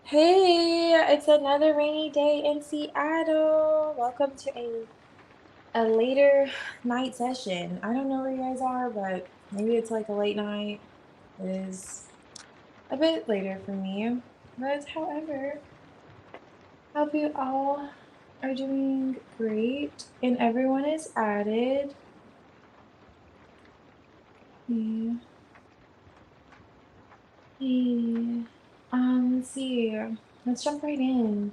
Hey, it's another rainy day in Seattle. Welcome to a later night session. I don't know where you guys are, but maybe it's like a late night. It is a bit later for me. But however, hope you all are doing great and everyone is added. Yeah. Hey. Let's see. Let's jump right in.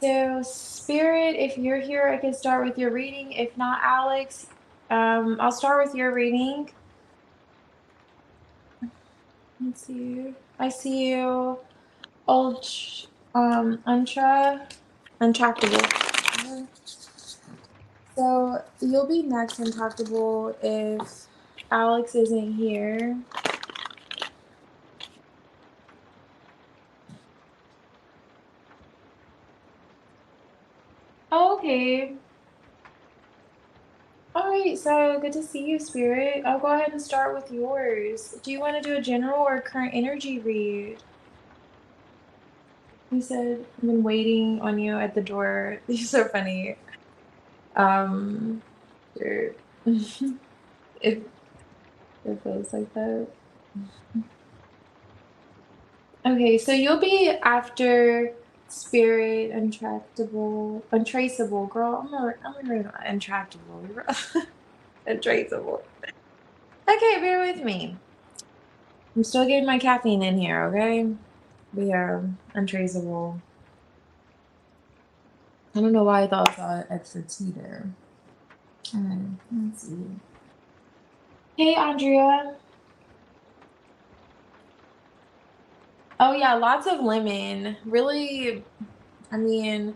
So, Spirit, if you're here, I can start with your reading. If not, Alex, I'll start with your reading. Let's see. I see you, untractable. So you'll be next, untractable, if Alex isn't here. Oh, okay. All right, so good to see you, Spirit. I'll go ahead and start with yours. Do you want to do a general or current energy read? He said, I've been waiting on you at the door. You're so funny. Sure. if it feels like that. Okay, so you'll be after Spirit, Untraceable. Girl, I'm gonna Untractable. Untraceable. Okay, bear with me. I'm still getting my caffeine in here, okay? But yeah, Untraceable. I don't know why I thought I saw extra T there. Alright, let's see. Hey, Andrea. Oh yeah, lots of lemon. Really, I mean,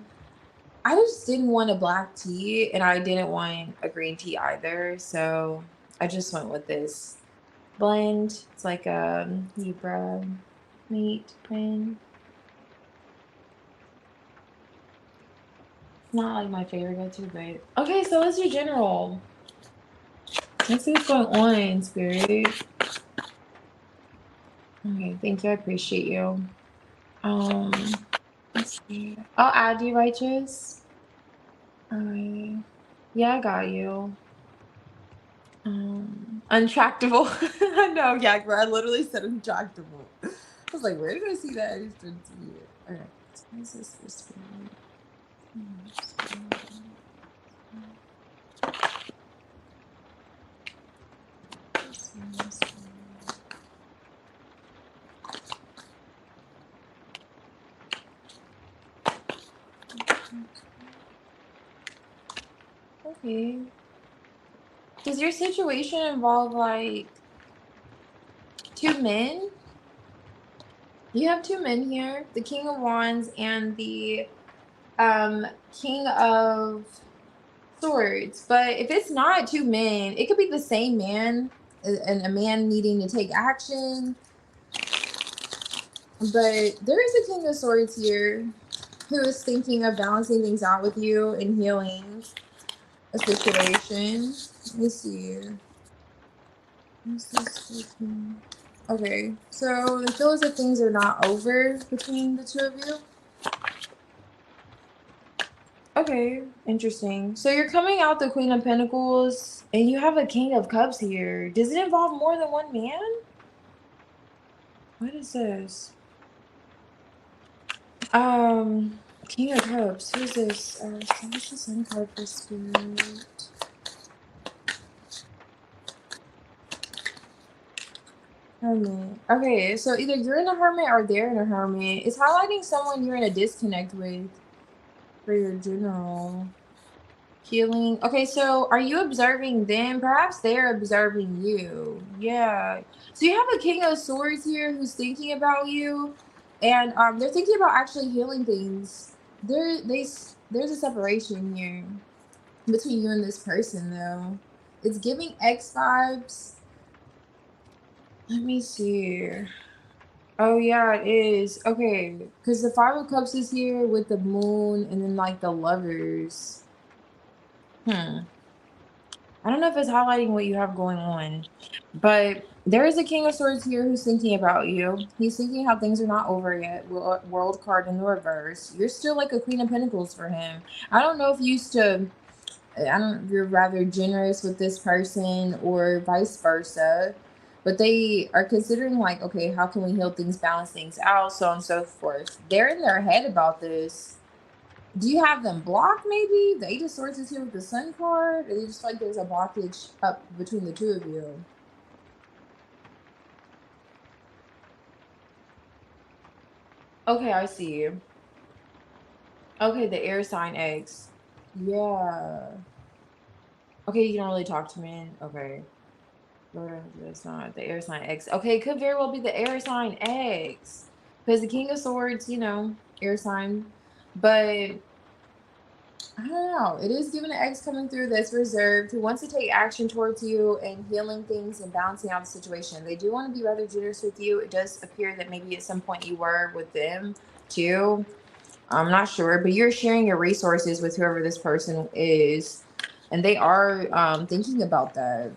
I just didn't want a black tea and I didn't want a green tea either. So I just went with this blend. It's like a Libra meat blend. It's not like my favorite go-to, but okay, so let's do general. Let's see what's going on, Spirit. Okay, thank you. I appreciate you. Um, let's see. I'll add you, righteous. Alright. Yeah, I got you. Untractable. I know, yeah, I literally said untractable. I was like, where did I see that? I just didn't see it. Okay. What is this supposed to be? Okay. Does your situation involve like two men? You have two men here, the King of Wands and the King of Swords. But if it's not two men, it could be the same man and a man needing to take action. But there is a King of Swords here who is thinking of balancing things out with you and healing a situation. Let me see. Okay, so it feels like things are not over between the two of you. Okay, interesting. So you're coming out the Queen of Pentacles and you have a King of Cups here. Does it involve more than one man? What is this? King of Cups. Who's this? So what's the sun card for Spirit? Hermit. Okay, so either you're in a hermit or they're in a hermit. It's highlighting someone you're in a disconnect with for your general healing. Okay, so are you observing them? Perhaps they're observing you. Yeah. So you have a King of Swords here who's thinking about you, and they're thinking about actually healing things. There's a separation here between you and this person, though. It's giving X vibes. Let me see. Oh yeah, it is. Okay, because the Five of Cups is here with the moon and then like the lovers. I I don't know if it's highlighting what you have going on, but there is a King of Swords here who's thinking about you. He's thinking how things are not over yet. World card in the reverse. You're still like a Queen of Pentacles for him. I don't know if you used to, I don't, you're rather generous with this person or vice versa, but they are considering like, okay, how can we heal things, balance things out, so on and so forth. They're in their head about this. Do you have them blocked maybe? The Eight of Swords is here with the Sun card. Or they just feel like there's a blockage up between the two of you? Okay, I see you. Okay, the air sign eggs. Yeah. Okay, you don't really talk to men. Okay. That's not the air sign eggs. Okay, it could very well be the air sign eggs. Because the King of Swords, you know, air sign. But I don't know. It is giving an ex coming through that's reserved, who wants to take action towards you and healing things and balancing out the situation. They do want to be rather generous with you. It does appear that maybe at some point you were with them too. I'm not sure, but you're sharing your resources with whoever this person is, and they are thinking about that.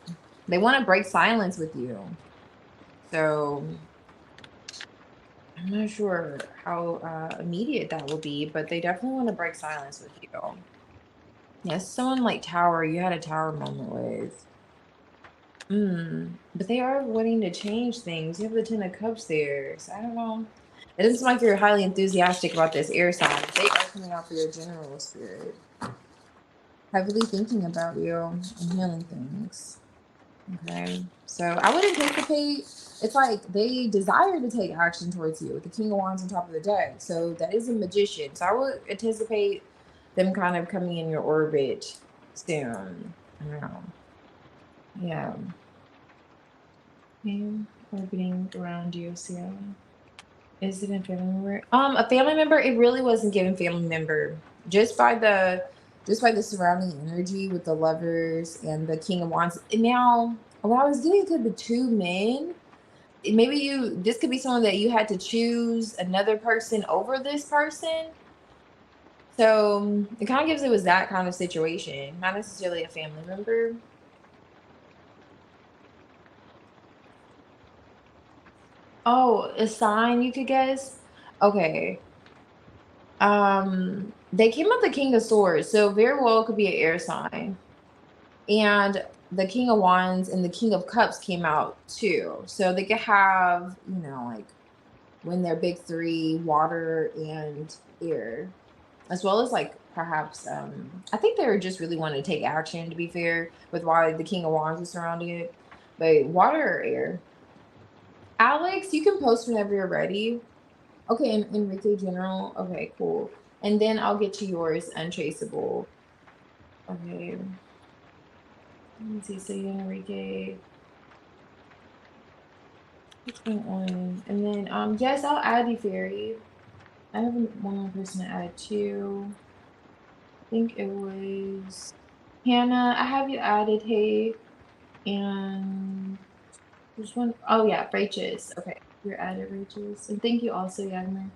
They want to break silence with you. So I'm not sure how immediate that will be, but they definitely want to break silence with you. Yes, someone like Tower, you had a Tower moment with. But they are wanting to change things. You have the Ten of Cups there. So I don't know. It doesn't seem like you're highly enthusiastic about this air sign. They are coming out for your general spirit. Heavily thinking about you and healing things. Okay. So I would anticipate it's like they desire to take action towards you with the King of Wands on top of the deck. So that is a magician. So I would anticipate them kind of coming in your orbit soon. I don't know. Yeah. Name orbiting around you. See how is it a family member? A family member. It really wasn't given family member. Just by the surrounding energy with the lovers and the King of Wands. And now, what I was getting to the two men. Maybe this could be someone that you had to choose another person over this person. So it kind of gives it was that kind of situation, not necessarily a family member. Oh, a sign you could guess. Okay. They came up the King of Swords, so very well could be an air sign. And the King of Wands and the King of Cups came out too. So they could have, like when they're big three, water and air, as well as like perhaps I think they were just really wanting to take action, to be fair, with why the King of Wands is surrounding it. But water or air. Alex, you can post whenever you're ready. Okay, Enrique General. Okay, cool. And then I'll get to yours, Untraceable. Okay. Let me see. So you Enrique. What's going on? And then yes, I'll add you, Fairy. I have one more person to add too. I think it was Hannah. I have you added, hey. And there's one. Oh yeah, Rachel. Okay. You're added, Rachel. And thank you also, Yagmer.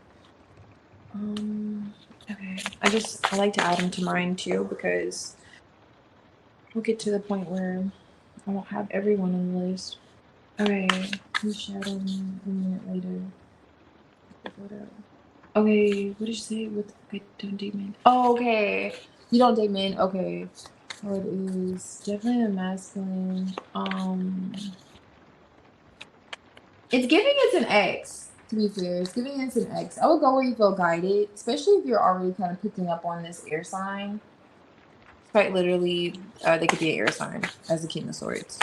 Okay. I like to add them to mine too because we'll get to the point where I won't have everyone on the list. Okay. You shadow me a minute later. The photo. Okay, what did you say? What the fuck? I don't date men. Oh, okay. You don't date men. Okay. Oh, it is definitely a masculine. It's giving it's an X. To be fair, it's giving it's an X. I would go where you feel guided, especially if you're already kind of picking up on this air sign. Quite literally, they could be an air sign as the King of Swords.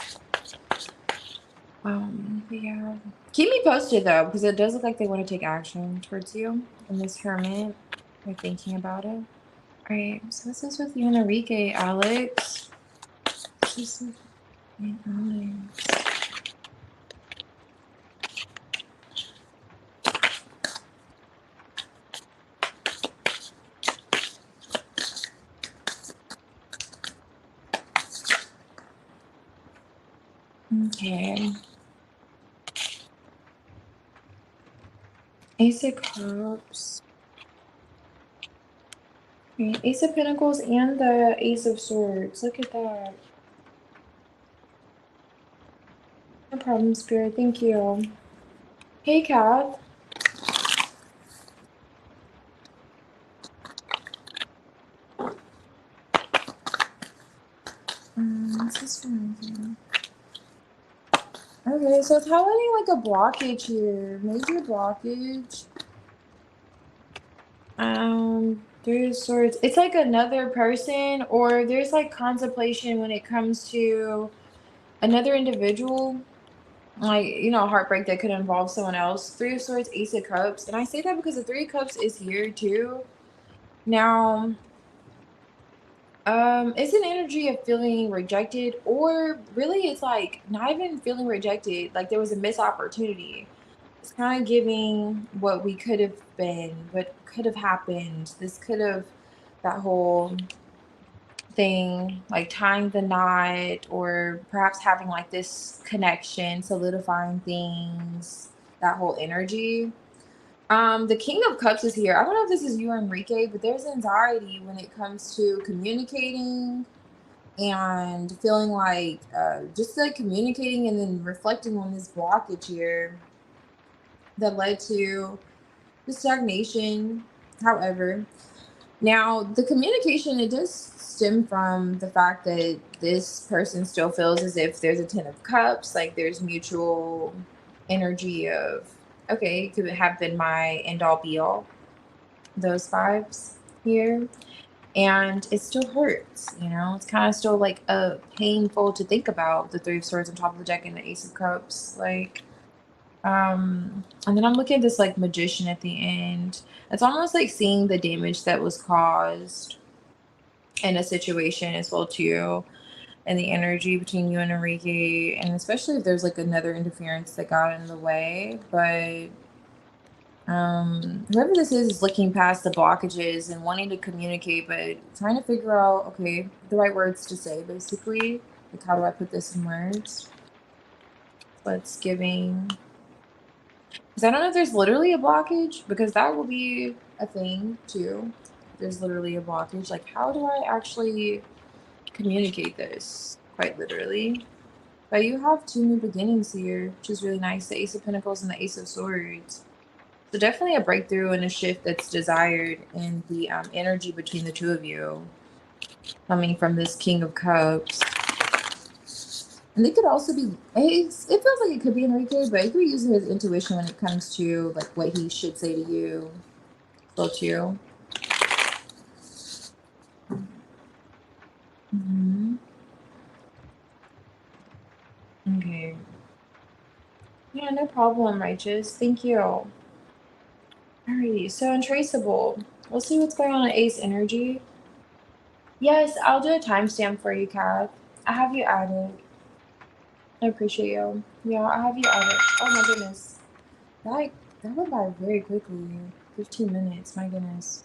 Yeah. Keep me posted though, because it does look like they want to take action towards you in this hermit. They're thinking about it. All right, so this is with you and Enrique, Alex. This is Alex. Okay. Ace of Cups. Okay. Ace of Pentacles and the Ace of Swords. Look at that. problem, Spirit. Thank you. Hey, Kath. What's this one here? Okay, so it's highlighting like a blockage here. Major blockage. Three of Swords. It's like another person, or there's like contemplation when it comes to another individual. Like, you know, heartbreak that could involve someone else. Three of Swords, Ace of Cups. And I say that because the Three of Cups is here too. Now, it's an energy of feeling rejected, or really it's like not even feeling rejected, like there was a missed opportunity. It's kind of giving what we could have been, what could have happened. This could have, that whole thing, like tying the knot, or perhaps having like this connection, solidifying things, that whole energy. The King of Cups is here. I don't know if this is you or Enrique, but there's anxiety when it comes to communicating and feeling like just like communicating and then reflecting on this blockage here that led to the stagnation. However, now the communication, it does stem from the fact that this person still feels as if there's a Ten of Cups, like there's mutual energy of, okay, it could have been my end all be all, those vibes here. And it still hurts, you know, it's kind of still like a painful to think about, the Three of Swords on top of the deck and the Ace of Cups, like and then I'm looking at this like Magician at the end. It's almost like seeing the damage that was caused in a situation as well too, and the energy between you and Enrique, and especially if there's like another interference that got in the way. But whoever this is looking past the blockages and wanting to communicate, but trying to figure out, okay, the right words to say, basically. Like, how do I put this in words? What's giving? Because I don't know if there's literally a blockage, because that will be a thing too. There's literally a blockage. Like, how do I actually communicate this? Quite literally. But you have two new beginnings here, which is really nice. The Ace of Pentacles and the Ace of Swords. So definitely a breakthrough and a shift that's desired in the energy between the two of you, coming from this King of Cups. And they could also be, it feels like it could be Enrique, but he could be using his intuition when it comes to like what he should say to you. So too. Okay. Yeah, no problem, Righteous. Thank you. Alrighty, so Untraceable. We'll see what's going on at Ace Energy. Yes, I'll do a timestamp for you, Kath. I have you added. I appreciate you. Yeah, I have you added. Oh my goodness. That went by very quickly. 15 minutes, my goodness.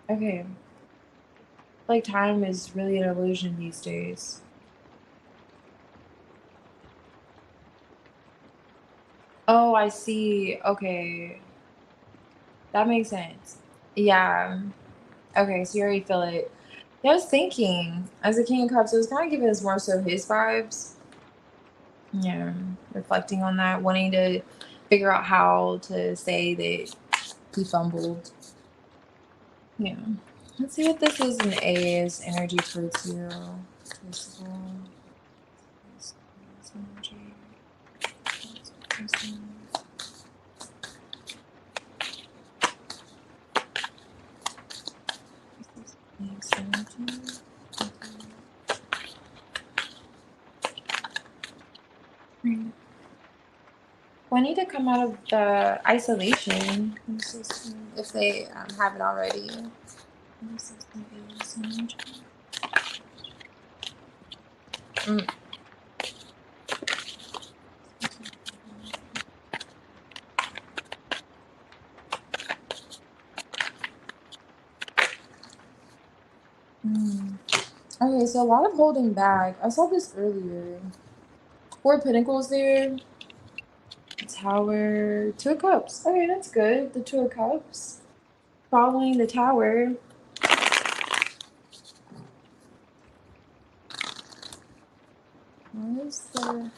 Okay. Like time is really an illusion these days. Oh, I see. Okay. That makes sense. Yeah. Okay, so you already feel it. Yeah, I was thinking, as a King of Cups, it was kind of giving us more so his vibes. Yeah, reflecting on that, wanting to figure out how to say that he fumbled. Yeah. Let's see what this is in A's energy towards you. Well, I need to come out of the isolation if they haven't already. Okay, so a lot of holding back. I saw this earlier. Four Pentacles there. Tower. Two of Cups. Okay, that's good. The Two of Cups. Following the Tower. What is the...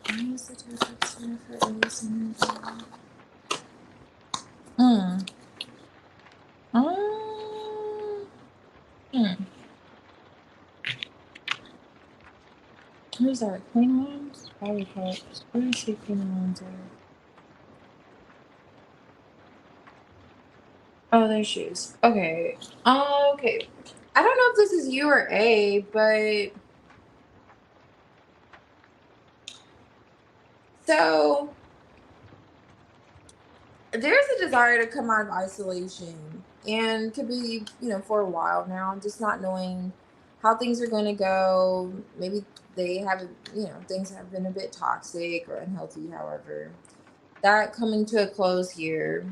What is the topic center for Aries and Mm. Hmm. Who's that? Queen of Wands? Five of Cups. What do you see Queen of Wands are? Oh, their shoes. Okay. Okay. I don't know if this is you or A, but so there's a desire to come out of isolation and could be, for a while now, just not knowing how things are going to go. Maybe they haven't, things have been a bit toxic or unhealthy, however. That coming to a close here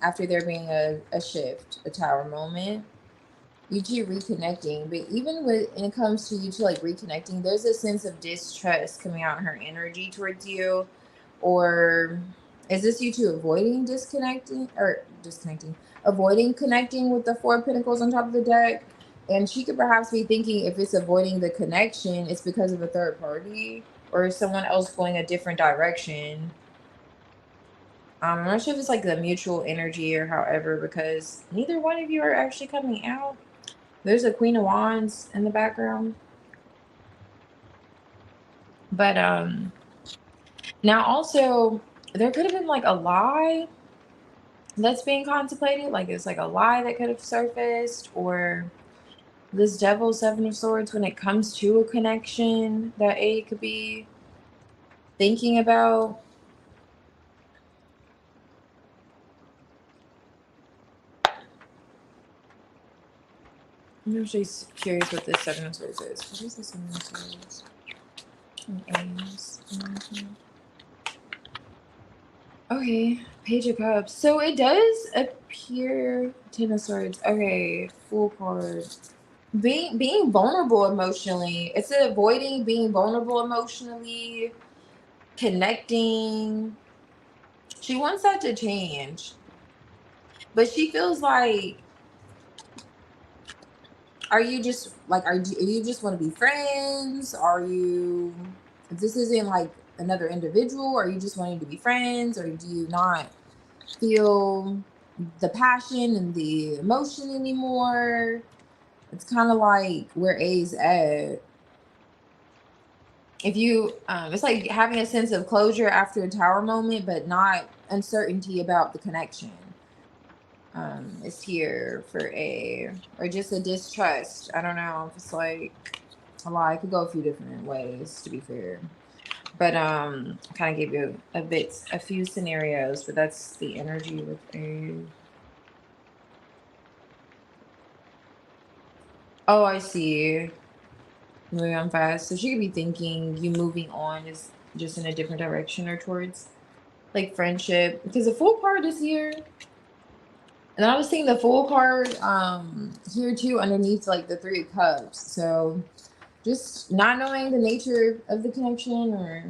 after there being a shift, a tower moment. You two reconnecting, but even when it comes to you two like reconnecting, there's a sense of distrust coming out in her energy towards you. Or is this you two avoiding avoiding connecting with the Four of Pentacles on top of the deck? And she could perhaps be thinking if it's avoiding the connection, it's because of a third party or someone else going a different direction. I'm not sure if it's like the mutual energy or however, because neither one of you are actually coming out. There's a Queen of Wands in the background. But now also there could have been like a lie that's being contemplated. Like it's like a lie that could have surfaced, or this Devil Seven of Swords when it comes to a connection that A could be thinking about. I'm actually curious what this Seven of Swords is. What is the Seven of Swords? A's. Okay, Page of Cups. So it does appear Ten of Swords. Okay, Fool card. Being vulnerable emotionally. It's avoiding being vulnerable emotionally, connecting. She wants that to change, but she feels like, are you just like, are you just want to be friends? Are you? If this isn't like another individual, are you just wanting to be friends, or do you not feel the passion and the emotion anymore? It's kind of like where A's at. If you, it's like having a sense of closure after a tower moment, but not uncertainty about the connection. Is here for A, or just a distrust. I don't know if it's like a lie. It could go a few different ways, to be fair. But kind of gave you a few scenarios, but that's the energy with A. Oh, I see. Moving on fast. So she could be thinking you moving on is just in a different direction or towards like friendship. Because the Fool card is here. And then I was seeing the Fool card here too underneath like the Three of Cups. So just not knowing the nature of the connection, or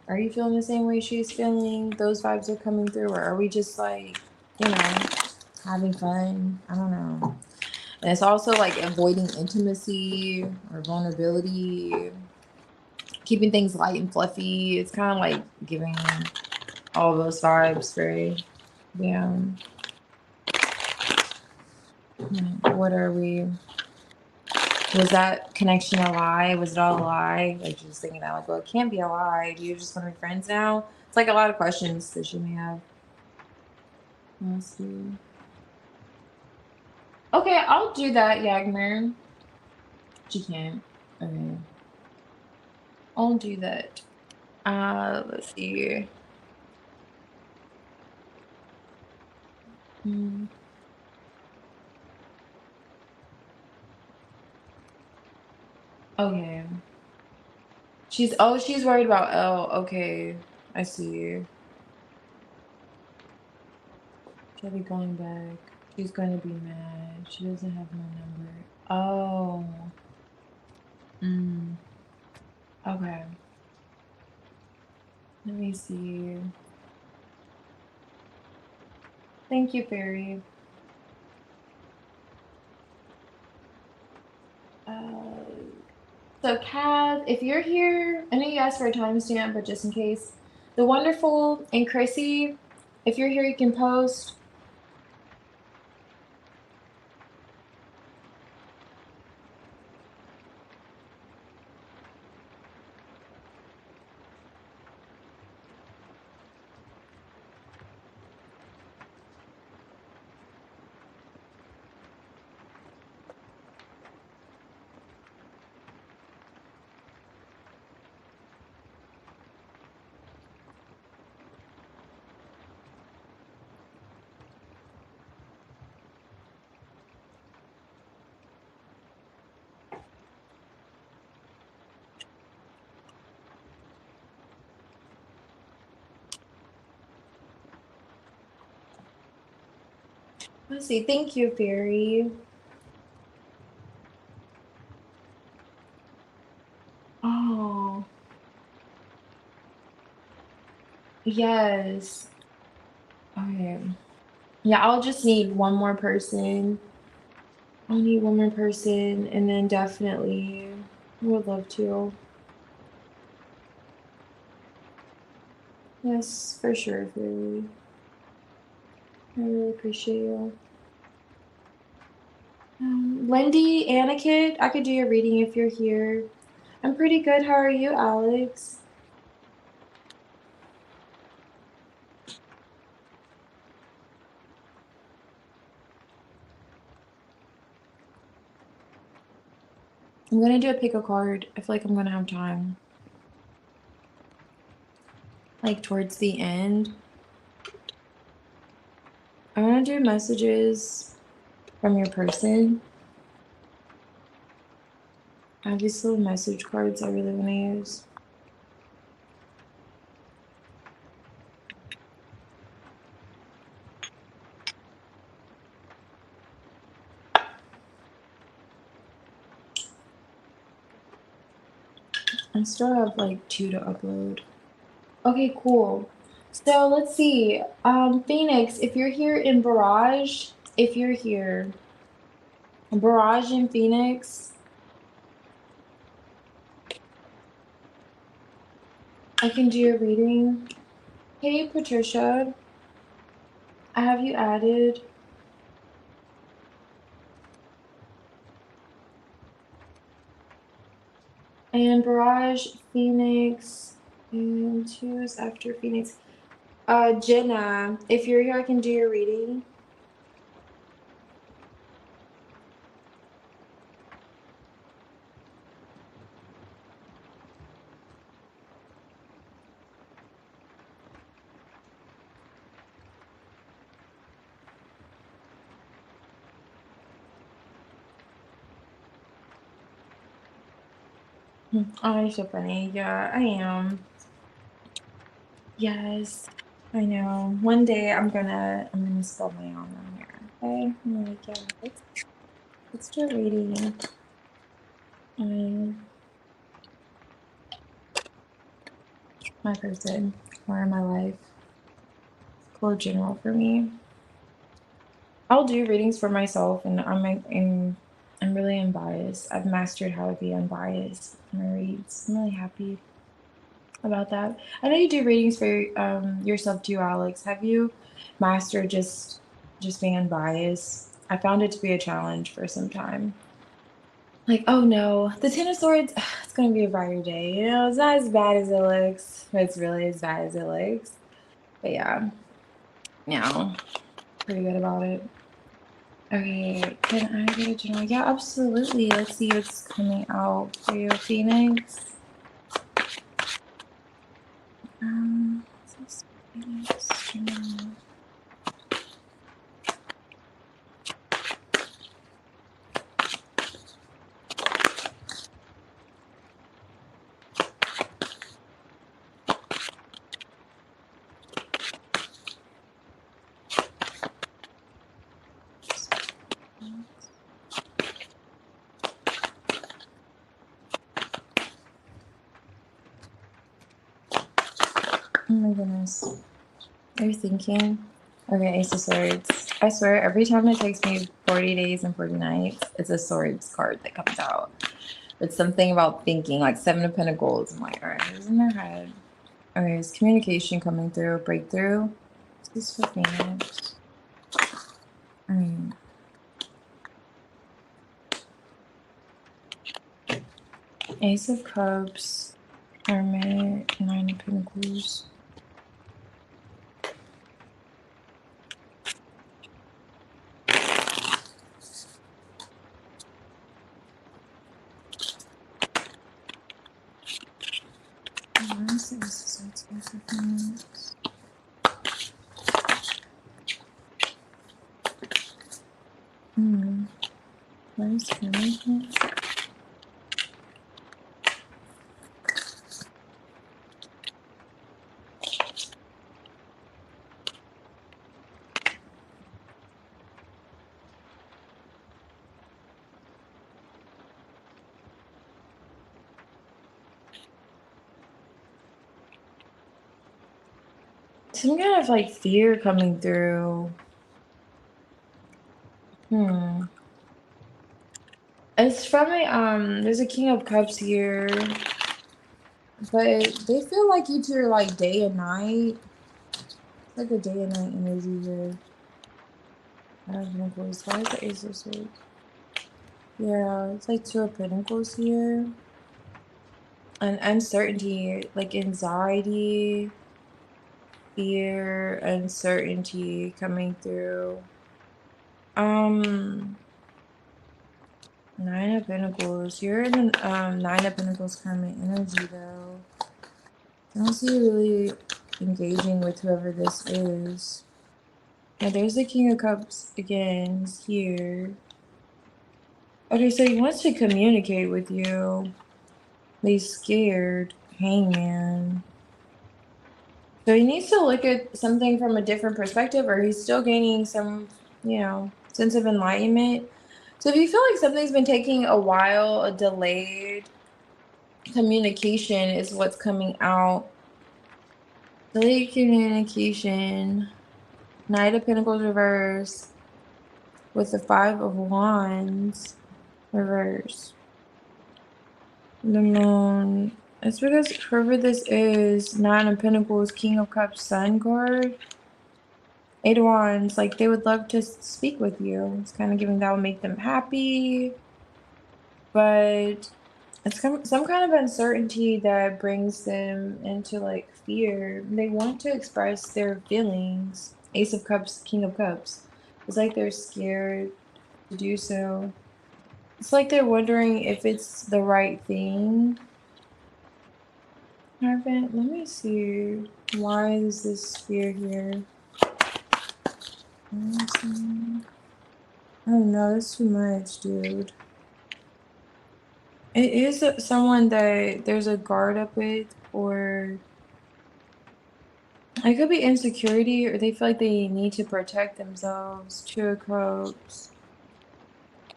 are you feeling the same way she's feeling? Those vibes are coming through, or are we just like, having fun? I don't know. And it's also like avoiding intimacy or vulnerability, keeping things light and fluffy. It's kind of like giving all those vibes very, yeah. What are we? Was that connection a lie? Was it all a lie? Like just thinking that, like, well, it can't be a lie. Do you just want to be friends now? It's like a lot of questions that she may have. Let's see. Okay, I'll do that, Yagmer. She can't. Okay, I'll do that. Let's see. Hmm. Okay. She's worried about L. Okay, I see. She'll be going back. She's gonna be mad. She doesn't have my number. Oh. Mm. Okay. Let me see. Thank you, Fairy. Uh, So Cav, if you're here, I know you asked for a timestamp, but just in case, the wonderful and Chrissy, if you're here, you can post. Let's see. Thank you, Fairy. Oh, yes. Okay. Yeah, I'll just need one more person. I'll need one more person, and then definitely I would love to. Yes, for sure, Fairy. I really appreciate you. Lindy, Anna I could do your reading if you're here. I'm pretty good. How are you, Alex? I'm gonna do a pick a card. I feel like I'm gonna have time. Like towards the end. I wanna do messages from your person. I have these little message cards I really wanna use. I still have like 2 to upload. Okay, cool. So let's see. Phoenix, if you're here in Barrage, if you're here, Barrage in Phoenix, I can do your reading. Hey, Patricia, I have you added. And Barrage, Phoenix, and who's after Phoenix? Jenna, if you're here, I can do your reading. Oh, you're so funny. Yeah, I am. Yes, I know. One day I'm gonna spell my own on here. Okay, I'm like, yeah, let's do a reading. My person or my life. Cool general for me. I'll do readings for myself, and I'm really unbiased. I've mastered how to be unbiased in my reads. I'm really happy about that. I know you do readings for yourself too, Alex. Have you mastered just being unbiased? I found it to be a challenge for some time. Like, oh no, the Ten of Swords, it's gonna be a brighter day. You know, it's not as bad as it looks, but it's really as bad as it looks. But yeah, no, pretty good about it. Okay, can I get a general? Yeah, absolutely. Let's see what's coming out for you, Phoenix. What's this Phoenix general? Oh my goodness. Are you thinking? Okay, Ace of Swords. I swear, every time it takes me 40 days and 40 nights, it's a swords card that comes out. It's something about thinking, like Seven of Pentacles. I'm like, all right, who's in their head? Okay, is communication coming through? Breakthrough? This is for Phoenix. All right. Ace of Cups, Hermit, Nine of Pentacles. Where's the Ace of Swords here for Phoenix? Where's Hermit? Some kind of like fear coming through. It's from a there's a King of Cups here, but they feel like you two are like day and night. It's like a day and night energy here. I have Pentacles. Why is the Ace of Swords? Yeah, it's like Two of Pentacles here. And uncertainty, like anxiety, fear, uncertainty coming through. Nine of Pentacles. You're in the Nine of Pentacles Hermit energy though. I don't see you really engaging with whoever this is. Now there's the King of Cups again. He's here. Okay, so he wants to communicate with you. But he's scared. Hangman. So he needs to look at something from a different perspective, or he's still gaining some, you know, sense of enlightenment. So if you feel like something's been taking a while, a delayed communication is what's coming out. Delayed communication. Knight of Pentacles reverse with the Five of Wands reverse. The Moon. It's because whoever this is, Nine of Pentacles, King of Cups, Sun card. Eight of Wands, like they would love to speak with you. It's kind of giving that would make them happy. But it's some kind of uncertainty that brings them into like fear. They want to express their feelings. Ace of Cups, King of Cups. It's like they're scared to do so. It's like they're wondering if it's the right thing. Let me see. Why is this fear here? Oh no, that's too much, dude. It is someone that there's a guard up with, or it could be insecurity, or they feel like they need to protect themselves. Two of Cups.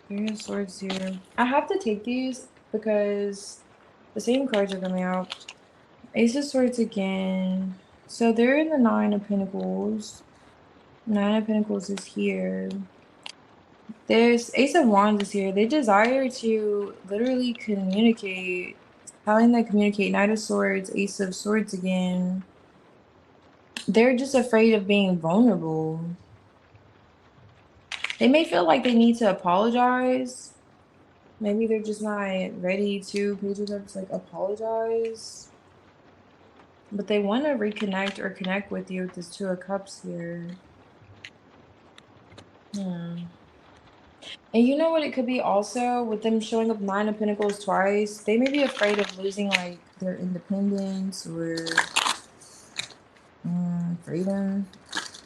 Three of Swords here. I have to take these because the same cards are coming out. Ace of Swords again. So they're in the Nine of Pentacles. Nine of Pentacles is here. There's Ace of Wands is here. They desire to literally communicate. Telling them communicate. Knight of Swords, Ace of Swords again. They're just afraid of being vulnerable. They may feel like they need to apologize. Maybe they're just not ready to, Page of Cups, like apologize. But they want to reconnect or connect with you with this Two of Cups here. And you know what it could be also with them showing up Nine of Pentacles twice? They may be afraid of losing like their independence or freedom.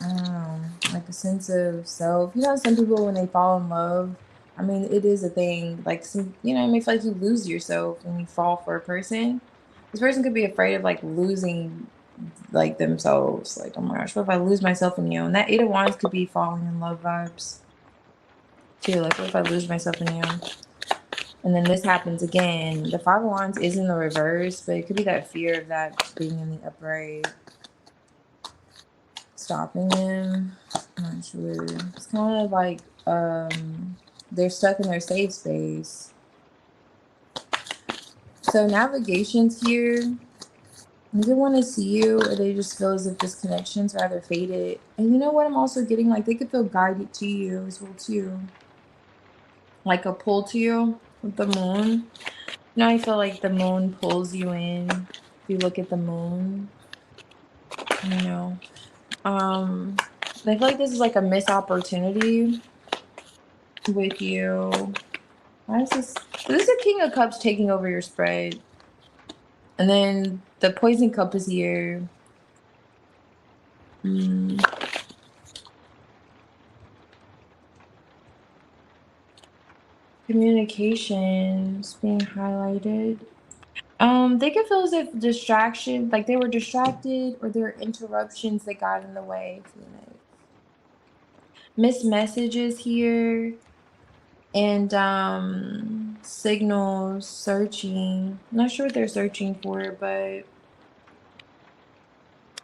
I don't know, like a sense of self. You know, some people when they fall in love, I mean, it is a thing. Like some, you know, it may feel like you lose yourself when you fall for a person. This person could be afraid of like losing like themselves. Like, oh my gosh, what if I lose myself in you? And that Eight of Wands could be falling in love vibes too. Like, what if I lose myself in you? And then this happens again. The Five of Wands is in the reverse, but it could be that fear of that being in the upright, stopping them. I'm not sure. It's kind of like they're stuck in their safe space. So navigation's here. They want to see you, or they just feel as if this connection's rather faded. And you know what I'm also getting? Like, they could feel guided to you as well, too. Like a pull to you with the moon. You know, I feel like the moon pulls you in. If you look at the moon, you know. I feel like this is like a missed opportunity with you. Why is this? So this is a King of Cups taking over your spread. And then the Poison Cup is here. Communications being highlighted. They could feel as if distraction, like they were distracted, or there were interruptions that got in the way. Phoenix. Missed messages here, and signals searching. Not sure what they're searching for, but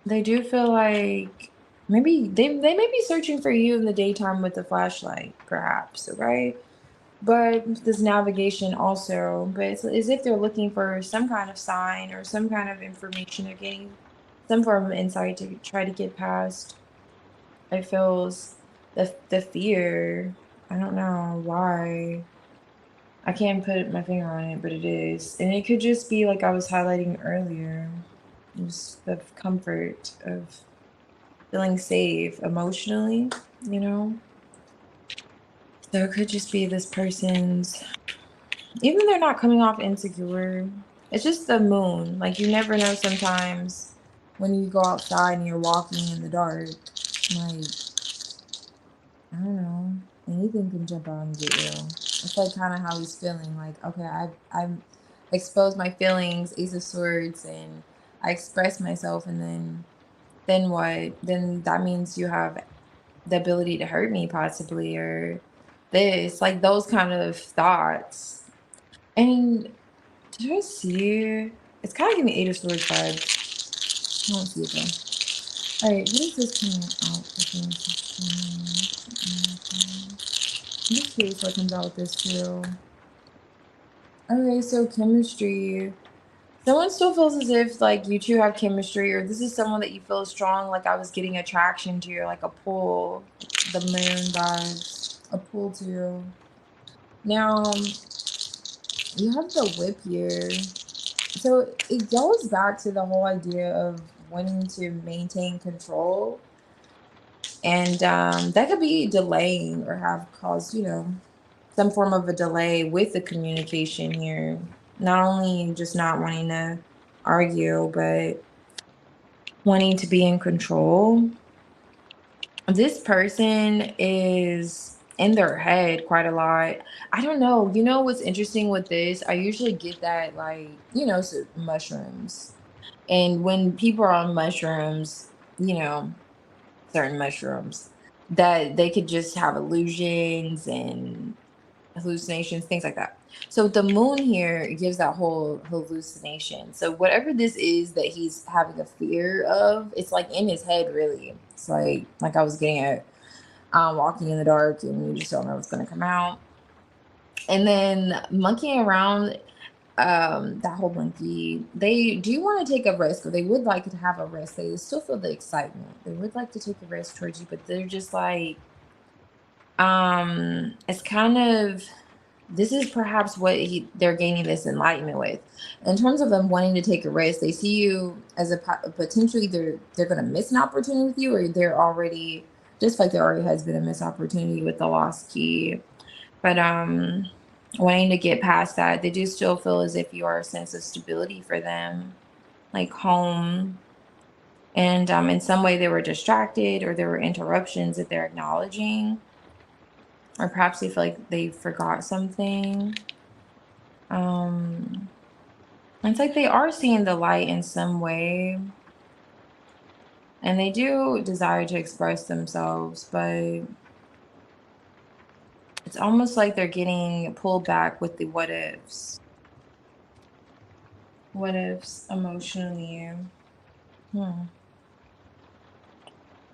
they do feel like maybe they may be searching for you in the daytime with the flashlight, perhaps, right? But this navigation also, but it's as if they're looking for some kind of sign or some kind of information. They're getting some form of insight to try to get past. It feels the fear. I don't know why. I can't put my finger on it, but it is. And it could just be like I was highlighting earlier. Just the comfort of feeling safe emotionally, you know? So it could just be this person's, even they're not coming off insecure. It's just the moon. Like, you never know sometimes when you go outside and you're walking in the dark. Like, I don't know. Anything can jump out and get you. It's like kind of how he's feeling. Like, okay, I've exposed my feelings, Ace of Swords, and I express myself, and then what? Then that means you have the ability to hurt me possibly, or this, like those kind of thoughts. And did I see? It's kind of giving me Eight of Swords vibes. I don't see it though. All right, what is this coming out for things? I'm just curious what comes out with this too. Okay, so chemistry. Someone still feels as if like you two have chemistry, or this is someone that you feel strong. Like I was getting attraction to, or like a pull. The moon vibes, a pull to. Now you have the whip here. So it goes back to the whole idea of wanting to maintain control, and that could be delaying or have caused, some form of a delay with the communication here. Not only just not wanting to argue, but wanting to be in control. This person is in their head quite a lot. I don't know. You know what's interesting with this? I usually get that, like, mushrooms. And when people are on mushrooms, certain mushrooms, that they could just have illusions and hallucinations, things like that. So the moon here gives that whole hallucination. So whatever this is that he's having a fear of, it's like in his head, really. It's like I was getting at walking in the dark, and you just don't know what's going to come out. And then monkeying around, that whole monkey, they do want to take a risk, or they would like to have a risk. They still feel the excitement. They would like to take a risk towards you, but they're just like, it's kind of, this is perhaps what they're gaining this enlightenment with. In terms of them wanting to take a risk, they see you as a potentially they're going to miss an opportunity with you, or they're already, just like there already has been a missed opportunity with the lost key. But wanting to get past that, they do still feel as if you are a sense of stability for them, like home. And in some way they were distracted, or there were interruptions that they're acknowledging, or perhaps they feel like they forgot something. It's like they are seeing the light in some way, and they do desire to express themselves, but it's almost like they're getting pulled back with the what ifs. What ifs emotionally. Hmm.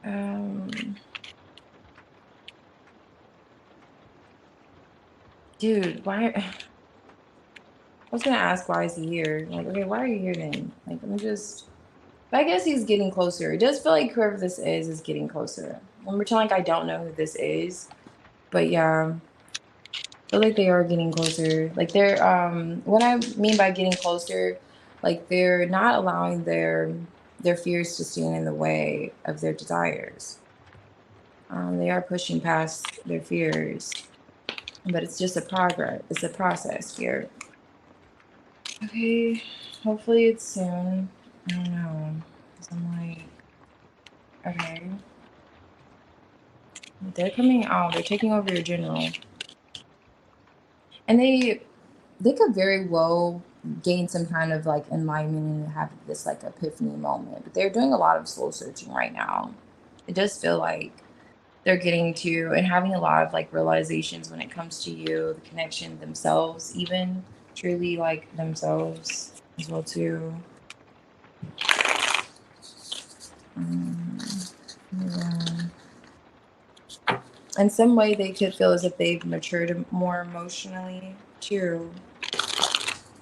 Um, Dude, was gonna ask why is he here? Like, okay, why are you here then? Like, let me just. But I guess he's getting closer. It does feel like whoever this is getting closer. I'm pretending like I don't know who this is, but yeah, I feel like they are getting closer. Like they're what I mean by getting closer, like they're not allowing their fears to stand in the way of their desires. They are pushing past their fears, but it's just a progress. It's a process here. Okay, hopefully it's soon. I don't know. 'Cause I'm like, okay, they're coming out. They're taking over your general, and they could very well gain some kind of like enlightenment and have this like epiphany moment. But they're doing a lot of soul searching right now. It does feel like they're getting to and having a lot of like realizations when it comes to you, the connection themselves, even truly like themselves as well too. Um, yeah. In some way, they could feel as if they've matured more emotionally too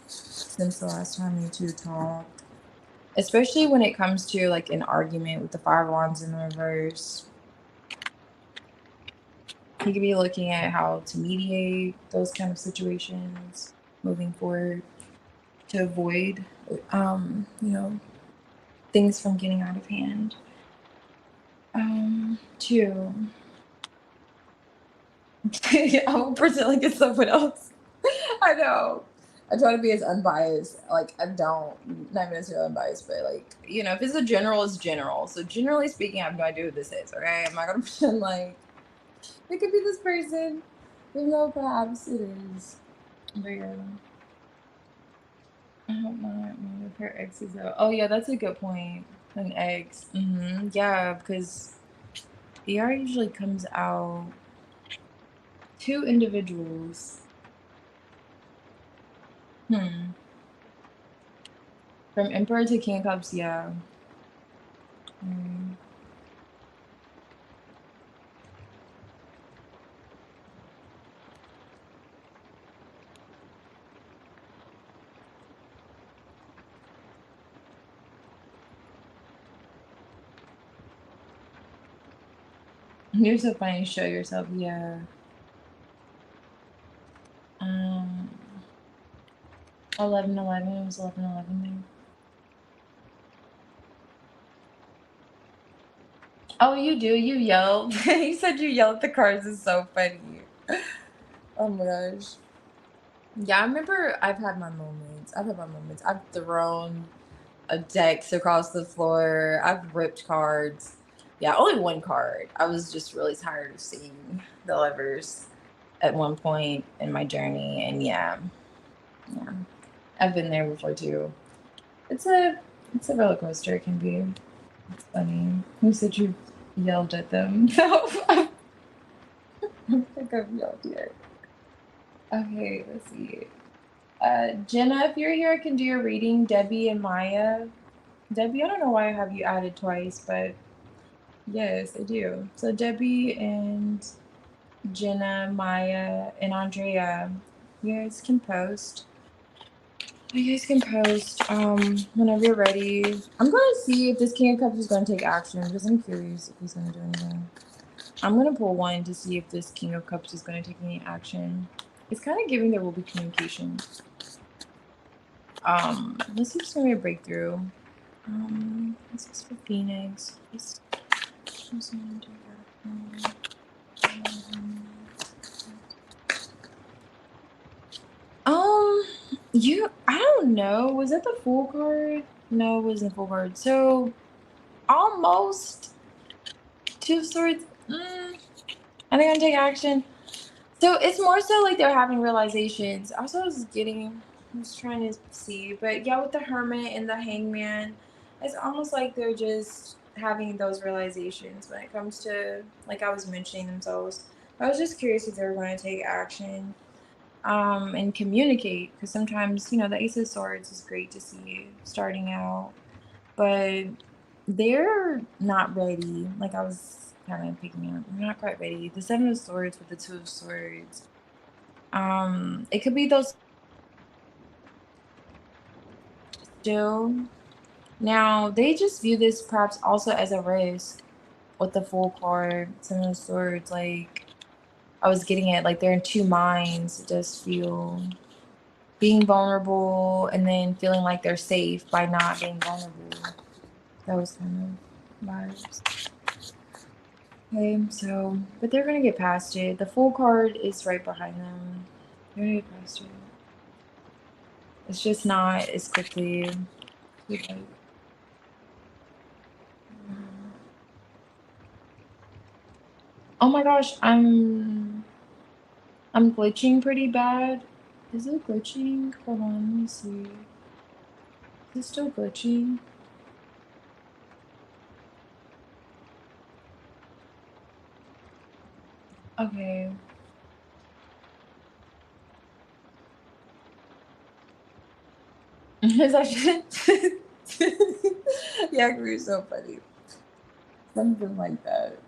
since the last time you two talked. Especially when it comes to like an argument with the five wands in reverse. You could be looking at how to mediate those kind of situations moving forward to avoid, you know, things from getting out of hand. Two. I will pretend like it's someone else. I know. I try to be as unbiased. Like I don't, not even necessarily unbiased, but like if it's a general, it's general. So generally speaking, I have no idea who this is. Okay, I'm not gonna pretend like it could be this person, even though perhaps it is. But yeah, I hope not. One of her exes out. Oh yeah, that's a good point. An ex. Yeah, because ER usually comes out two individuals. Hmm. From Emperor to King of Cups, yeah. Mm. You're so funny. Show yourself, yeah. Um, 11/11. It was 11/11 there. Oh, you do. You yell. You said you yell at the cars. Is so funny. Oh my gosh. Yeah, I remember. I've had my moments. I've had my moments. I've thrown a decks across the floor. I've ripped cards. Yeah, only one card. I was just really tired of seeing the levers at one point in my journey, and yeah, I've been there before too. It's a it's a roller coaster. It can be. It's funny. Who said you yelled at them? No, I don't think I've yelled yet. Okay, let's see. Jenna, if you're here, I can do your reading. Debbie and Maya. Debbie, I don't know why I have you added twice, but yes, I do. So Debbie and Jenna, Maya, and Andrea, you guys can post. You guys can post whenever you're ready. I'm gonna see if this King of Cups is gonna take action because I'm curious if he's gonna do anything. I'm gonna pull one to see if this King of Cups is gonna take any action. It's kind of giving there will be communication. Let's see if it's gonna be a breakthrough. This is for Phoenix. Who's gonna do that? Um, I don't know. Was that the full card? No, it wasn't full card. So almost two of swords. Are they gonna take action? So it's more so like they're having realizations. Also, I was trying to see, but yeah, with the Hermit and the Hangman, it's almost like they're just having those realizations when it comes to, like I was mentioning themselves. I was just curious if they were going to take action, and communicate, because sometimes the Ace of Swords is great to see starting out, but they're not ready. Like I was kind of picking up, they're not quite ready. The Seven of Swords with the Two of Swords. It could be those still. Now, they just view this perhaps also as a risk with the Fool card, Seven of Swords. Like, I was getting at, like, they're in two minds. It does feel being vulnerable and then feeling like they're safe by not being vulnerable. That was kind of vibes. Okay, so, but they're gonna get past it. The Fool card is right behind them. They're gonna get past it. It's just not as quickly. Oh my gosh, I'm glitching pretty bad. Is it glitching? Hold on, let me see. Is it still glitching? Okay. Is that shit? Yeah, you're so funny. Something like that.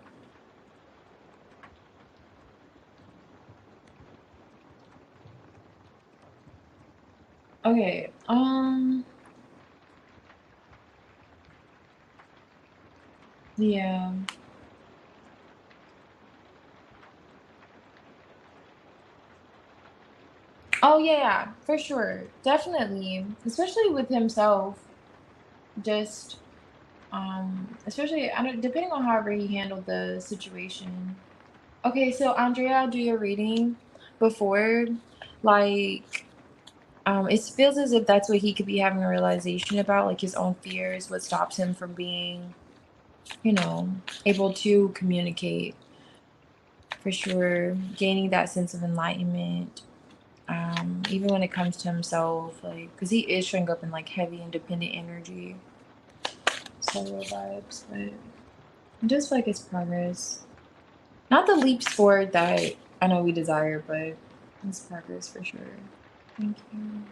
Okay. Yeah. Oh yeah, for sure. Definitely. Especially with himself. Just especially I don't depending on however he handled the situation. Okay, so Andrea, I'll do your reading before, like, it feels as if that's what he could be having a realization about, like his own fears, what stops him from being, you know, able to communicate for sure, gaining that sense of enlightenment. Even when it comes to himself, like, because he is showing up in like heavy independent energy, solo vibes, but it does feel like it's progress. Not the leaps forward that I know we desire, but it's progress for sure. Thank you.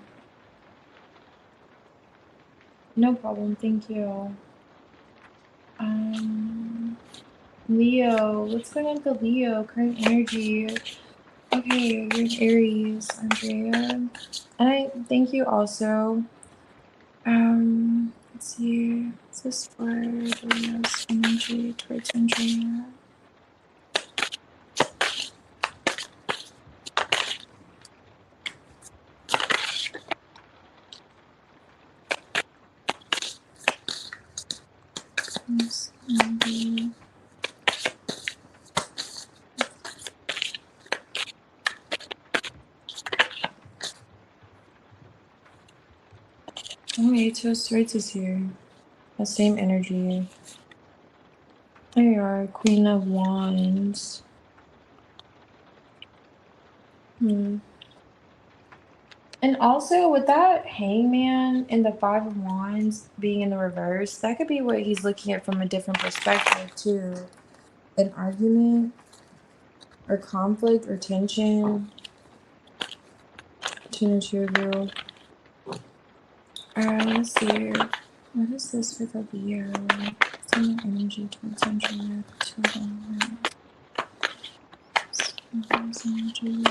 No problem. Thank you. Um, Leo. What's going on with the Leo? Current energy. Okay, you're in Aries, Andrea. And I thank you also. Let's see. What's this for Leo's energy towards Andrea? Yes, maybe. Oh, 𝚤𝚒𝚒 𝚒𝚒𝚒 is here. The same energy. There you are, Queen of Wands. Hmm. And also with that hangman and the Five of Wands being in the reverse, that could be what he's looking at from a different perspective too. An argument or conflict or tension between the two of you. Let's see. What is this for the Leo? Sending energy towards Andrea. Two of Wands. Energy.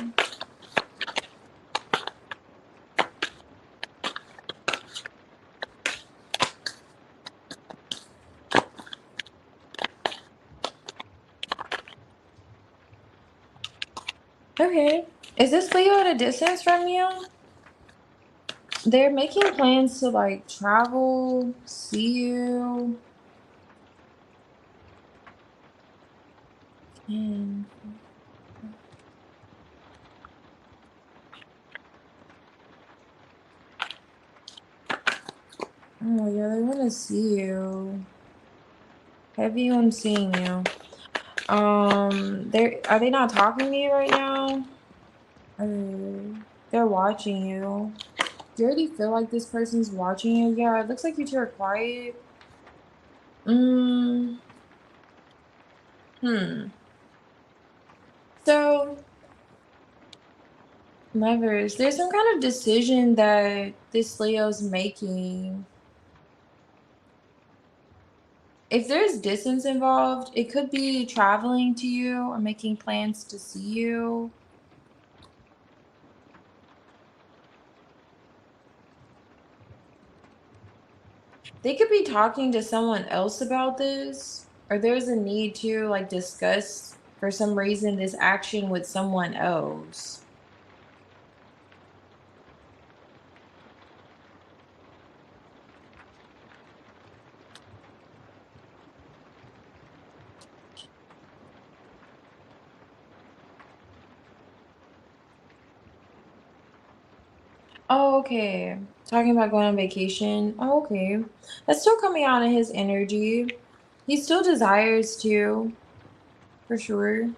Okay. Is this Leo at a distance from you? They're making plans to like travel, see you. And oh yeah, they want to see you. Heavy on seeing you. Are they not talking to you right now? They're watching you. Do you already feel like this person's watching you? Yeah, it looks like you two are quiet. Mm, hmm. So, lovers, there's some kind of decision that this Leo's making. If there's distance involved, it could be traveling to you or making plans to see you. They could be talking to someone else about this, or there's a need to like discuss for some reason this action with someone else. Oh, okay. Talking about going on vacation. Oh, okay. That's still coming out in his energy. He still desires to, for sure.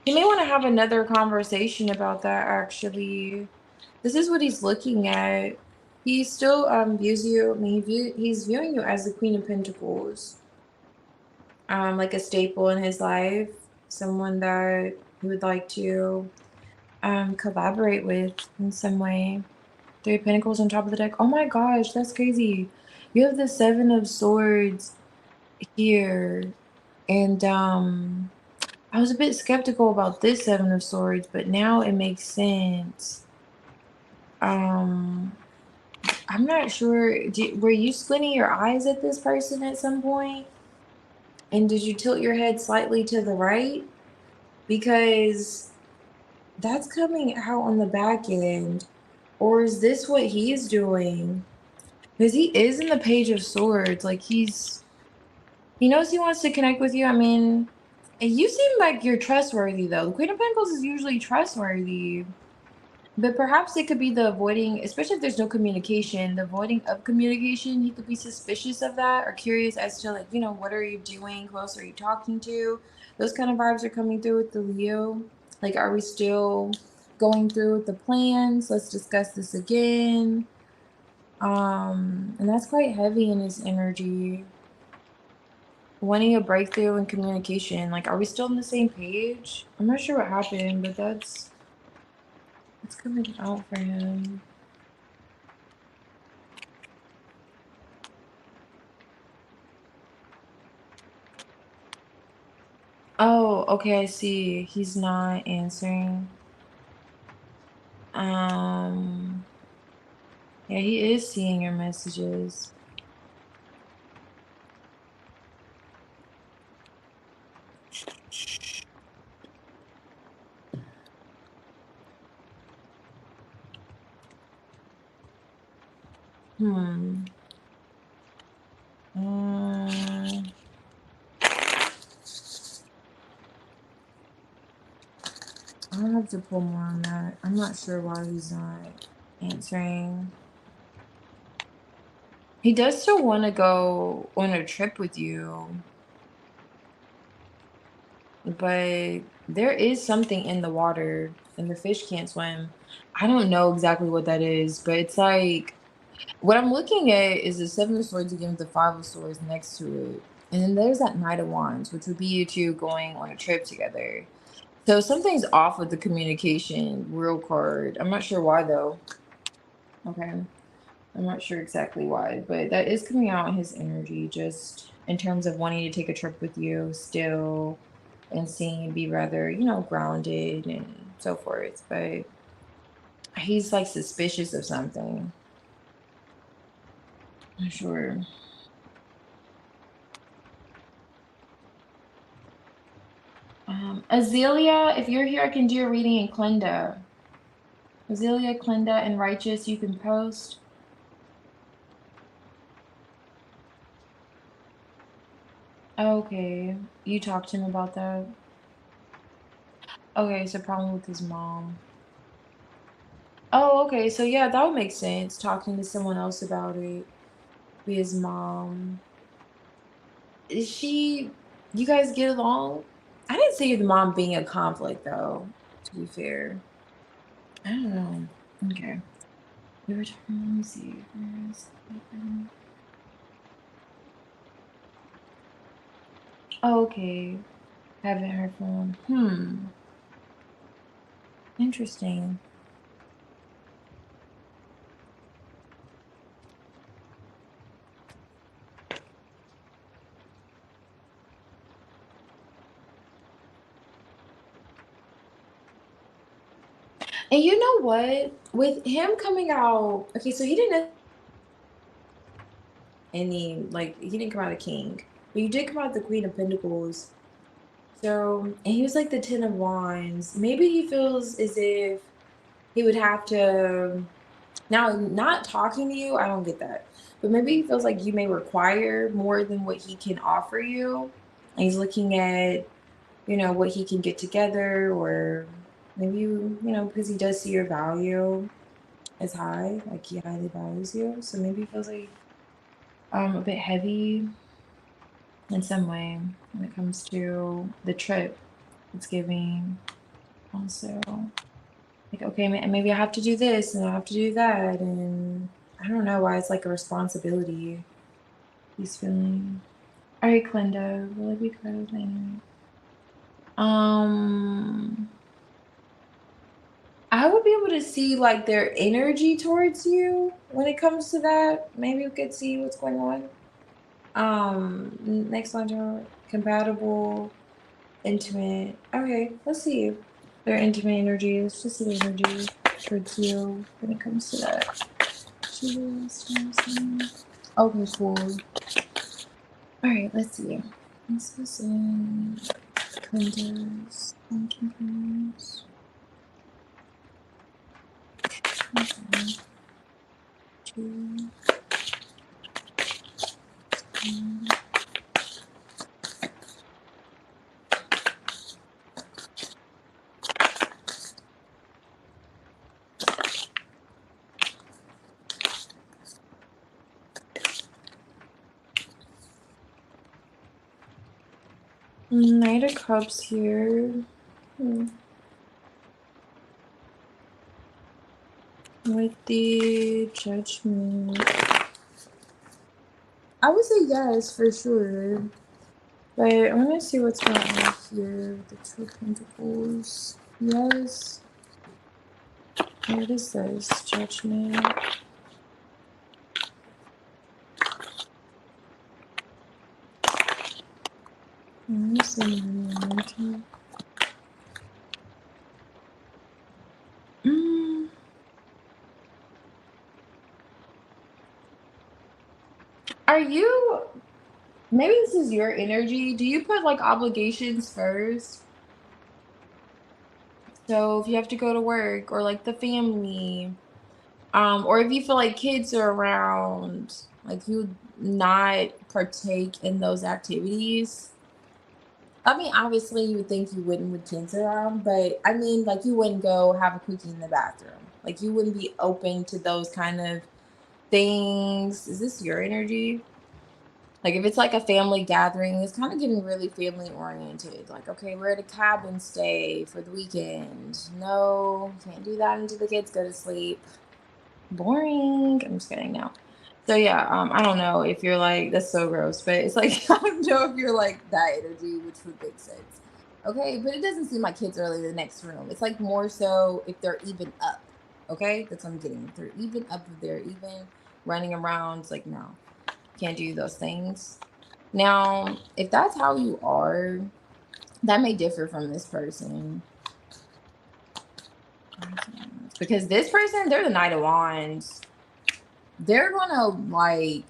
He may want to have another conversation about that actually. This is what he's looking at. He still views you, I mean, he's viewing you as the Queen of Pentacles. Like a staple in his life, someone that he would like to collaborate with in some way. Three of Pentacles on top of the deck. Oh my gosh, that's crazy. You have the Seven of Swords here. And I was a bit skeptical about this Seven of Swords, but now it makes sense. Um, I'm not sure. Were you squinting your eyes at this person at some point? And did you tilt your head slightly to the right? Because that's coming out on the back end. Or is this what he's doing? Because he is in the Page of Swords. Like he knows he wants to connect with you. I mean, and you seem like you're trustworthy though. The Queen of Pentacles is usually trustworthy. But perhaps it could be the avoiding, especially if there's no communication, the avoiding of communication. He could be suspicious of that or curious as to like, what are you doing? Who else are you talking to? Those kind of vibes are coming through with the Leo. Like, are we still going through with the plans? Let's discuss this again. And that's quite heavy in his energy. Wanting a breakthrough in communication. Like, are we still on the same page? I'm not sure what happened, but that's coming out for him. Oh, okay, I see. He's not answering. Um, yeah, he is seeing your messages. Hmm. Um, I'll have to pull more on that. I'm not sure why he's not answering. He does still want to go on a trip with you, but there is something in the water and the fish can't swim. I don't know exactly what that is, but it's like what I'm looking at is the Seven of Swords again with the Five of Swords next to it. And then there's that Knight of Wands, which would be you two going on a trip together. So something's off with the communication, real card. I'm not sure why though. Okay. I'm not sure exactly why, but that is coming out in his energy just in terms of wanting to take a trip with you still and seeing you be rather, grounded and so forth. But he's like suspicious of something. I'm sure. Azalea, if you're here, I can do a reading in Klenda. Azalea, Klenda, and Righteous, you can post. Okay, you talked to him about that. Okay, so problem with his mom. Oh, okay, so yeah, that would make sense. Talking to someone else about it. Be his mom. Is she? You guys get along? I didn't see the mom being a conflict though. To be fair, I don't know. Okay, let me see. Oh, okay. Haven't heard from him. Interesting. And you know what? With him coming out, okay, so he didn't any, like, he didn't come out a king, but you did come out the Queen of Pentacles. So, and he was like the Ten of Wands. Maybe he feels as if he would have to, now, not talking to you, I don't get that. But maybe he feels like you may require more than what he can offer you. And he's looking at, what he can get together, or maybe because he does see your value as high, like he highly values you. So maybe he feels like a bit heavy in some way when it comes to the trip it's giving. Also, like, okay, maybe I have to do this and I have to do that, and I don't know why it's like a responsibility he's feeling. All right, Glenda, will it be cuddling? I would be able to see like their energy towards you when it comes to that. Maybe we could see what's going on. Next line, compatible, intimate. Okay, let's see their intimate energy. Let's just see the energy towards you when it comes to that. Okay, cool. All right, let's see. This was in Clinton's. Okay. Two. Knight of Cups here. With the Judgment. I would say yes, for sure. But I want to see what's going on here with the Two of Pentacles. Yes. What is this? Judgment. Are you, maybe this is your energy, do you put like obligations first? So if you have to go to work, or like the family, or if you feel like kids are around, like you not partake in those activities. I mean, obviously you would think you wouldn't with kids around, but I mean, like, you wouldn't go have a cookie in the bathroom. Like, you wouldn't be open to those kind of things. Is this your energy? Like, if it's like a family gathering, it's kind of getting really family oriented. Like, okay, we're at a cabin stay for the weekend. No, can't do that until the kids go to sleep. Boring. I'm just kidding now. So yeah, I don't know if you're like, that's so gross, but it's like, I don't know if you're like that energy, which would make sense. Okay, but it doesn't seem like kids are really the next room. It's like more so if they're even up. Okay, that's what I'm getting. If they're even up, if they're even running around, it's like, no, can't do those things. Now, if that's how you are, that may differ from this person. Because this person, they're the Knight of Wands. They're gonna like,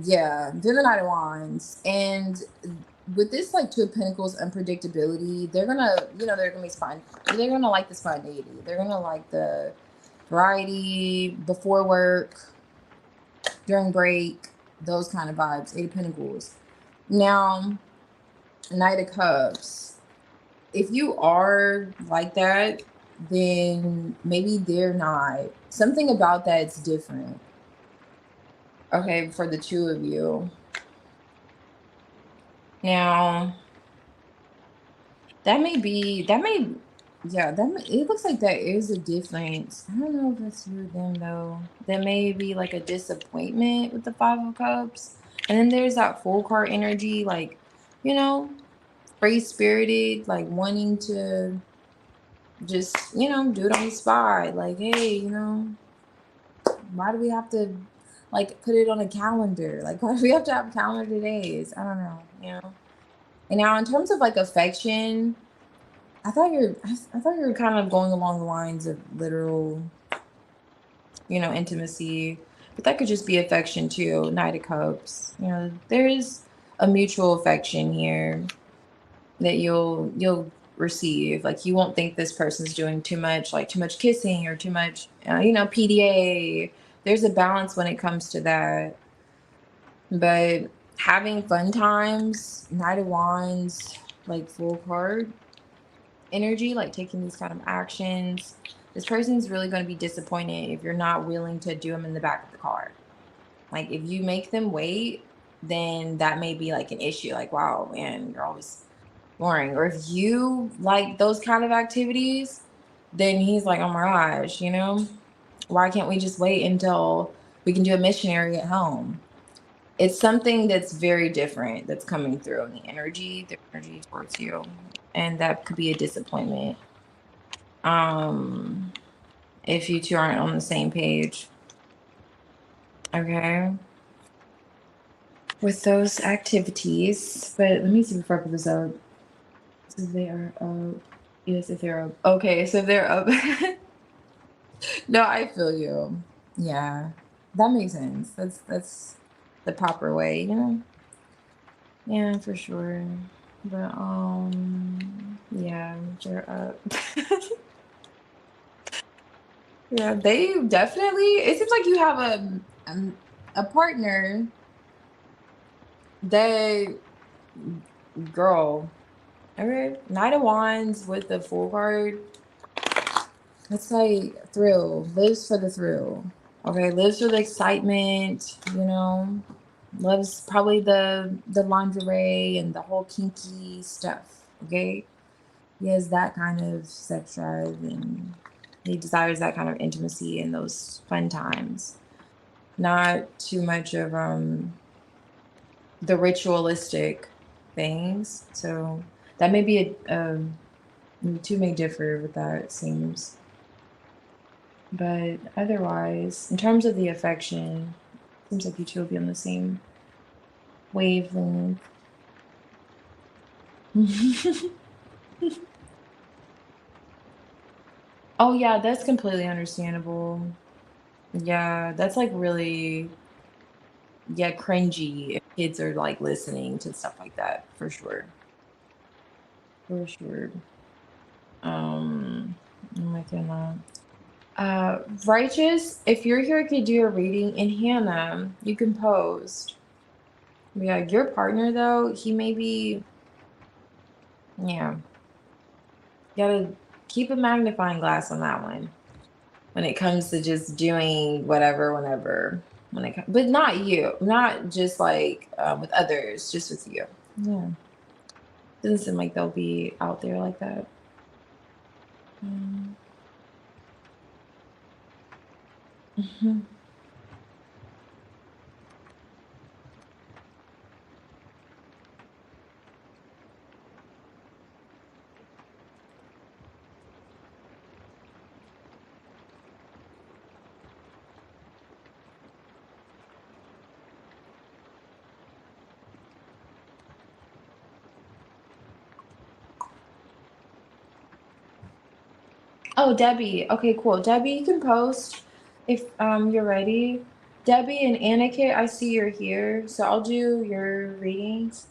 yeah, they're the Knight of Wands. And with this like Two of Pentacles unpredictability, they're gonna, they're gonna be they're gonna like the spontaneity. They're gonna like the variety before work, during break, those kind of vibes. Eight of Pentacles. Now, Knight of Cups. If you are like that, then maybe they're not. Something about that's different. Okay, for the two of you. Now, it looks like there is a difference. I don't know if it's you or them though. There may be like a disappointment with the Five of Cups. And then there's that Full card energy, like, free spirited, like wanting to just, do it on the spot. Like, hey, why do we have to like put it on a calendar? Like, why do we have to have calendar days? I don't know. And now in terms of like affection, I thought you were kind of going along the lines of literal, intimacy. But that could just be affection too. Knight of Cups. You know, there is a mutual affection here that you'll receive. Like you won't think this person's doing too much, like too much kissing or too much, PDA. There's a balance when it comes to that. But having fun times, Knight of Wands, like full card energy, like taking these kind of actions. This person's really going to be disappointed if you're not willing to do them in the back of the car. Like if you make them wait, then that may be like an issue. Like, wow, man, you're always boring. Or if you like those kind of activities, then he's like, oh my gosh, why can't we just wait until we can do a missionary at home? It's something that's very different that's coming through in the energy towards you. And that could be a disappointment. Um, if you two aren't on the same page. Okay. With those activities. But let me see before I put this up. So they are up. Yes, if they're up. Okay, so if they're up. No, I feel you. Yeah. That makes sense. That's the proper way. Yeah, for sure. But yeah, they're up. Yeah, they definitely. It seems like you have a partner that girl. Okay, Knight of Wands with the full card. It's like thrill. Lives for the thrill. Okay, lives for the excitement. Loves probably the lingerie and the whole kinky stuff. Okay. He has that kind of sex drive and he desires that kind of intimacy and those fun times. Not too much of the ritualistic things. So that may be you two may differ with that, it seems. But otherwise, in terms of the affection, seems like you two will be on the same wavelength. Oh yeah, that's completely understandable. Yeah, that's like really, yeah, cringy if kids are like listening to stuff like that, for sure. For sure. Oh my goodness. Righteous, if you're here to do a reading in Hannah, you can post. Yeah, your partner though, he may be, yeah, gotta keep a magnifying glass on that one when it comes to just doing whatever, whenever, but not you, not just like with others, just with you. Yeah, doesn't seem like they'll be out there like that. Mm. Mhm. Oh, Debbie. Okay, cool. Debbie, you can post if you're ready. Debbie and Annika, I see you're here, so I'll do your readings.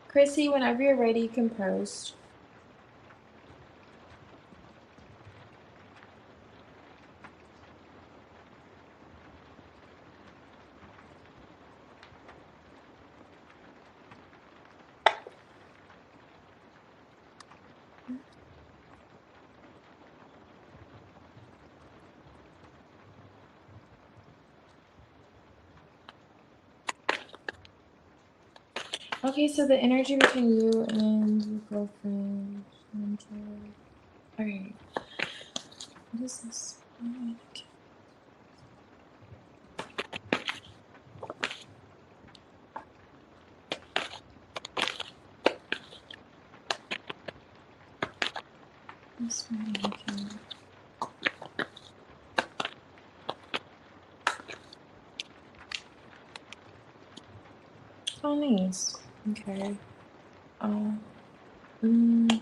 Chrissy, whenever you're ready, you can post. Okay, so the energy between you and your girlfriend. Okay, what is this? What's my energy? Oh, nice. Okay. Um. mm,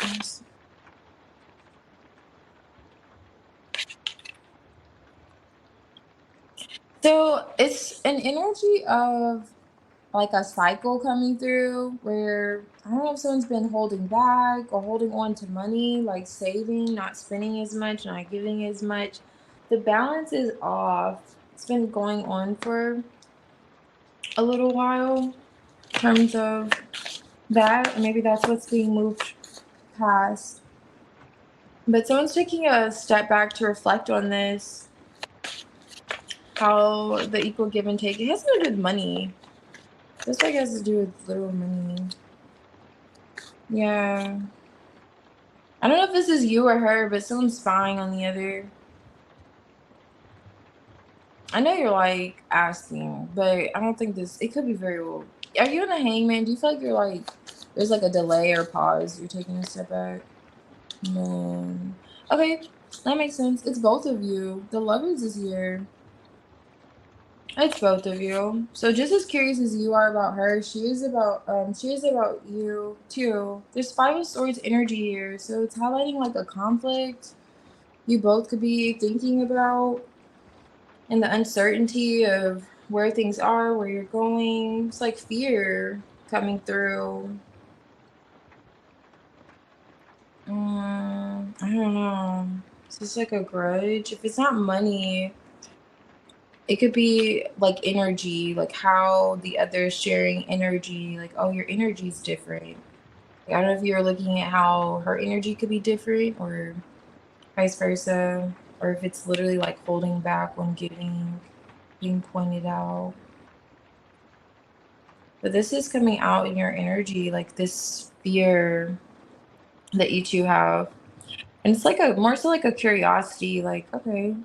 yes. So it's an energy of like a cycle coming through where I don't know if someone's been holding back or holding on to money, like saving, not spending as much, not giving as much. The balance is off. It's been going on for a little while in terms of that. And maybe that's what's being moved past. But someone's taking a step back to reflect on this, how the equal give and take. It has to do with money. This like has to do with literal money. Yeah. I don't know if this is you or her, but someone's spying on the other. I know you're like asking, but I don't think this. It could be very well. Are you in the hangman? Do you feel like you're like there's like a delay or pause? You're taking a step back. Man. Okay, that makes sense. It's both of you. The lovers is here. It's both of you. So just as curious as you are about her, she is about you too. There's Five of Swords energy here, so it's highlighting like a conflict you both could be thinking about and the uncertainty of where things are, where you're going. It's like fear coming through. I don't know. Is this like a grudge? If it's not money, it could be like energy, like how the other is sharing energy. Like, oh, your energy is different. Like, I don't know if you're looking at how her energy could be different or vice versa, or if it's literally like holding back when giving, being pointed out. But this is coming out in your energy, like this fear that you two have. And it's like a more so like a curiosity, like, okay,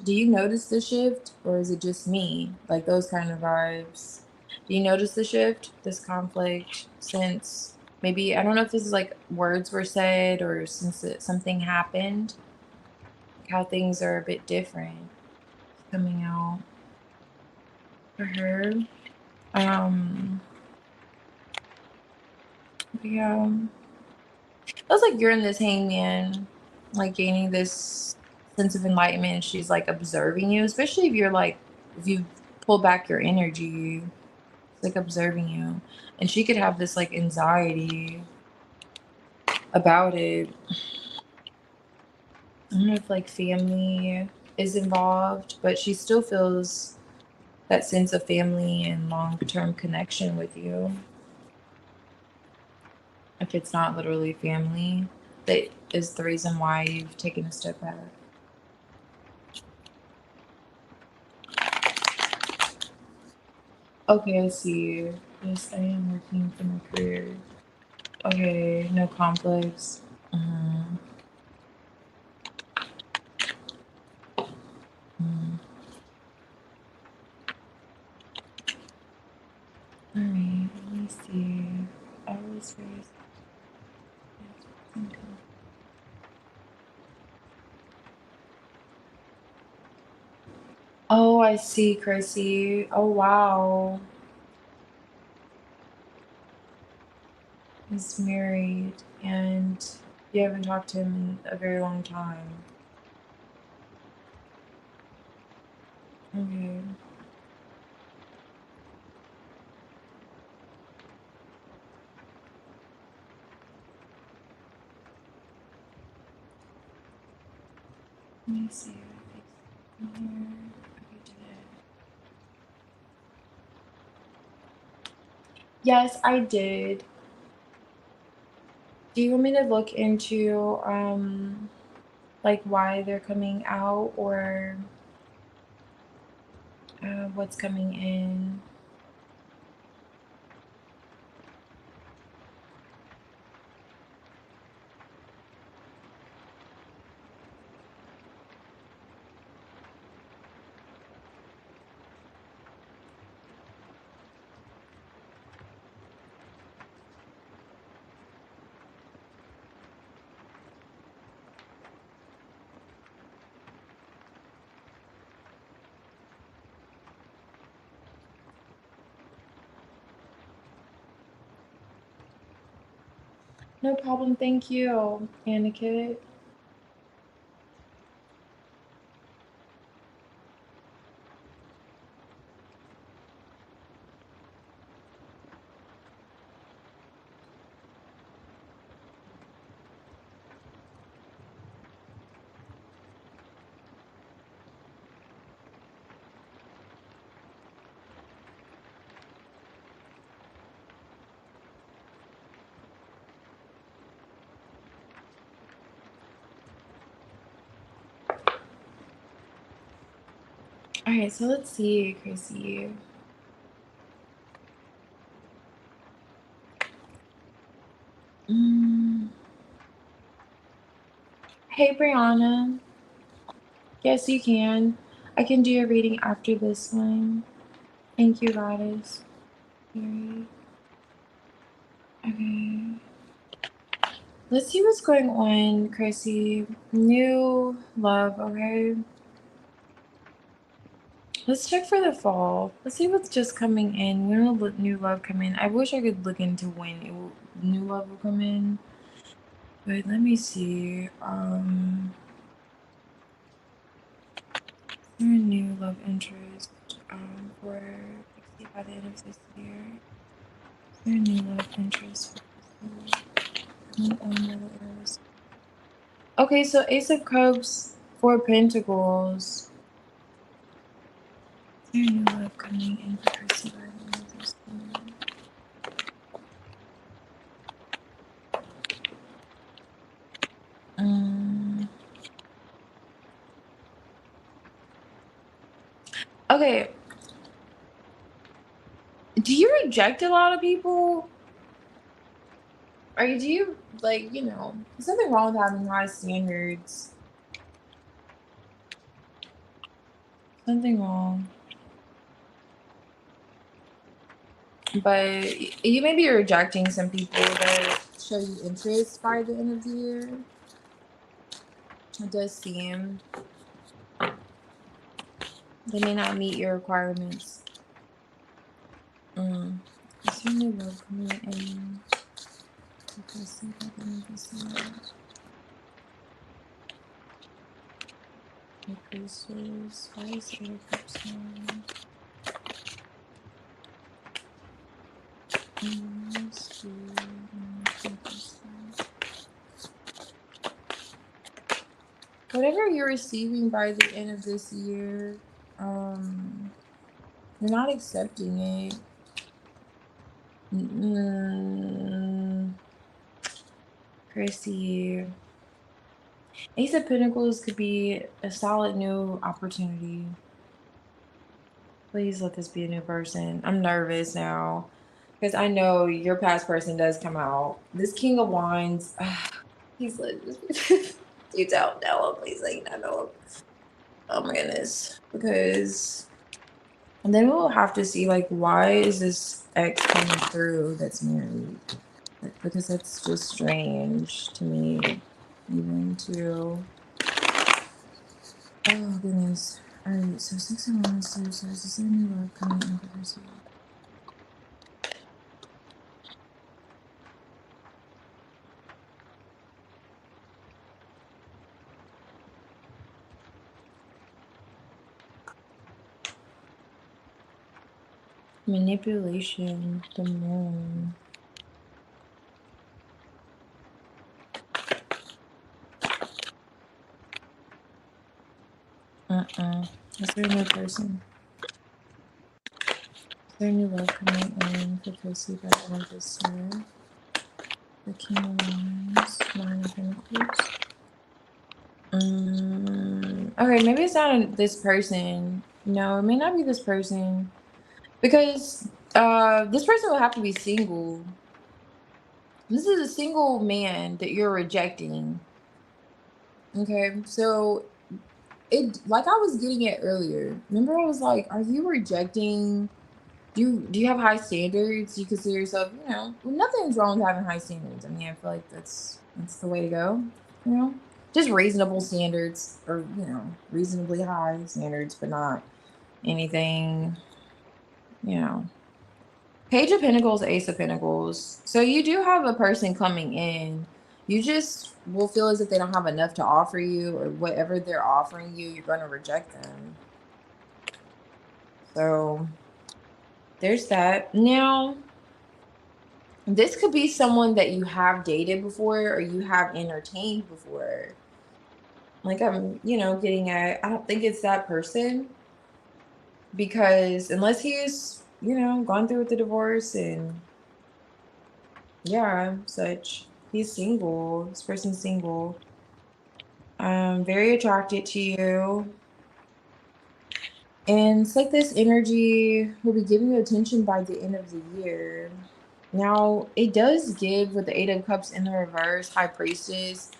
do you notice the shift or is it just me? Like those kind of vibes. Do you notice the shift, this conflict, since maybe, I don't know if this is like words were said or since something happened, like how things are a bit different coming out for her. Um, yeah. Feels like you're in this hangman, like gaining this sense of enlightenment. And she's like observing you, especially if you're like, if you pull back your energy, it's like observing you. And she could have this like anxiety about it. I don't know if like family is involved, but she still feels that sense of family and long term connection with you. If it's not literally family, that is the reason why you've taken a step back. Okay, I see. Yes, I am working for my career. Okay, no conflicts. Mm-hmm. Mm-hmm. All right, let me see. I was raised. Oh, I see, Chrissy. Oh, wow. He's married and you haven't talked to him in a very long time. Okay. Let me see. In here. Okay, did it. Yes, I did. Do you want me to look into like why they're coming out or what's coming in? No problem. Thank you, Aniket. All right, so let's see, Chrissy. Mm. Hey, Brianna. Yes, you can. I can do your reading after this one. Thank you, goddess. Very. Okay. Let's see what's going on, Chrissy. New love, okay? Let's check for the fall. Let's see what's just coming in. When will new love come in? I wish I could look into when new love will come in. But let me see. Is there a new love interest for Chrissy by the end of this year? Is there a new love interest for Chrissy? Okay, so Ace of Cups, Four of Pentacles. Is there a new love coming in for Chrissy by the end of this year? Okay. Do you reject a lot of people? Or do you, like, there's nothing wrong with having high standards. Something wrong. But you may be rejecting some people that show you interest by the end of the year. It does seem. They may not meet your requirements. Is there new love coming in? Let's see if I can this one. Increases. Why is it a cups on? Let's see. Whatever you're receiving by the end of this year, you're not accepting it. Chrissy. Ace of Pentacles could be a solid new opportunity. Please let this be a new person. I'm nervous now because I know your past person does come out. This King of Wands, he's like, you don't know him. Please, like, I know him. Oh my goodness. Because, and then we'll have to see, like, why is this ex coming through that's married? Because that's just strange to me, even too. Oh goodness. All right, so 6 of Wands, so is there new love coming in for person? Manipulation, the moon. Is there a new person? Is there a new love coming in for Tracy by the end of this year? The King of Wands, Nine of Pentacles. Okay, maybe it's not this person. No, it may not be this person. Because this person will have to be single. This is a single man that you're rejecting. Okay, so it, like I was getting it earlier. Remember, I was like, "Are you rejecting? Do you have high standards? Do you consider yourself, well, nothing's wrong with having high standards. I mean, I feel like that's the way to go. Just reasonable standards, or reasonably high standards, but not anything, you know." Page of Pentacles, Ace of Pentacles. So you do have a person coming in. You just will feel as if they don't have enough to offer you, or whatever they're offering you, you're going to reject them. So there's that. Now, this could be someone that you have dated before or you have entertained before. Like I'm, getting at, I don't think it's that person, because unless he's, gone through with the divorce and yeah, such, he's single. This person's single. Very attracted to you. And it's like this energy will be giving you attention by the end of the year. Now, it does give with the Eight of Cups in the reverse, High Priestess,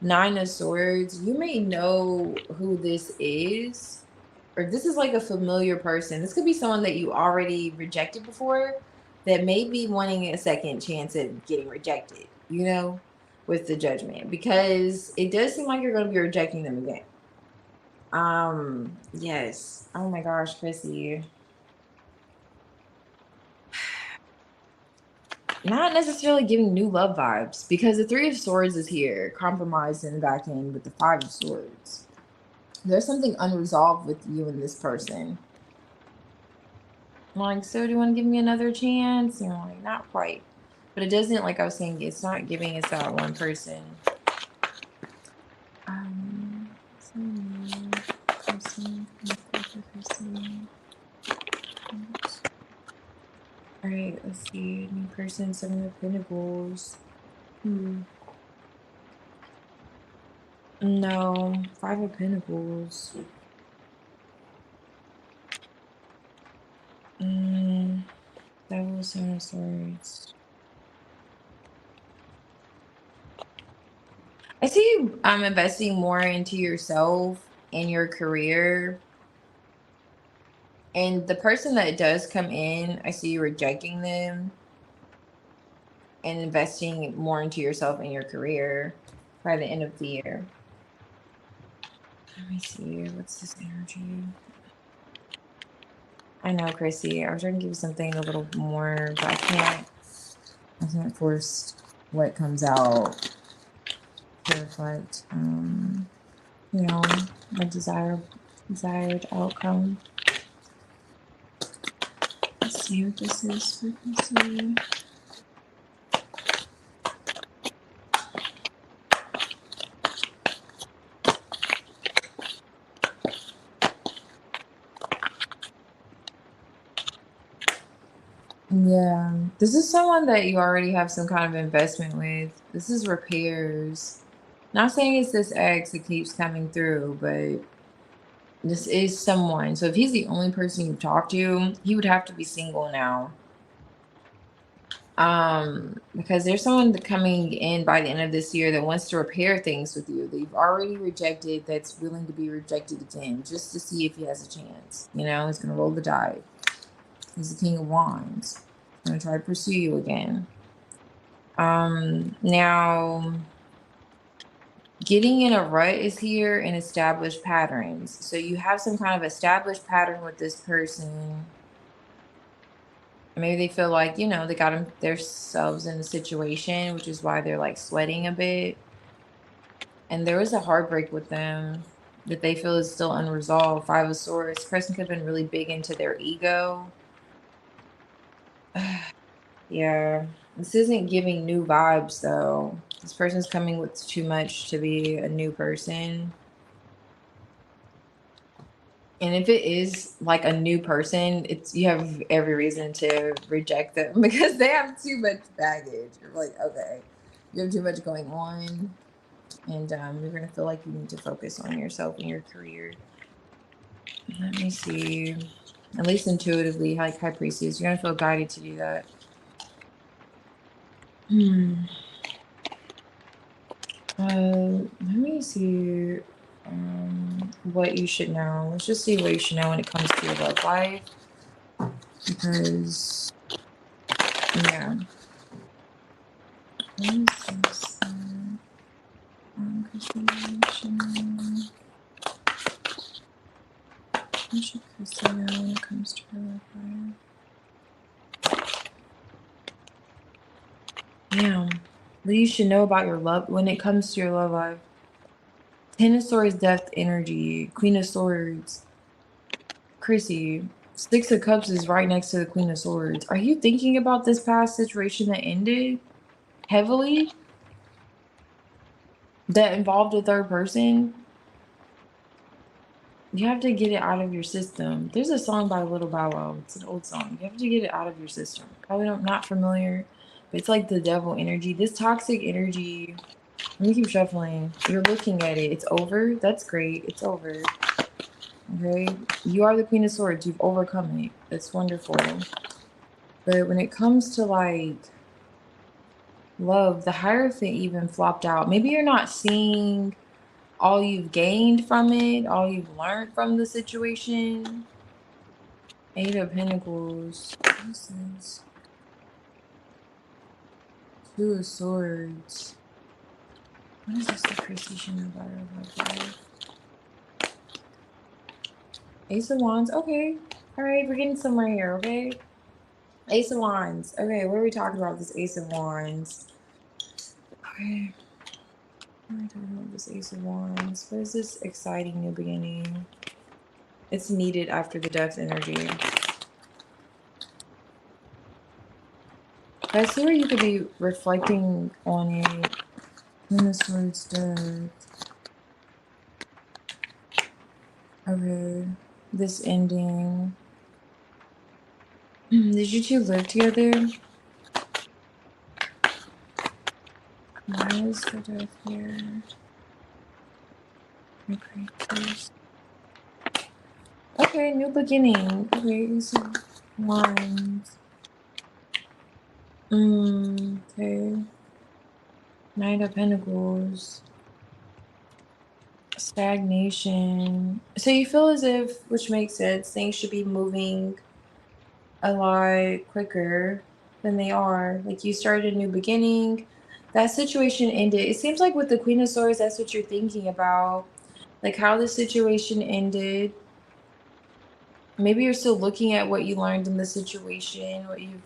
Nine of Swords. You may know who this is, or if this is like a familiar person. This could be someone that you already rejected before that may be wanting a second chance at getting rejected, with the Judgment, because it does seem like you're going to be rejecting them again. Yes. Oh my gosh, Chrissy. Not necessarily giving new love vibes, because the Three of Swords is here, compromised in the back end with the Five of Swords. There's something unresolved with you and this person. I'm like, so do you want to give me another chance? And I'm like, not quite. But it doesn't, like I was saying, it's not giving us that one person. All right, let's see. New person, Seven of Pentacles. No, Five of Pentacles. Devil, Seven of Swords. I see you investing more into yourself and your career. And the person that does come in, I see you rejecting them and investing more into yourself and your career by the end of the year. Let me see. What's this energy? I know, Chrissy. I was trying to give you something a little more, but I can't force what comes out to reflect, a desired outcome. Let's see what this is. Frequency. Yeah, this is someone that you already have some kind of investment with. This is repairs. Not saying it's this ex that keeps coming through, but this is someone. So if he's the only person you talk to, he would have to be single now. Because there's someone coming in by the end of this year that wants to repair things with you that you've already rejected, that's willing to be rejected again, just to see if he has a chance. He's gonna roll the die. He's the King of Wands. He's gonna try to pursue you again. Now, getting in a rut is here and established patterns. So you have some kind of established pattern with this person. Maybe they feel like, they got themselves in a situation, which is why they're like sweating a bit. And there was a heartbreak with them that they feel is still unresolved. Five of Swords. This person could have been really big into their ego. Yeah. This isn't giving new vibes, though. This person's coming with too much to be a new person. And if it is like a new person, you have every reason to reject them because they have too much baggage. You're like, okay, you have too much going on, and you're gonna feel like you need to focus on yourself and your career. Let me see. At least intuitively, like High Priestess, you're gonna feel guided to do that. Let me see. What you should know. Let's just see what you should know when it comes to your love life. Because, yeah. What is this? What should Chrissy know when it comes to her love life? What you should know about your love when it comes to your love life. Ten of Swords, Death energy. Queen of Swords, Chrissy. Six of Cups is right next to the Queen of Swords. Are you thinking about this past situation that ended heavily? That involved a third person? You have to get it out of your system. There's a song by Little Bow Wow. It's an old song. You have to get it out of your system. Probably not familiar, but it's like the devil energy. This toxic energy. Let me keep shuffling. You're looking at it. It's over. That's great. It's over. Okay. You are the Queen of Swords. You've overcome it. That's wonderful. But when it comes to like love, the Hierophant even flopped out. Maybe you're not seeing all you've gained from it, all you've learned from the situation. Eight of Pentacles. What's this? Two of Swords. What is this the precision about her life? Ace of Wands. Okay. All right, we're getting somewhere here, okay? Ace of Wands. Okay, what are we talking about this Ace of Wands? Okay. What are we talking about this Ace of Wands? What is this exciting new beginning? It's needed after the death energy. I see where you could be reflecting on it. Queen of Swords, Death. Okay. This ending. Did you two live together? Why is the death here? Okay, new beginning. Okay, so Wands. Okay. Knight of Pentacles. Stagnation. So you feel as if, which makes sense, things should be moving a lot quicker than they are. Like you started a new beginning. That situation ended. It seems like with the Queen of Swords, that's what you're thinking about. Like how the situation ended. Maybe you're still looking at what you learned in the situation, what you've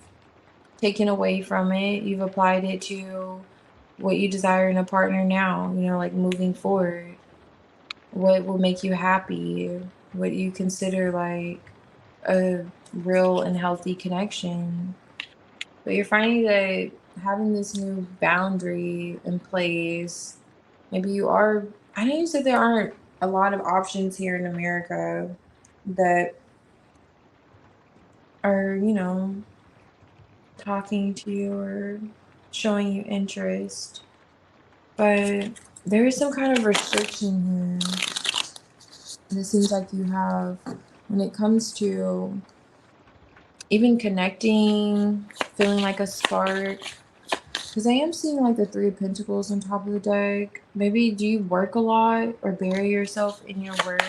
taken away from it. You've applied it to what you desire in a partner now, you know, like moving forward. What will make you happy? What you consider like a real and healthy connection. But you're finding that having this new boundary in place, maybe you are, I know you said there aren't a lot of options here in America that are, you know, talking to you or showing you interest. But there is some kind of restriction here. And it seems like you have, when it comes to even connecting, feeling like a spark. Because I am seeing like the Three of Pentacles on top of the deck. Maybe do you work a lot or bury yourself in your work?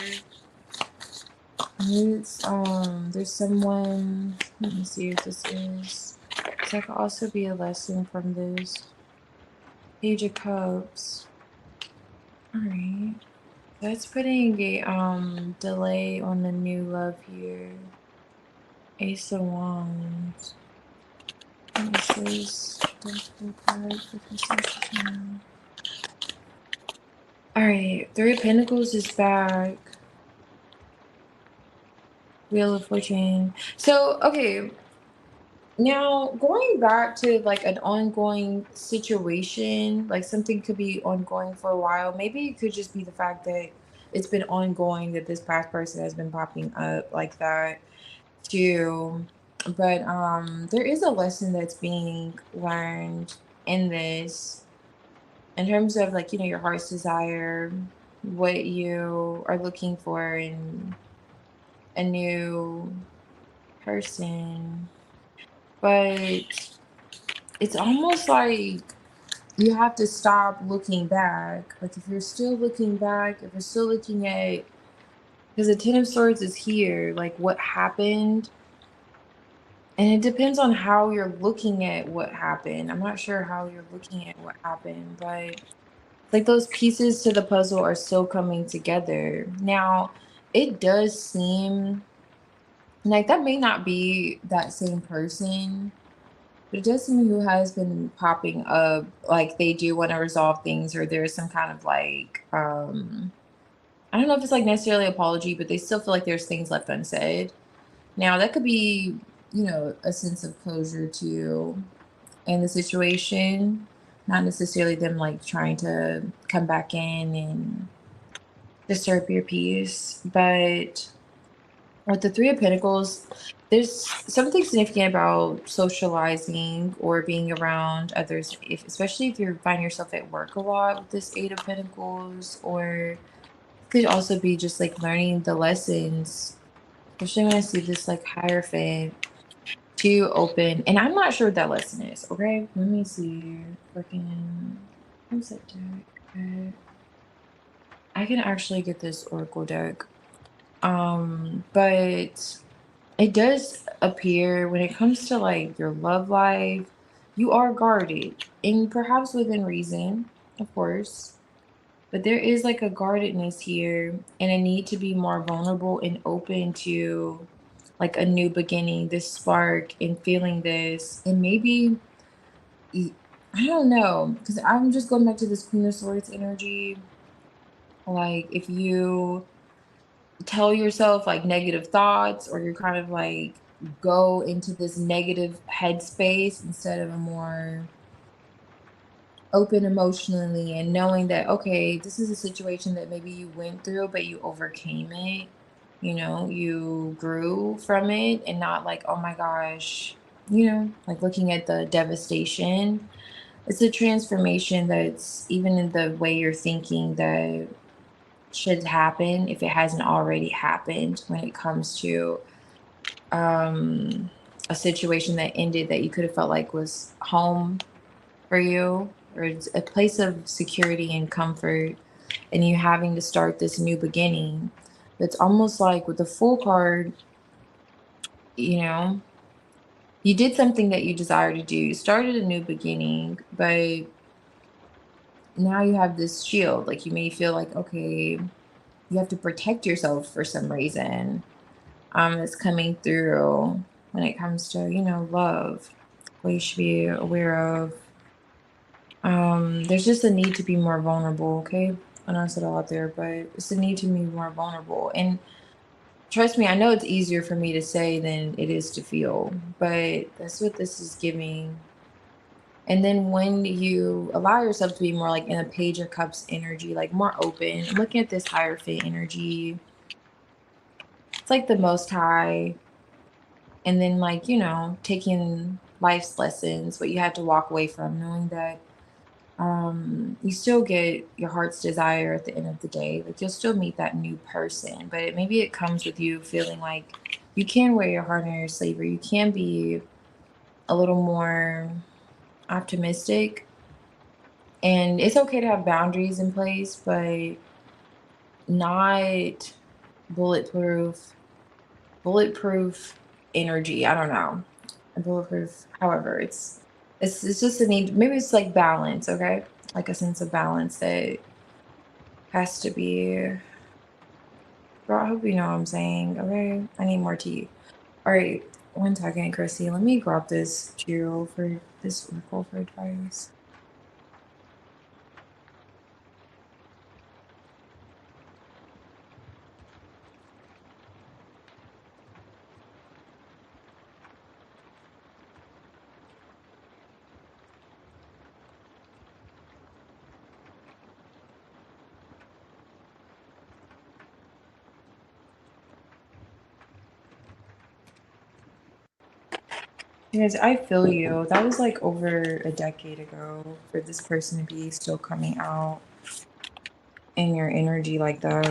Maybe it's, there's someone, let me see what this is. Because that could also be a lesson from this. Page of Cups. Alright. That's putting a delay on the new love here. Ace of Wands. This is alright, Three of Pentacles is back. Wheel of Fortune. So, okay. Now, going back to like an ongoing situation, like something could be ongoing for a while. Maybe it could just be the fact that it's been ongoing, that this past person has been popping up like that too. But there is a lesson that's being learned in this in terms of like, you know, your heart's desire, what you are looking for in a new person. But it's almost like you have to stop looking back. Like if you're still looking back, if you're still looking at, because the Ten of Swords is here, like what happened. And it depends on how you're looking at what happened. I'm not sure how you're looking at what happened, but like those pieces to the puzzle are still coming together. Now, it does seem like that may not be that same person. But it does seem who has been popping up, like they do want to resolve things, or there's some kind of like, I don't know if it's like necessarily apology, but they still feel like there's things left unsaid. Now that could be, a sense of closure too in the situation, not necessarily them like trying to come back in and disturb your peace. But with the Three of Pentacles, there's something significant about socializing or being around others, if especially if you find yourself at work a lot with this Eight of Pentacles, or could also be just like learning the lessons, especially when I see this like Hierophant to open. And I'm not sure what that lesson is. Okay, let me see. Freaking, what's that deck? I can actually get this Oracle deck. But it does appear when it comes to like your love life, you are guarded, and perhaps within reason, of course. But there is like a guardedness here and a need to be more vulnerable and open to like a new beginning, this spark and feeling this. And maybe, I don't know, because I'm just going back to this Queen of Swords energy. Like if you tell yourself like negative thoughts, or you kind of like go into this negative headspace instead of a more open emotionally, and knowing that okay, this is a situation that maybe you went through but you overcame it, you grew from it, and not like, oh my gosh, like looking at the devastation. It's a transformation that's even in the way you're thinking that should happen if it hasn't already happened, when it comes to um a situation that ended that you could have felt like was home for you, or it's a place of security and comfort, and you having to start this new beginning. It's almost like with the Fool card, you know you did something that you desire to do, you started a new beginning, but now you have this shield. Like you may feel like, okay, you have to protect yourself for some reason, that's coming through when it comes to, love. What you should be aware of. There's just a need to be more vulnerable, okay? I know I said a lot there, but it's a need to be more vulnerable. And trust me, I know it's easier for me to say than it is to feel, but that's what this is giving. And then when you allow yourself to be more like in a Page of Cups energy, like more open, looking at this Hierophant energy, it's like the Most High. And then like, taking life's lessons, what you had to walk away from, knowing that you still get your heart's desire at the end of the day. Like you'll still meet that new person, but maybe it comes with you feeling like you can wear your heart on your sleeve, or you can be a little more optimistic. And it's okay to have boundaries in place, but not bulletproof, bulletproof energy. I don't know. Bulletproof. However, it's just a need. Maybe it's like balance, okay? Like a sense of balance that has to be. Girl, I hope you know what I'm saying. Okay, I need more tea. All right, one second, Chrissy. Let me grab this tarot for this oracle for advice. Because I feel you. That was like over a decade ago for this person to be still coming out in your energy like that.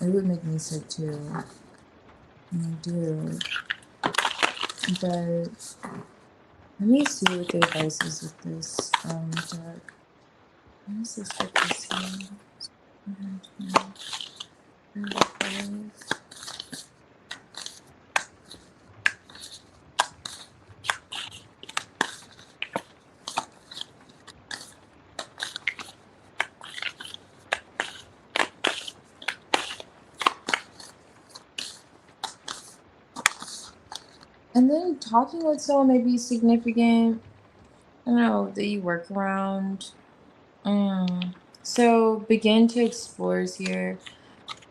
It would make me sick too. I do. But let me see what the advice is with this deck. What is this deck this here? And then talking with someone may be significant. I don't know, that you work around. Mm. So begin to explore here.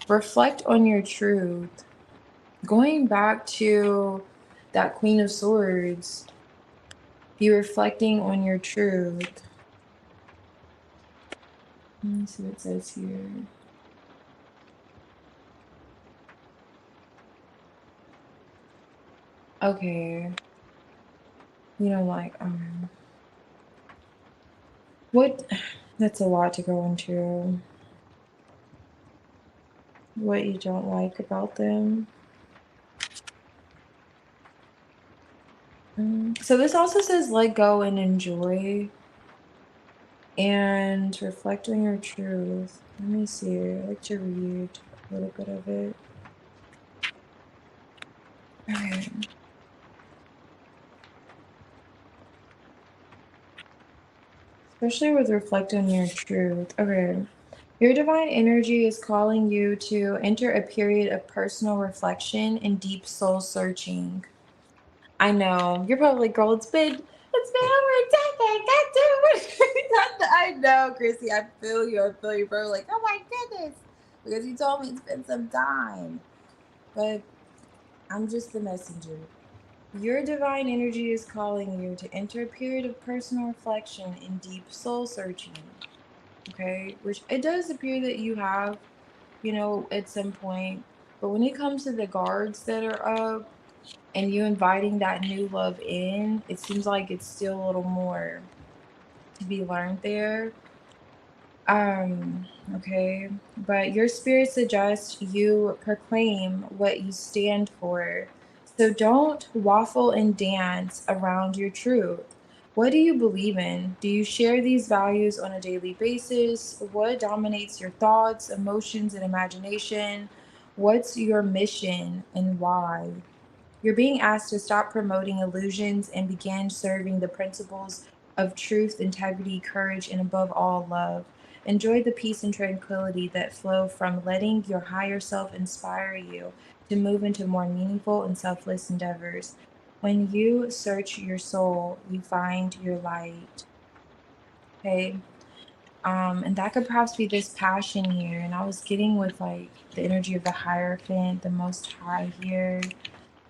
Reflect on your truth. Going back to that Queen of Swords, be reflecting on your truth. Let me see what it says here. Okay. You know, like, what? That's a lot to go into. What you don't like about them. So this also says let go and enjoy and reflect on your truth. Let me see. I like to read a little bit of it. Okay. Especially with reflect on your truth. Okay. Your divine energy is calling you to enter a period of personal reflection and deep soul searching. I know. You're probably like, girl, it's been over a decade. God damn it. I know, Chrissy. I feel you. I feel you, bro. Like, oh my goodness. Because you told me it's been some time. But I'm just the messenger. Your divine energy is calling you to enter a period of personal reflection and deep soul searching. Okay? Which it does appear that you have, at some point. But when it comes to the guards that are up, and you inviting that new love in, it seems like it's still a little more to be learned there. Okay, but your spirit suggests you proclaim what you stand for. So don't waffle and dance around your truth. What do you believe in? Do you share these values on a daily basis? What dominates your thoughts, emotions, and imagination? What's your mission and why? You're being asked to stop promoting illusions and begin serving the principles of truth, integrity, courage, and above all, love. Enjoy the peace and tranquility that flow from letting your higher self inspire you to move into more meaningful and selfless endeavors. When you search your soul, you find your light. Okay. And that could perhaps be this passion here. And I was getting with like the energy of the Hierophant, the Most High here,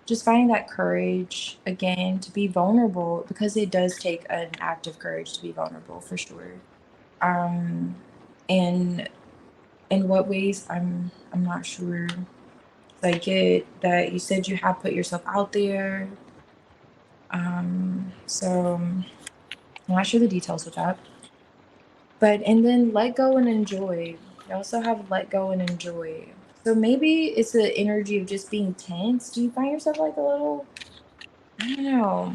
just finding that courage again to be vulnerable, because it does take an act of courage to be vulnerable for sure. um and in what ways, I'm not sure. I get that you said you have put yourself out there, so I'm not sure the details with that. But and then let go and enjoy. You also have let go and enjoy. So maybe it's the energy of just being tense. Do you find yourself like a little, I don't know,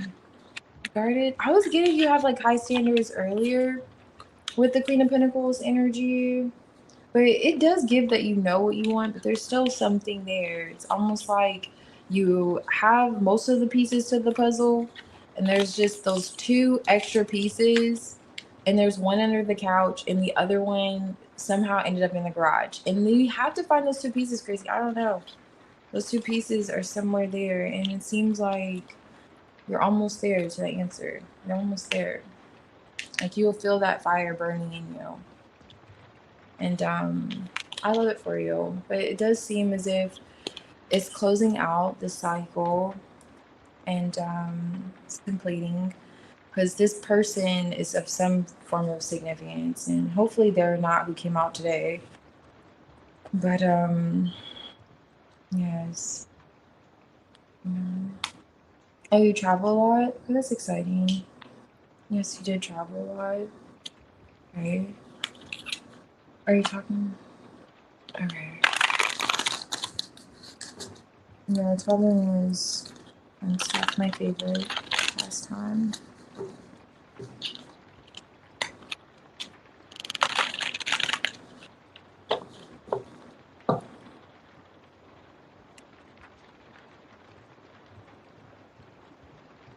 guarded? I was getting you have like high standards earlier with the Queen of Pentacles energy, but it does give that you know what you want, but there's still something there. It's almost like you have most of the pieces to the puzzle, and there's just those two extra pieces, and there's one under the couch, and the other one somehow ended up in the garage. And then you have to find those two pieces, Crazy. I don't know. Those two pieces are somewhere there, and it seems like you're almost there to the answer. You're almost there. Like you'll feel that fire burning in you. And I love it for you. But it does seem as if it's closing out the cycle, and it's completing, because this person is of some form of significance, and hopefully they're not who came out today. But yes. Oh, you travel a lot? Oh, that's exciting. Yes, you did travel a lot. Right? Are you talking? Okay. Yeah, traveling is my favorite pastime.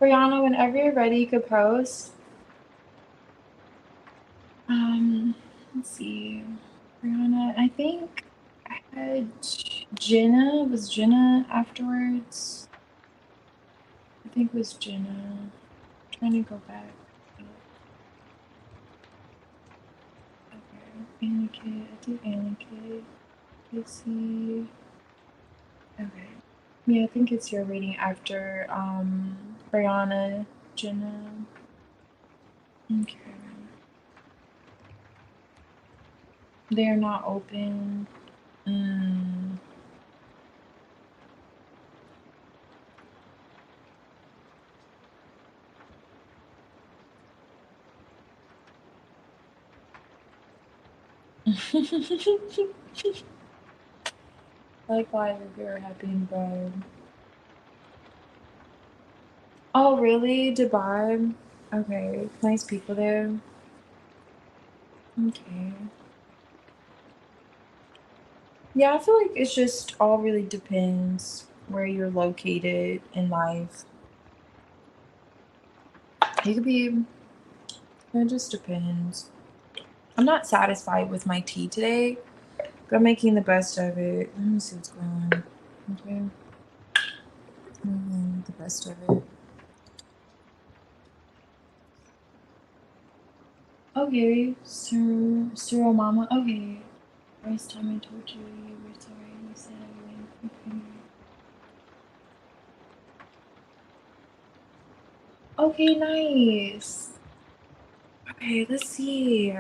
Brianna, whenever you're ready, you could post. Let's see. Brianna, I think I had Jenna. Was Jenna afterwards? think it was Jenna. Trying to go back. Okay, Aniket. I think Aniket. Let's see. Okay. Yeah, I think it's your reading after Brianna, Jenna. Okay. They're not open. Likewise, if you're happy and vibe. Oh, really? Dubai? Okay. Nice people there. Okay. Yeah, I feel like it's just all really depends where you're located in life. You could be, it just depends. I'm not satisfied with my tea today, but I'm making the best of it. Let me see what's going on. Okay. The best of it. Okay, Sir Mama. Okay. First time I told you you were sorry, you said I went. Okay, nice. Okay, let's see.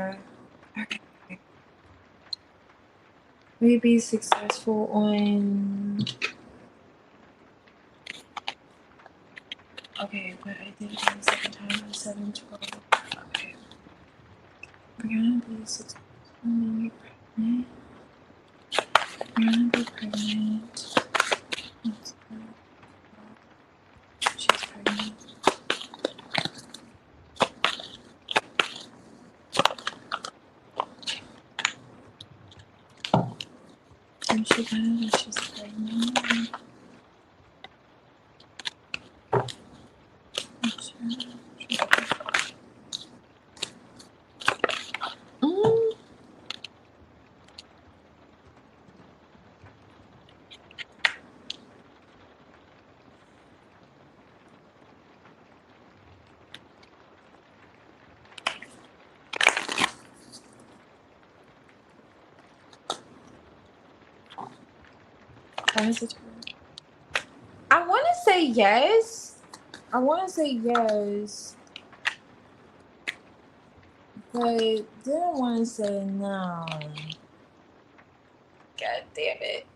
Okay. Will you be successful on... Okay, but I did it the second time on 7/12. Okay. We're gonna be successful when you're pregnant. We're gonna be pregnant. She's pregnant. And she found out she's pregnant. I want to say yes. I want to say yes. But then I want to say no. God damn it.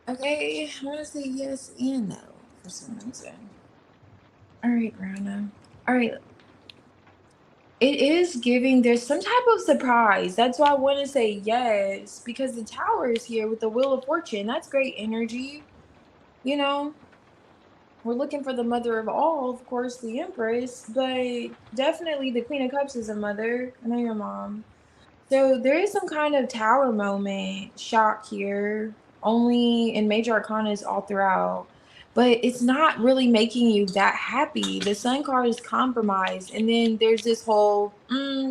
Okay, I want to say yes and no for some reason. All right, Rana. All right. It is giving, there's some type of surprise. That's why I want to say yes, because the tower is here with the Wheel of Fortune. That's great energy. You know, we're looking for the mother of all, of course, the Empress, but definitely the Queen of Cups is a mother. I know your mom. So there is some kind of tower moment shock here, only in major arcanas all throughout. But it's not really making you that happy. The sun card is compromised, and then there's this whole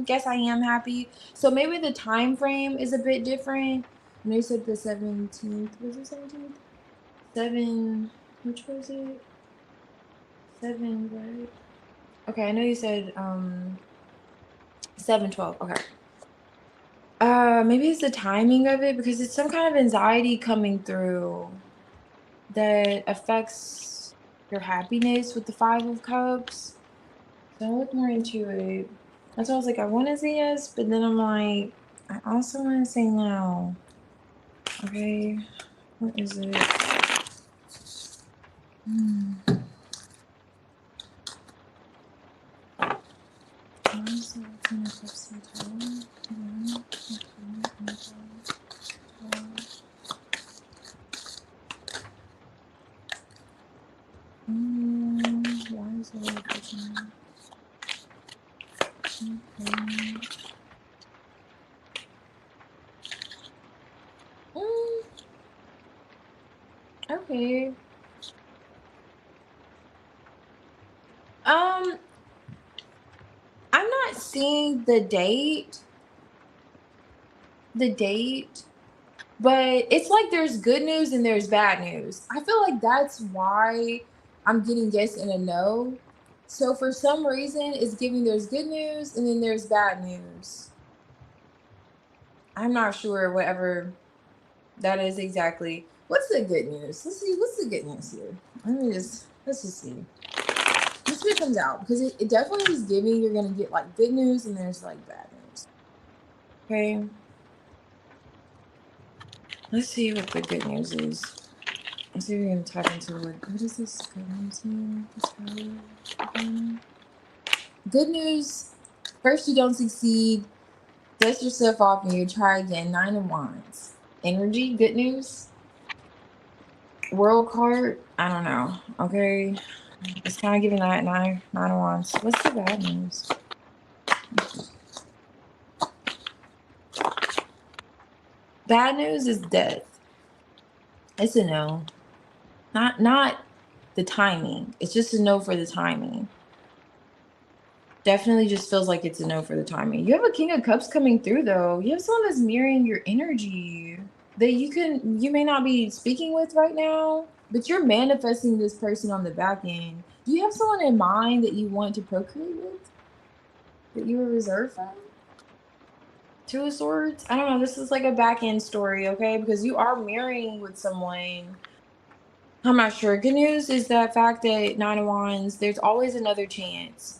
guess I am happy. So maybe the time frame is a bit different. And they said the 17th. Was it 17th? 7, which was it? 7, right? Okay, I know you said 7/12. Okay. Maybe it's the timing of it because it's some kind of anxiety coming through that affects your happiness with the 5 of Cups. So I'll look more into it. That's why I was like, I want to say yes, but then I'm like, I also want to say no. Okay, what is it? Why is the Queen of Cups so tall? Why is it like this now? Okay. I'm not seeing the date, but it's like there's good news and there's bad news. I feel like that's why I'm getting yes and a no. So for some reason, it's giving there's good news and then there's bad news. I'm not sure whatever that is exactly. What's the good news? Let's see. What's the good news here? Let's just see. Let's see what comes out because it definitely is giving you're gonna get like good news and there's like bad news. Okay. Let's see what the good news is. Let's see if we can type into what is this good news here? Good news. First you don't succeed. Dust yourself off and you try again. 9 of Wands. Energy, good news. World card, I don't know. Okay. It's kind of giving that nine of Wands. What's the bad news? Bad news is death. It's a no. Not the timing. It's just a no for the timing. Definitely just feels like it's a no for the timing. You have a King of Cups coming through though. You have someone that's mirroring your energy that you may not be speaking with right now, but you're manifesting this person on the back end. Do you have someone in mind that you want to procreate with? That you were reserved from? Two of Swords? I don't know. This is like a back end story, okay? Because you are mirroring with someone. I'm not sure. Good news is that fact that 9 of Wands, there's always another chance.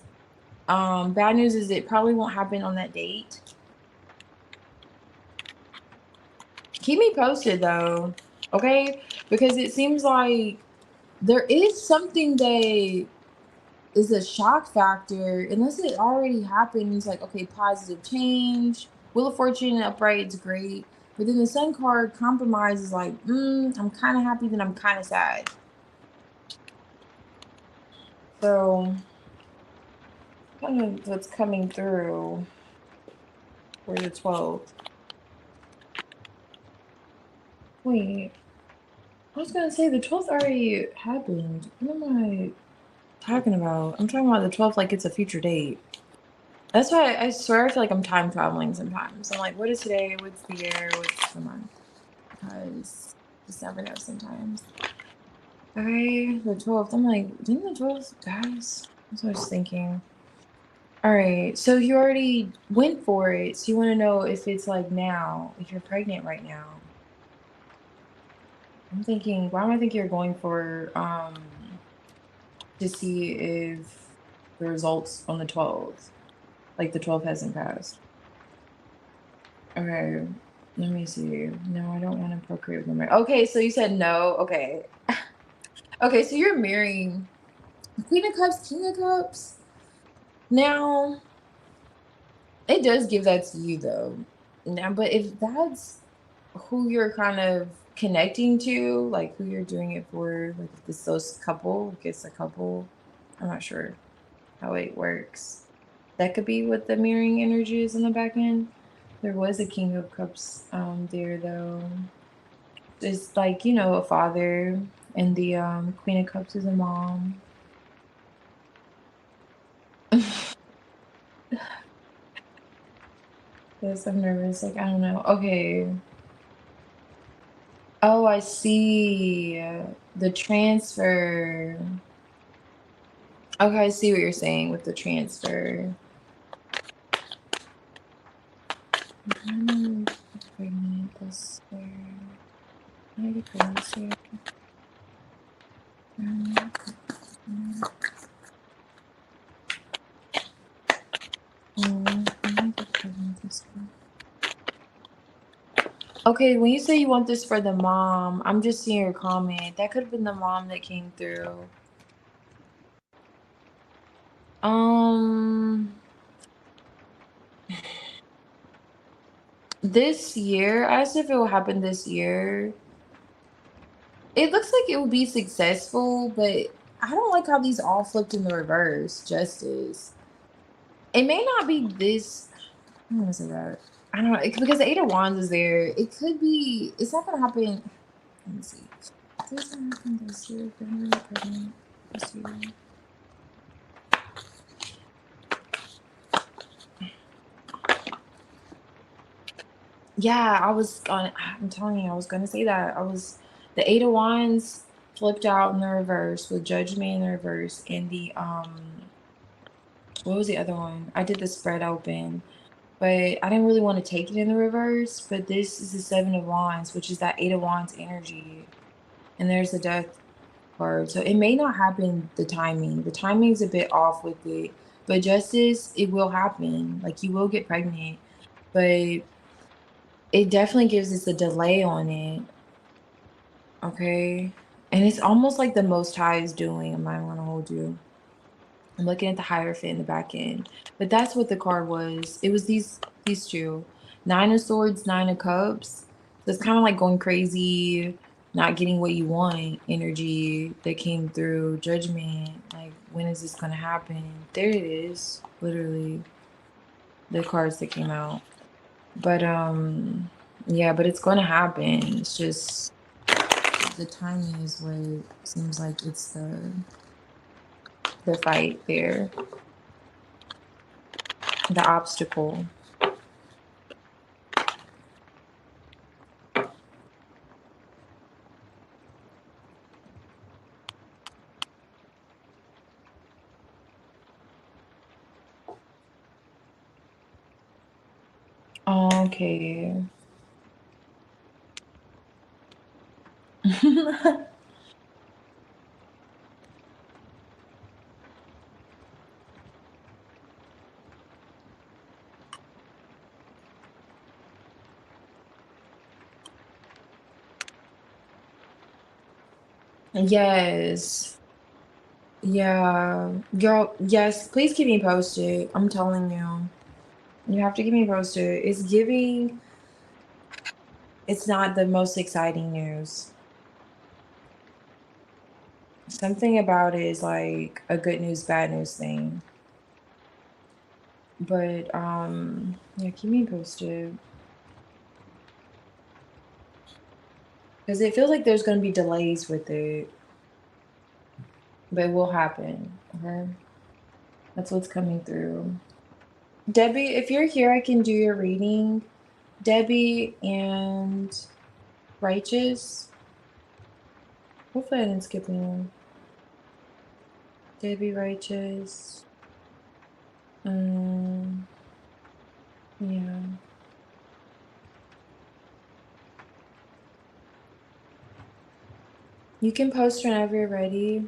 Bad news is it probably won't happen on that date. Keep me posted though, okay? Because it seems like there is something that is a shock factor, unless it already happens. Like, okay, positive change, Wheel of Fortune upright, it's great. But then the Sun card, compromise, is like, I'm kind of happy, then I'm kind of sad. So, kind of what's coming through for the 12th. Wait, I was gonna say the 12th already happened. What am I talking about? I'm talking about the 12th like it's a future date. That's why I swear I feel like I'm time traveling sometimes. I'm like, what is today? What's the year? What's the month? Because just never know sometimes. Okay, the 12th. I'm like, didn't the 12th, guys? That's what I was thinking. All right, so you already went for it. So you want to know if it's like now, if you're pregnant right now. I'm thinking, why do I think you're going for to see if the results on the 12th, like the 12th hasn't passed. Okay, let me see. No, I don't want to procreate with them. Okay, so you said no. Okay. Okay, so you're marrying Queen of Cups, King of Cups. Now, it does give that to you though. Now, but if that's who you're kind of connecting to, like who you're doing it for, like if this those couple gets a couple, I'm not sure how it works. That could be what the mirroring energy is in the back end. There was a King of Cups there though. It's like, you know, a father, and the Queen of Cups is a mom. Yes, I'm nervous. Like, I don't know. Okay. Oh, I see. The transfer. Okay, I see what you're saying with the transfer. I'm pregnant this year. Can I get pregnant this year? Okay, when you say you want this for the mom, I'm just seeing your comment. That could have been the mom that came through. This year, as if it will happen this year, it looks like it will be successful, but I don't like how these all flipped in the reverse. Justice. It may not be this. I don't want to say that. I don't know because the 8 of Wands is there. It could be. It's not gonna happen. Let me see. This doesn't happen this year. If I'm really pregnant this year. Yeah, I'm telling you, I was gonna say that. The 8 of Wands flipped out in the reverse with Judgment in the reverse and the what was the other one? I did the spread open, but I didn't really want to take it in the reverse. But this is the Seven of Wands, which is that Eight of Wands energy, and there's the Death card. So it may not happen. The timing's a bit off with it, but Justice, it will happen. Like you will get pregnant, but it definitely gives us a delay on it. Okay. And it's almost like the Most High is doing. I might want to hold you. I'm looking at the Hierophant in the back end. But that's what the card was. It was these two. Nine of Swords, Nine of Cups. So it's kind of like going crazy, not getting what you want energy that came through. Judgment. Like, when is this going to happen? There it is. Literally. The cards that came out. But, yeah, but it's going to happen. It's just the timing is what seems like it's the fight there, the obstacle. Okay. Yes. Yeah. Girl, yes, please keep me posted. I'm telling you. You have to keep me posted. It's giving, it's not the most exciting news. Something about it is like a good news, bad news thing. But yeah, keep me posted. Because it feels like there's gonna be delays with it. But it will happen. Okay. That's what's coming through. Debbie, if you're here, I can do your reading. Debbie and Righteous. Hopefully I didn't skip anyone. Debbie, Righteous. Yeah. You can post whenever you're ready.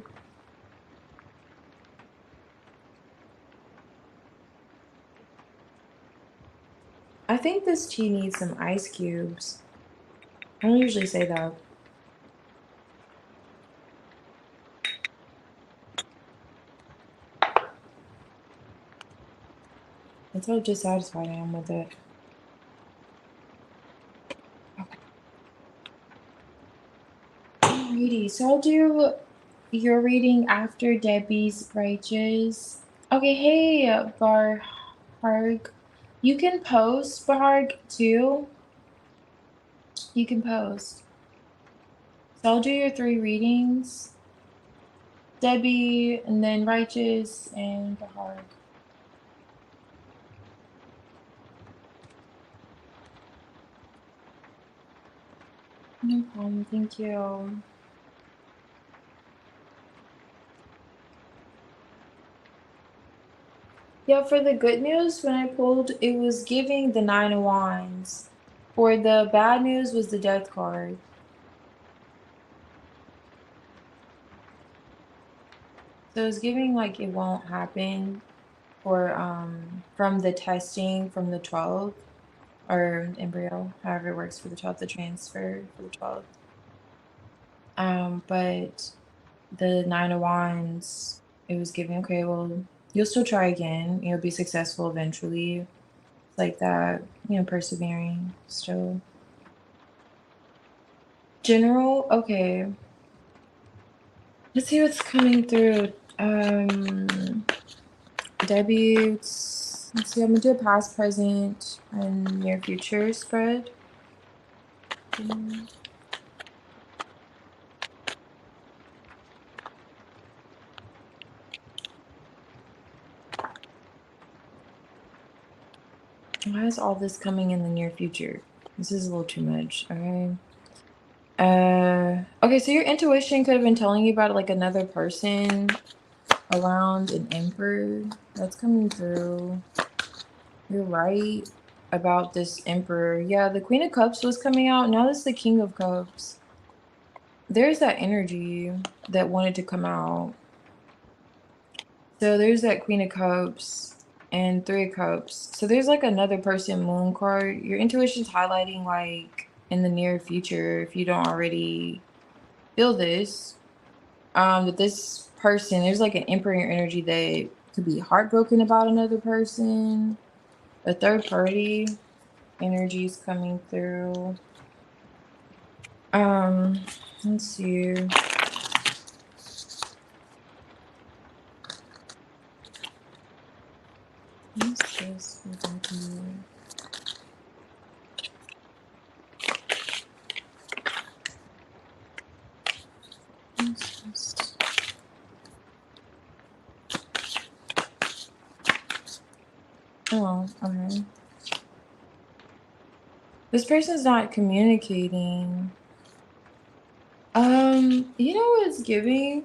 I think this tea needs some ice cubes. I don't usually say that. That's how dissatisfied I am with it. Okay. Alrighty, so I'll do your reading after Debbie's Righteous. Okay, hey, Barharg. You can post, Barharg, too. You can post. So I'll do your 3 readings. Debbie, and then Righteous, and Bahar. No problem, thank you. Yeah, for the good news, when I pulled, it was giving the 9 of Wands. For the bad news was the Death card. So it's giving like it won't happen for from the testing from the 12th or embryo, however it works for the 12th, the transfer for the 12th. But the 9 of Wands, it was giving, okay, well, you'll still try again. You'll be successful eventually. It's like that, persevering still. General, okay. Let's see what's coming through. Debuts. Let's see, I'm gonna do a past, present, and near future spread. Why is all this coming in the near future? This is a little too much, okay? Okay, so your intuition could have been telling you about like another person around an emperor that's coming through. You're right about this emperor. Yeah, the Queen of Cups was coming out. Now this is the King of Cups. There's that energy that wanted to come out. So there's that Queen of Cups and Three of Cups. So there's like another person moon card. Your intuition's highlighting like in the near future, if you don't already feel this, that this person, there's like an emperor energy that could be heartbroken about another person. A third party energy is coming through. Let's see. What's this? What's this? Oh, okay. This person's not communicating. You know what it's giving?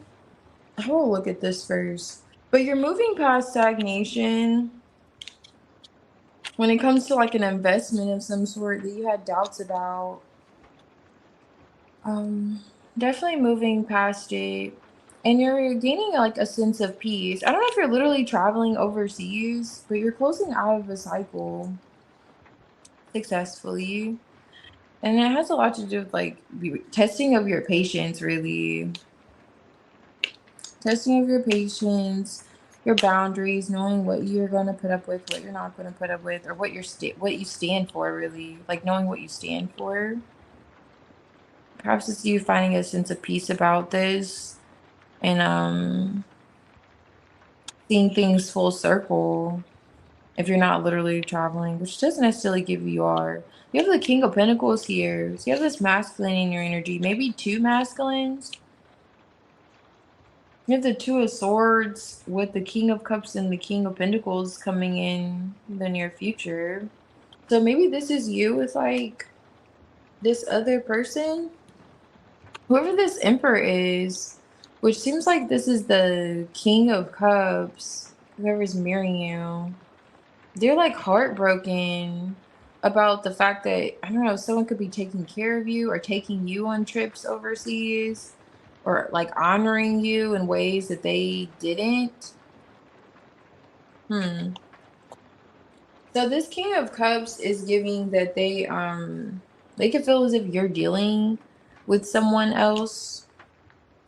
I will look at this first. But you're moving past stagnation when it comes to like an investment of some sort that you had doubts about. Definitely moving past it. And you're gaining like a sense of peace. I don't know if you're literally traveling overseas, but you're closing out of a cycle successfully. And it has a lot to do with like testing of your patience, really. Testing of your patience, your boundaries, knowing what you're gonna put up with, what you're not gonna put up with, or what what you stand for, really. Like knowing what you stand for. Perhaps it's you finding a sense of peace about this and seeing things full circle if you're not literally traveling, which doesn't necessarily give you are. You have the King of Pentacles here. So you have this masculine in your energy, maybe two masculines. You have the Two of Swords with the King of Cups and the King of Pentacles coming in the near future. So maybe this is you with like this other person. Whoever this Emperor is, which seems like this is the King of Cups, whoever's mirroring you. They're like heartbroken about the fact that, I don't know, someone could be taking care of you or taking you on trips overseas or like honoring you in ways that they didn't. So this King of Cups is giving that they can feel as if you're dealing with someone else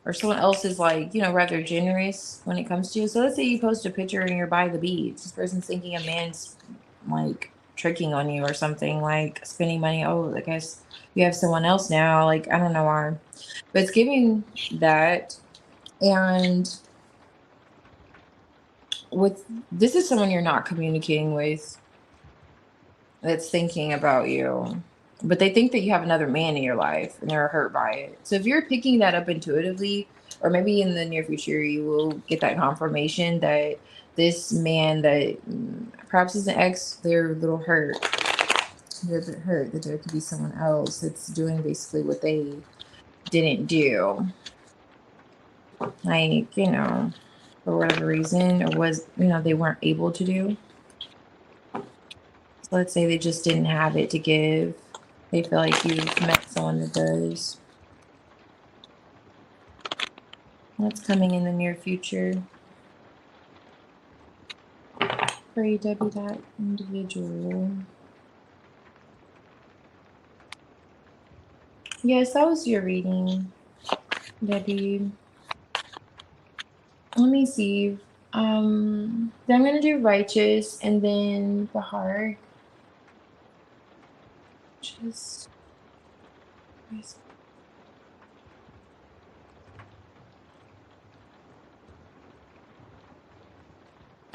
or someone else is like, you know, rather generous when it comes to you. So let's say you post a picture and you're by the beach. This person's thinking a man's like tricking on you or something, like spending money. Oh, I guess you have someone else now. Like, I don't know why. But it's giving that. And with this is someone you're not communicating with that's thinking about you. But they think that you have another man in your life and they're hurt by it. So if you're picking that up intuitively, or maybe in the near future, you will get that confirmation that this man that perhaps is an ex, they're a little hurt. They're a bit hurt that there could be someone else that's doing basically what they didn't do. Like, you know, for whatever reason, or was, you know, they weren't able to do. So let's say they just didn't have it to give. They feel like you've met someone that does. That's coming in the near future. Pray Debbie that individual. Yes, that was your reading, Debbie. Let me see. Then I'm gonna do righteous and then the heart. Just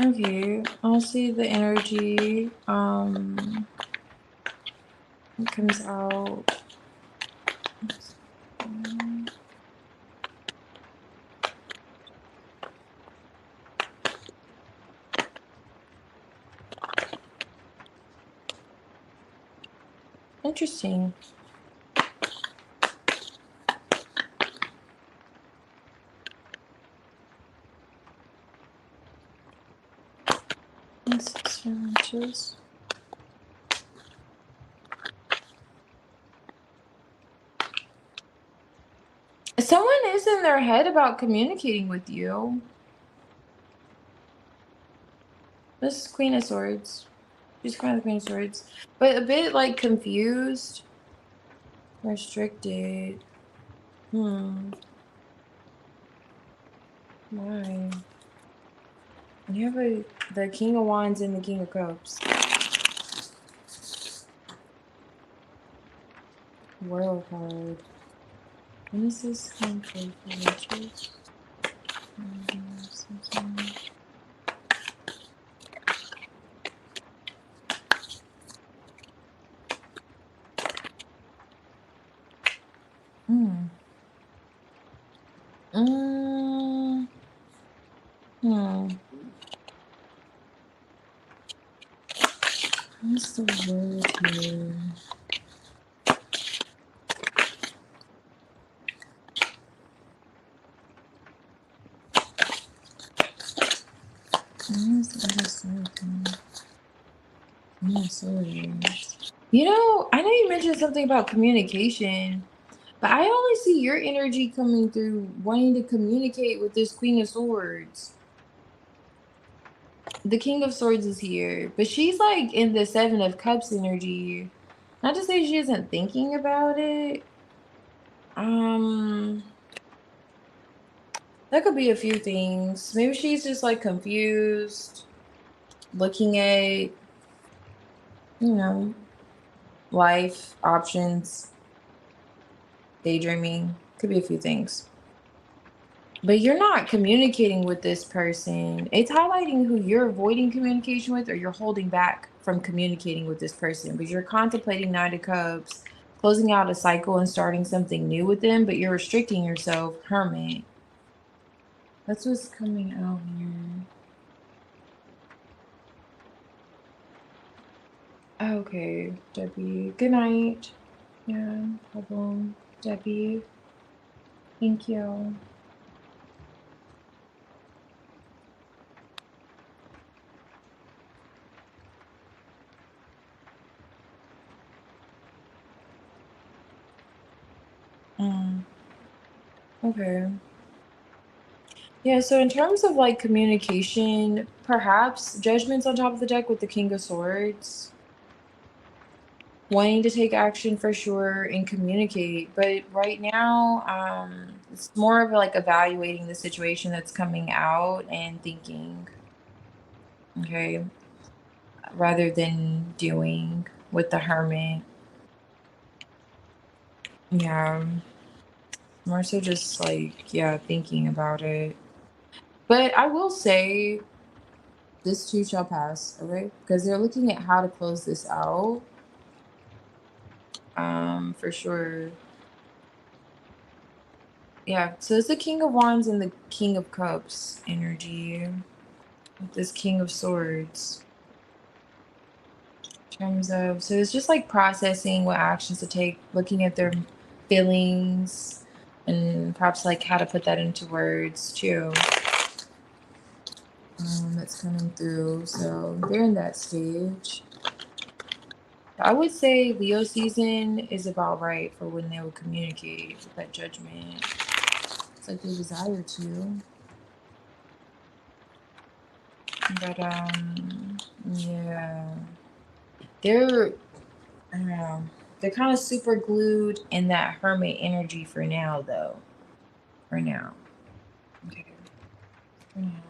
okay. I'll see the energy. It comes out. Interesting. Inches. Someone is in their head about communicating with you. This is Queen of Swords. She's kind of the Queen of Swords. But a bit like confused. Restricted. Why? You have the King of Wands and the King of Cups. World card. When is this come for riches? What's the word here? Where's the other side thing? No, sorry. You know, I know you mentioned something about communication, but I only see your energy coming through wanting to communicate with this Queen of Swords. The King of Swords is here, but she's like in the Seven of Cups energy. Not to say she isn't thinking about it. That could be a few things. Maybe she's just like confused, looking at, life options, daydreaming. Could be a few things. But you're not communicating with this person. It's highlighting who you're avoiding communication with or you're holding back from communicating with this person. But you're contemplating Nine of Cups, closing out a cycle and starting something new with them, but you're restricting yourself, Hermit. That's what's coming out here. Okay, Debbie. Good night. Yeah, no problem. Debbie. Thank you. Okay. Yeah, so in terms of like communication, perhaps Judgment's on top of the deck with the King of Swords. Wanting to take action for sure and communicate. But right now, it's more of like evaluating the situation that's coming out and thinking, okay, rather than doing with the Hermit. Yeah. More so just like, yeah, thinking about it. But I will say this too shall pass, okay? Because they're looking at how to close this out. For sure. Yeah, so it's the King of Wands and the King of Cups energy. With this King of Swords. In terms of, so it's just like processing what actions to take, looking at their feelings, and perhaps like how to put that into words too. That's coming through. So they're in that stage. I would say Leo season is about right for when they will communicate with that Judgment. It's like they desire to. But yeah. They're, I don't know. They're kind of super glued in that Hermit energy for now though. For now. Okay. For now.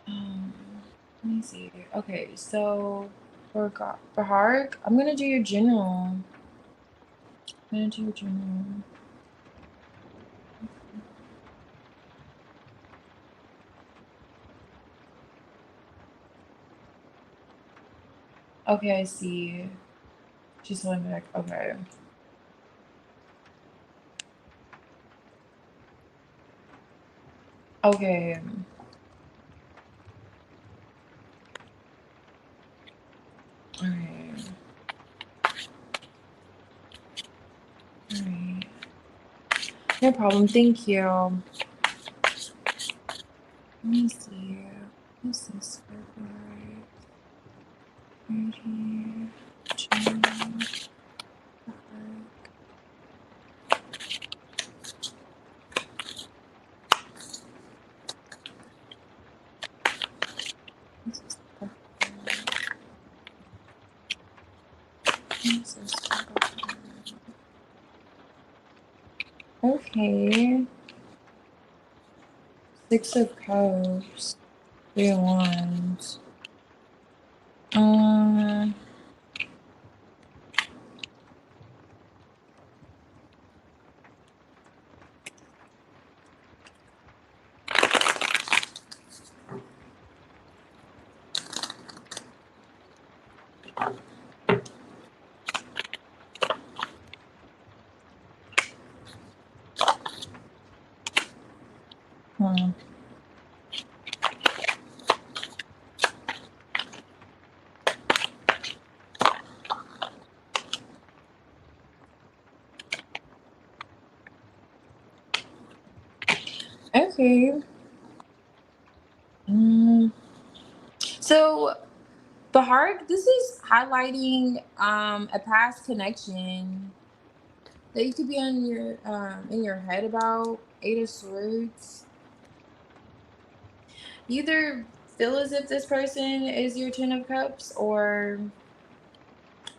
Let me see. Okay, so for Hark, I'm gonna do your general. I'm gonna do your general. Okay, I see. She's going back. Okay. Okay. Alright. Alright. No problem. Thank you. Let me see. What's this February? Right here. January. This is February. This is February. Okay. 6 of Cups. 3 of Wands. Hmm. Okay. So the heart, this is highlighting a past connection that you could be on your in your head about. 8 of Swords. You either feel as if this person is your 10 of Cups, or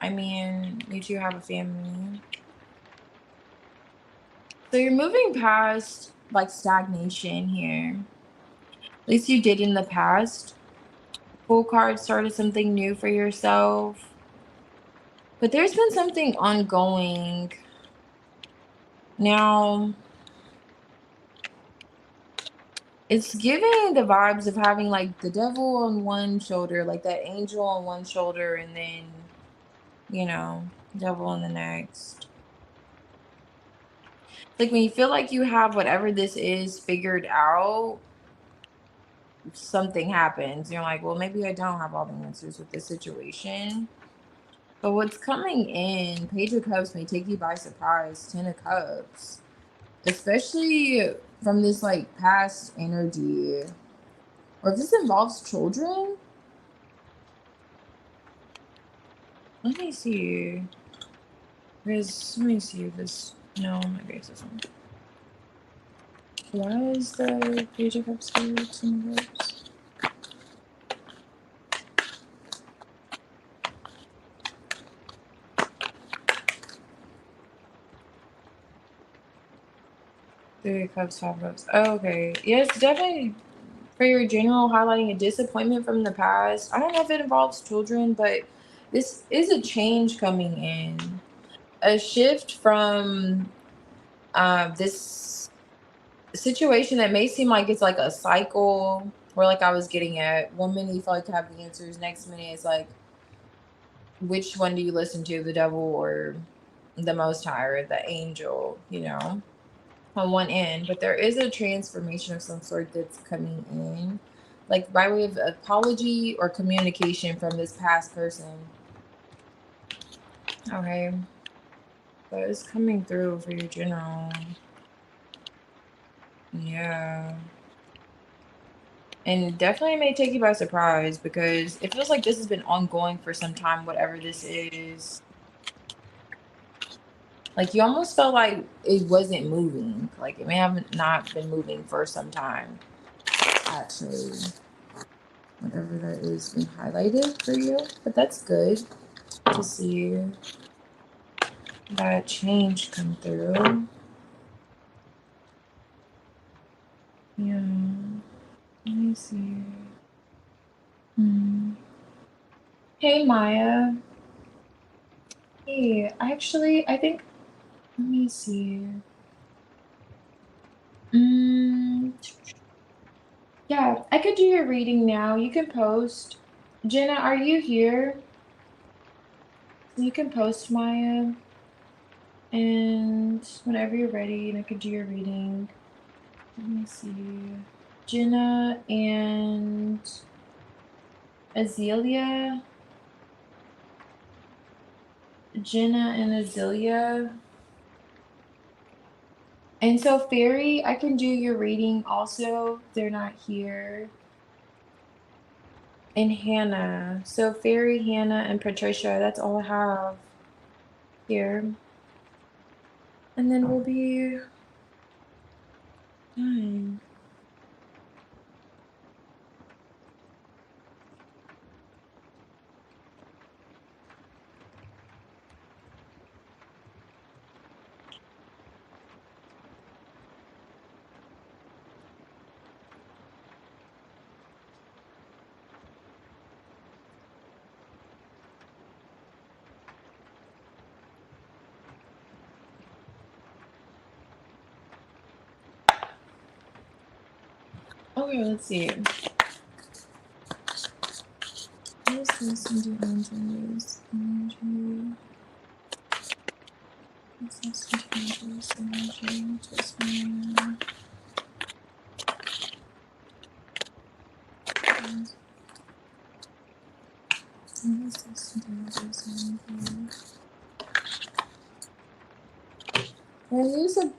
I mean, you two have a family. So you're moving past like stagnation here. At least you did in the past. Full card started something new for yourself. But there's been something ongoing. Now, it's giving the vibes of having like the devil on one shoulder, like that angel on one shoulder, and then, you know, devil on the next. Like when you feel like you have whatever this is figured out, something happens. You're like, well, maybe I don't have all the answers with this situation. But what's coming in, Page of Cups may take you by surprise, 10 of Cups. Especially from this like past energy. Or if this involves children, let me see. Let me see if this. No, maybe it's this one. Why is the Page of Cups here? 10 of Cups? Three of Cups, 5 of Cups. Oh, okay. Yes, definitely for your general highlighting a disappointment from the past. I don't know if it involves children, but this is a change coming in. A shift from this situation that may seem like it's like a cycle, where like I was getting at, one minute you feel like you have the answers, next minute it's like, which one do you listen to, the devil or the most high or the angel, on one end. But there is a transformation of some sort that's coming in, like by way of apology or communication from this past person. Okay, so it's coming through for your general. Yeah. And definitely may take you by surprise, because it feels like this has been ongoing for some time, whatever this is. Like you almost felt like it wasn't moving. Like it may have not been moving for some time, actually. Whatever that is being highlighted for you. But that's good to see that change come through. Yeah. Let me see. Hmm. Hey, Maya. Hey, actually, I think, let me see. Mm, yeah, I could do your reading now. You can post. Jenna, are you here? You can post, Maya. And whenever you're ready, and I could do your reading. Let me see. Jenna and Azealia. Jenna and Azealia. And so, Fairy, I can do your reading also. They're not here. and Hannah. So Fairy, Hannah, and Patricia. That's all I have here. And then we'll be done. Okay, let's see. What's this into Andrew's energy? What's this into Andrew's energy? Just one. What's this into Andrew's energy? Yeah, he's a.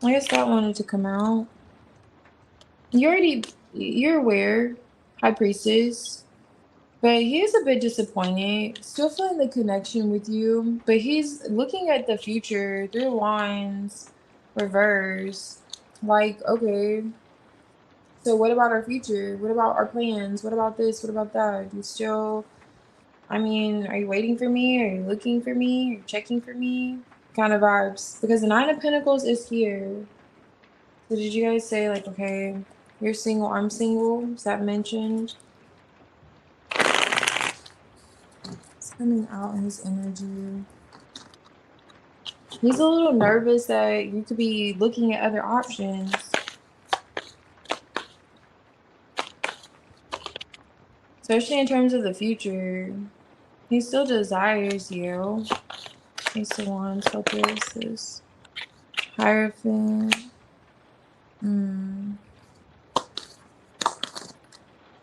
I guess that wanted to come out. You're aware, High Priestess. But he is a bit disappointed. Still feeling the connection with you, but he's looking at the future through lines, reverse. Like, okay, so what about our future? What about our plans? What about this? What about that? You still, I mean, are you waiting for me? Are you looking for me? Are you checking for me? Kind of vibes. Because the Nine of Pentacles is here. So did you guys say, like, okay, you're single, I'm single? Is that mentioned? It's coming out in his energy. He's a little nervous that you could be looking at other options. Especially in terms of the future. He still desires you. Ace of Wands, Focus, Hierophant.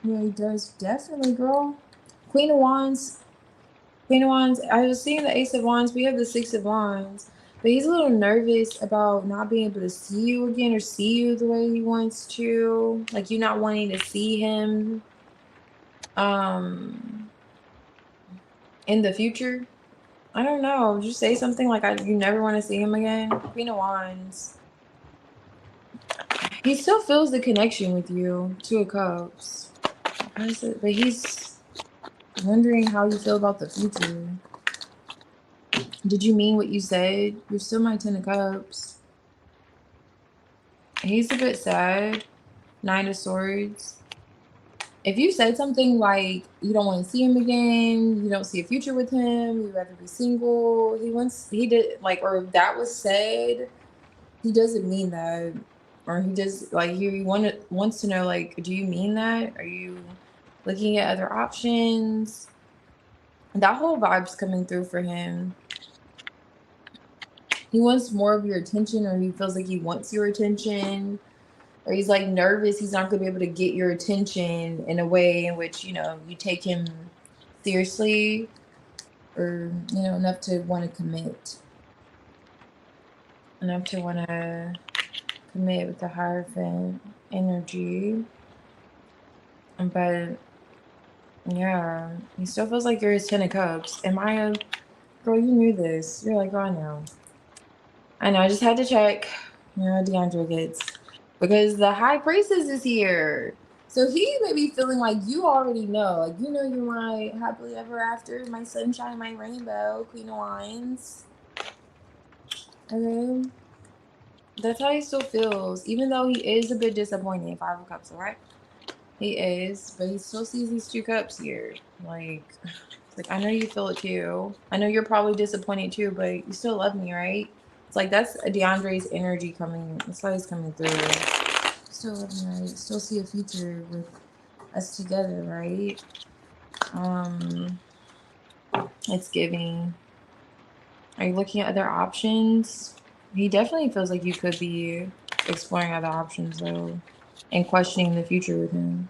Yeah, he does. Definitely, girl. Queen of Wands. Queen of Wands. I was seeing the Ace of Wands. We have the Six of Wands. But he's a little nervous about not being able to see you again or see you the way he wants to. Like you not wanting to see him in the future. I don't know. Just say something like you never want to see him again. Queen of Wands. He still feels the connection with you. Two of Cups. But he's wondering how you feel about the future. Did you mean what you said? You're still my Ten of Cups. He's a bit sad. Nine of Swords. If you said something like you don't want to see him again, you don't see a future with him, you'd rather be single, he did like, or if that was said, he doesn't mean that. Or he just like wants to know, like, do you mean that? Are you looking at other options? That whole vibe's coming through for him. He wants more of your attention, or he feels like he wants your attention. Or he's like nervous he's not going to be able to get your attention in a way in which, you know, you take him seriously or, you know, enough to want to commit. Enough to want to commit with the Hierophant energy. But, yeah, he still feels like you're his Ten of Cups. Am I a... Girl, you knew this. You're like, oh, I know. I know, I just had to check. You know, DeAndre gets... Because the High Priestess is here. So he may be feeling like you already know. Like, you know you're my happily ever after, my sunshine, my rainbow, Queen of Wands. Okay. That's how he still feels. Even though he is a bit disappointed in Five of Cups, alright? He is. But he still sees these two cups here. Like, I know you feel it too. I know you're probably disappointed too, but you still love me, right? It's like that's DeAndre's energy coming. That's why he's coming through. Still love me, right? Still see a future with us together, right? It's giving. Are you looking at other options? He definitely feels like you could be exploring other options though, and questioning the future with him.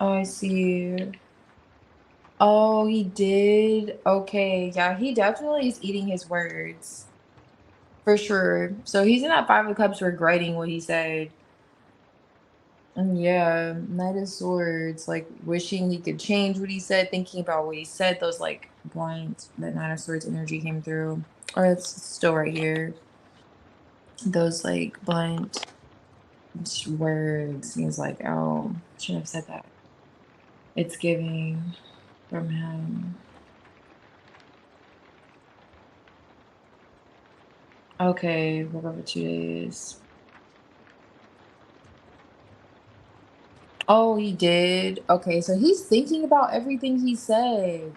Oh, I see. Oh, he did? Okay, yeah, he definitely is eating his words. For sure. So he's in that 5 of Cups regretting what he said. And yeah, Knight of Swords, like wishing he could change what he said, thinking about what he said, those like blinds, that Knight of Swords energy came through. Or it's still right here. Those like blunt words. He was like, oh, shouldn't have said that. It's giving from him. Okay, we'll go for 2 days. Oh, he did? Okay, so he's thinking about everything he said.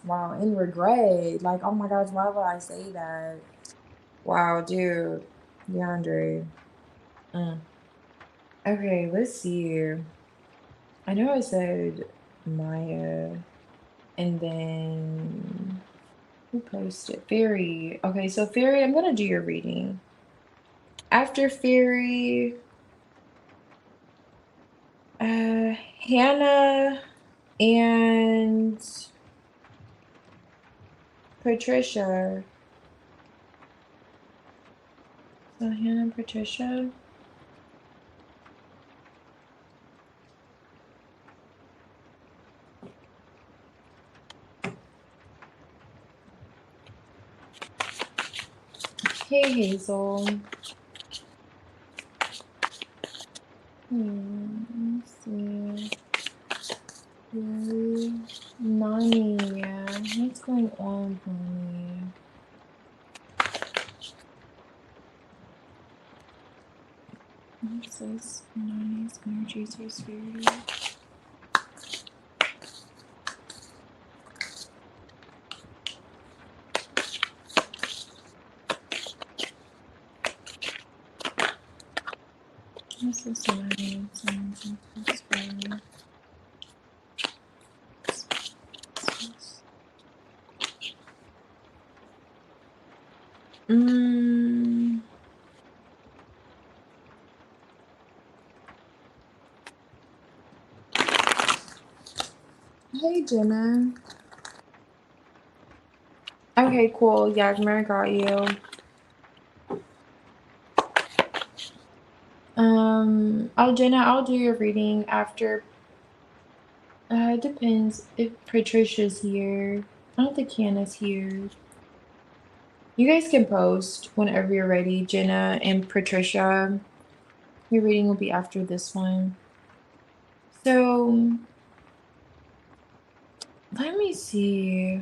Wow, in regret. Like, oh my gosh, why would I say that? Wow, dude. DeAndre. Mm. Okay, let's see. I know I said Maya, and then who posted? Fairy. Okay, so Fairy, I'm gonna do your reading. After Fairy, Hannah and Patricia. So Hannah and Patricia. Hey Hazel. Let's see. Really? Nani, yeah. What's going on with Nani? What's this? Nani's energy so scary. What's this Nani's energy so scary? Mm. Hey Jenna. Okay, cool. Yeah, I got you. Oh Jenna, I'll do your reading after. It depends if Patricia's here. I don't think Hannah's here. You guys can post whenever you're ready, Jenna and Patricia. Your reading will be after this one. So let me see.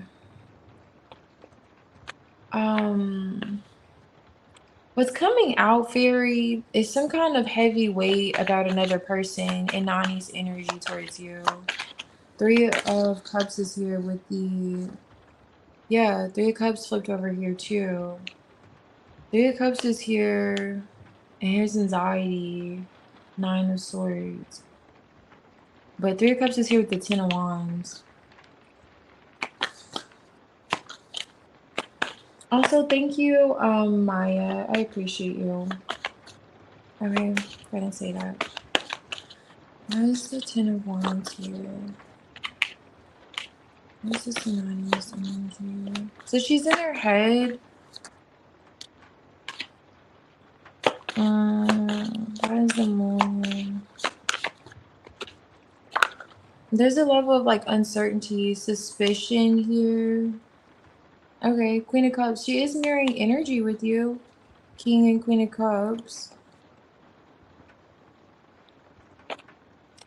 What's coming out, Fairy, is some kind of heavy weight about another person and Nani's energy towards you. 3 of Cups is here with the, yeah, 3 of Cups flipped over here too. 3 of Cups is here, and here's anxiety, 9 of Swords. But 3 of Cups is here with the 10 of Wands. Also, thank you, Maya. I appreciate you. Okay, I didn't say that. Where's the 10 of Wands here? Where's this 9 of Wands? So she's in her head. What is the Moon? There's a level of like uncertainty, suspicion here. Okay, Queen of Cups. She is mirroring energy with you. King and Queen of Cups.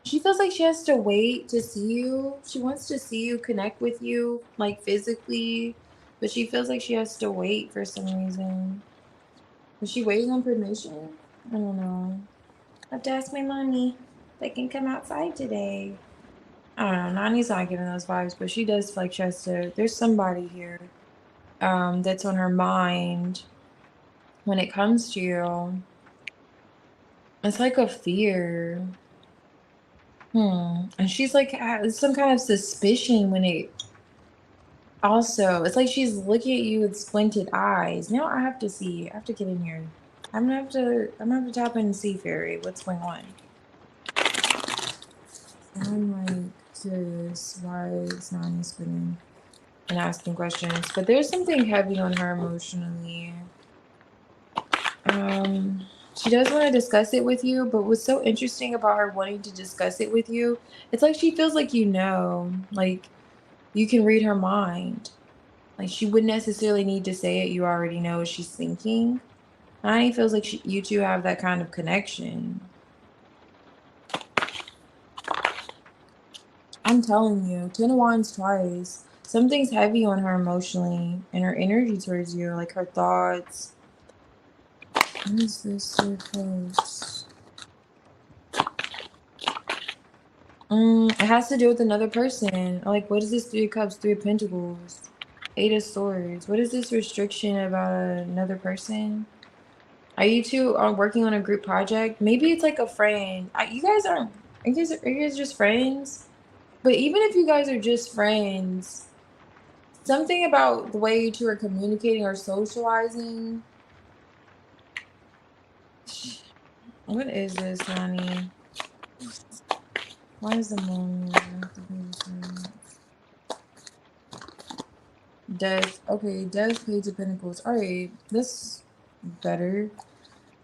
She feels like she has to wait to see you. She wants to see you, connect with you, like physically. But she feels like she has to wait for some reason. Is she waiting on permission? I don't know. I have to ask my mommy if I can come outside today. I don't know. Nani's not giving those vibes, but she does feel like she has to. There's somebody here that's on her mind when it comes to you. It's like a fear. And she's like has some kind of suspicion when it also, it's like she's looking at you with squinted eyes. Now I have to see. I have to get in here. I'm gonna have to tap in and see, Fairy, what's going on. I'm like curious why it's not spinning and asking questions, but there's something heavy on her emotionally. Um, she does want to discuss it with you, but what's so interesting about her wanting to discuss it with you, it's like she feels like like you can read her mind. Like she wouldn't necessarily need to say it. You already know what she's thinking. Honey feels like you two have that kind of connection. I'm telling you, Ten of Wands twice. Something's heavy on her emotionally and her energy towards you, like her thoughts. What is this so close? It has to do with another person. Like, what is this? Three of Cups, Three of Pentacles, Eight of Swords. What is this restriction about another person? Are you two working on a group project? Maybe it's like a friend. You guys aren't. Are you guys just friends? But even if you guys are just friends, something about the way you two are communicating or socializing. What is this, honey? Why is the moon? Death. Okay, Death, Page of Pentacles. All right, this better.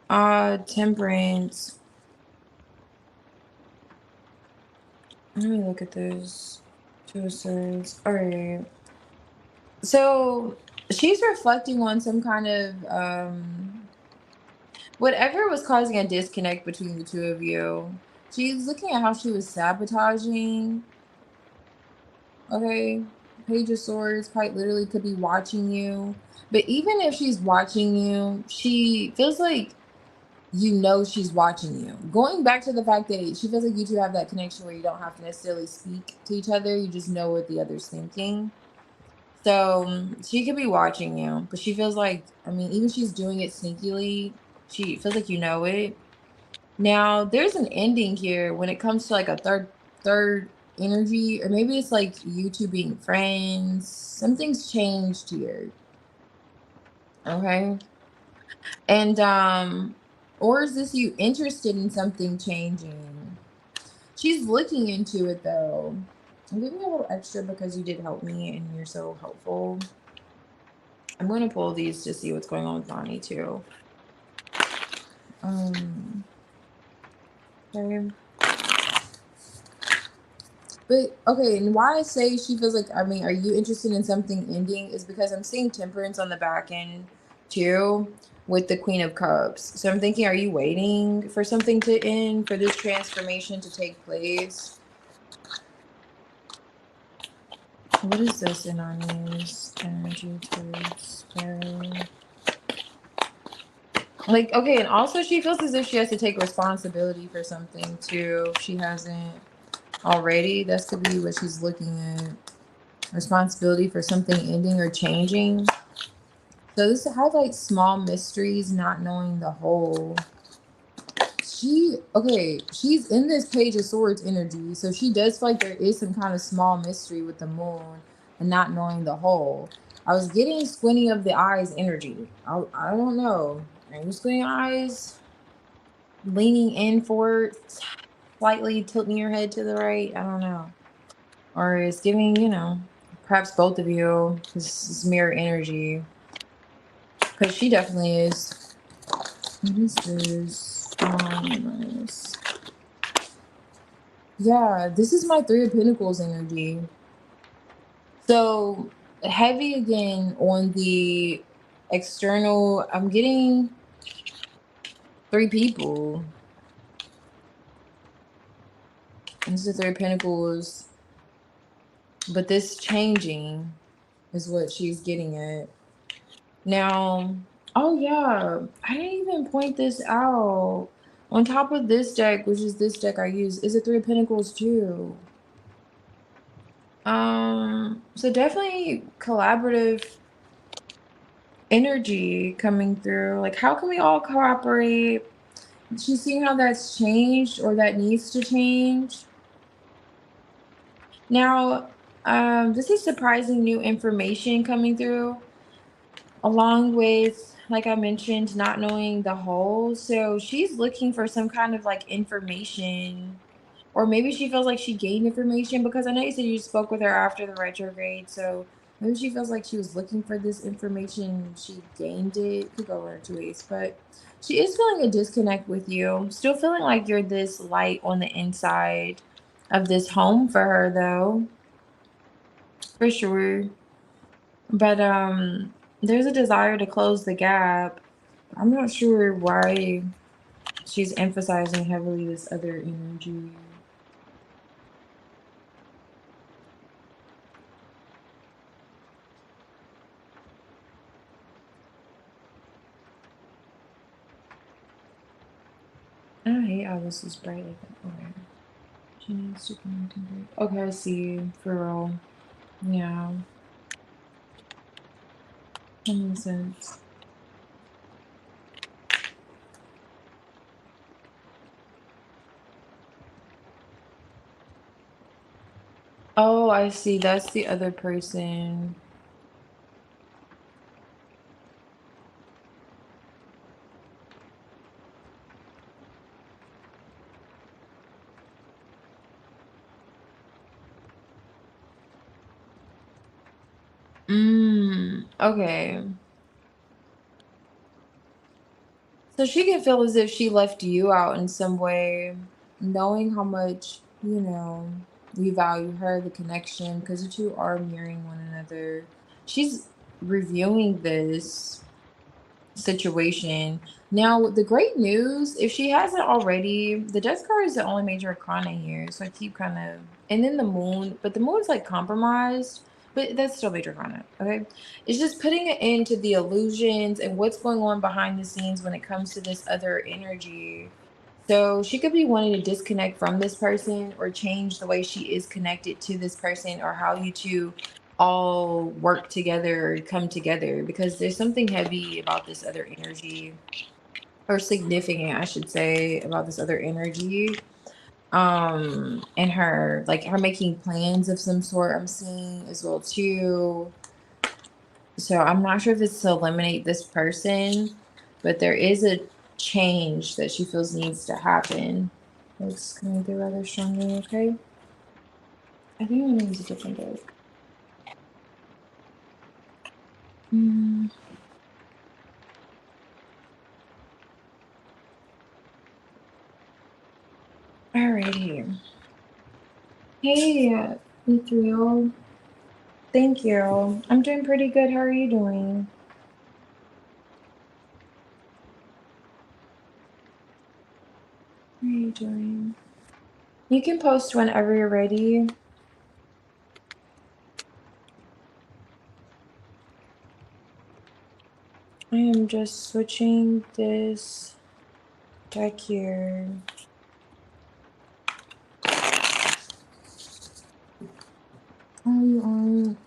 Temperance. Let me look at this. Two of Swords. All right. So she's reflecting on some kind of whatever was causing a disconnect between the two of you. She's looking at how she was sabotaging. Okay. Page of Swords quite literally could be watching you. But even if she's watching you, she feels like she's watching you. Going back to the fact that she feels like you two have that connection where you don't have to necessarily speak to each other. You just know what the other's thinking. So she could be watching you, but she feels like, I mean, even she's doing it sneakily, she feels like you know it. Now, there's an ending here when it comes to like a third energy, or maybe it's like you two being friends. Something's changed here. Okay. And or is this you interested in something changing? She's looking into it though. Give me a little extra because you did help me and you're so helpful. I'm going to pull these to see what's going on with Bonnie too. Okay. But okay, and why I say she feels like, I mean, are you interested in something ending is because I'm seeing temperance on the back end too with the Queen of Cups. So I'm thinking, are you waiting for something to end, for this transformation to take place? What is this in Ani's energy towards her? Like, okay, and also she feels as if she has to take responsibility for something too. If she hasn't already, that could be what she's looking at. Responsibility for something ending or changing. So this highlights small mysteries, not knowing the whole. She's in this Page of Swords energy, so she does feel like there is some kind of small mystery with the moon and not knowing the whole. I was getting squinting of the eyes energy. I don't know. Are you squinting your eyes? Leaning in forward, slightly tilting your head to the right? I don't know. Or it's giving, perhaps both of you, this is mirror energy. Because she definitely is. What is this? Nice. Yeah, this is my Three of Pentacles energy. So heavy again on the external. I'm getting three people. This is the Three of Pentacles. But this changing is what she's getting at. Now, oh yeah, I didn't even point this out. On top of this deck, which is this deck I use, is a Three of Pentacles too. So definitely collaborative energy coming through. Like, how can we all cooperate? She's seeing how that's changed or that needs to change. Now, this is surprising new information coming through, along with, like I mentioned, not knowing the whole. So she's looking for some kind of like information Or maybe she feels like she gained information because I know you said you spoke with her after the retrograde, so maybe she feels like she was looking for this information, she gained it. Could go one or two ways, but she is feeling a disconnect with you. Still feeling like you're this light on the inside of this home for her though, for sure. But there's a desire to close the gap. I'm not sure why she's emphasizing heavily this other energy. I hate how this is bright like that. Okay. She needs to contemplate. Okay, I see. For real. Yeah. That makes sense. Oh, I see. That's the other person. Okay. So she can feel as if she left you out in some way, knowing how much, you value her, the connection, because the two are mirroring one another. She's reviewing this situation. Now, the great news, if she hasn't already, the death card is the only major arcana here. So I keep kind of, and then the moon, but the moon's like compromised, but that's still major arcana. Okay. It's just putting it into the illusions and what's going on behind the scenes when it comes to this other energy. So she could be wanting to disconnect from this person or change the way she is connected to this person or how you two all work together, come together, because there's something heavy about this other energy, or significant, I should say, about this other energy. And her, like her making plans of some sort, I'm seeing as well too. So I'm not sure if it's to eliminate this person, but there is a change that she feels needs to happen. It's coming through rather strongly, okay? I think I'm gonna use a different deck. Mm, Alrighty. Hey, Ethereal. Thank you. I'm doing pretty good. How are you doing? How are you doing? You can post whenever you're ready. I am just switching this deck here. Oh, you aren't?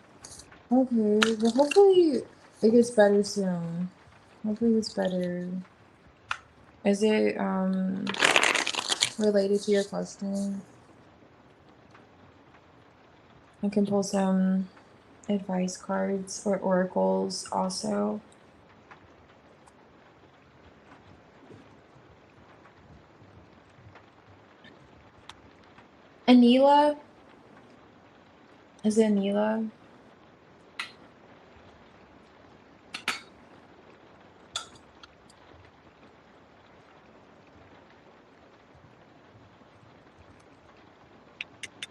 Okay. Well, hopefully it gets better soon. Hopefully it gets better. Is it related to your question? I can pull some advice cards or oracles also. Anila? Is it Anila?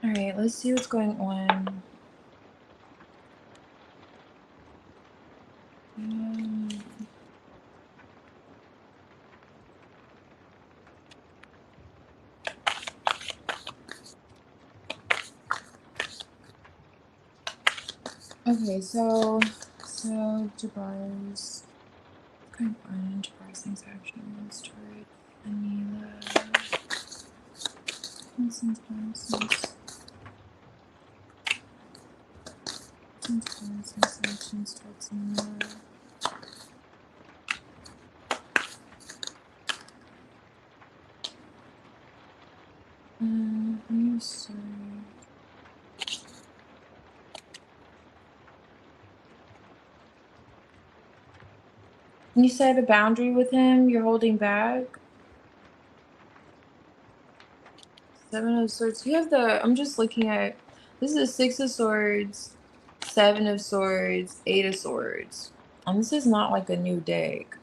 All right, let's see what's going on. Um, okay, so Jabbar's going on. Jabbar's things actions toward Anila. Nonsense, nonsense. Nonsense actions towards Anila. I'm sorry. You set a boundary with him. You're holding back. Seven of Swords. You have the. I'm just looking at. This is Six of Swords, Seven of Swords, Eight of Swords. And this is not like a new deck.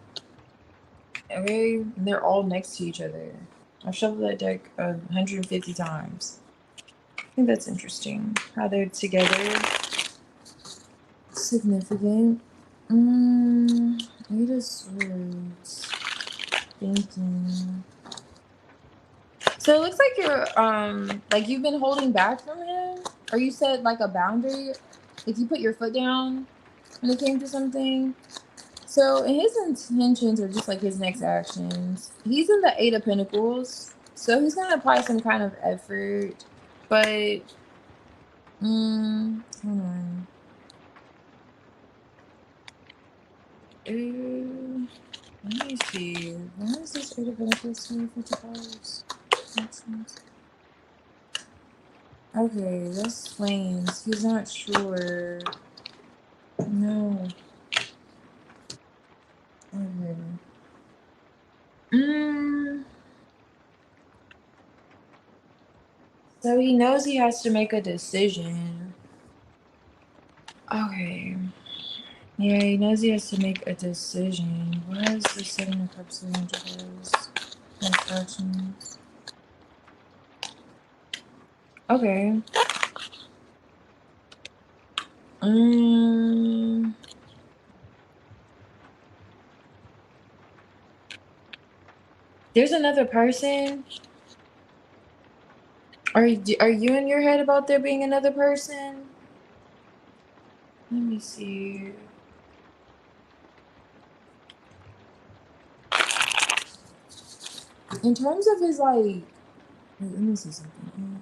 Okay, they're all next to each other. I've shuffled that deck 150 times. I think that's interesting how they're together. Significant. Eight of Swords. Thinking. So it looks like you're like you've been holding back from him, or you said like a boundary, like you put your foot down when it came to something. So and his intentions are just like his next actions. He's in the Eight of Pentacles, so he's gonna apply some kind of effort, but hold on. Let me see. Why is this Eight of Pentacles here for $50? Okay, that's flames. He's not sure. No. Okay. So he knows he has to make a decision. Okay. Yeah, he knows he has to make a decision. What is the Seven of Cups in reverse? Instructions. Okay. There's another person. Are you in your head about there being another person? Let me see. In terms of his like, wait, let me see something.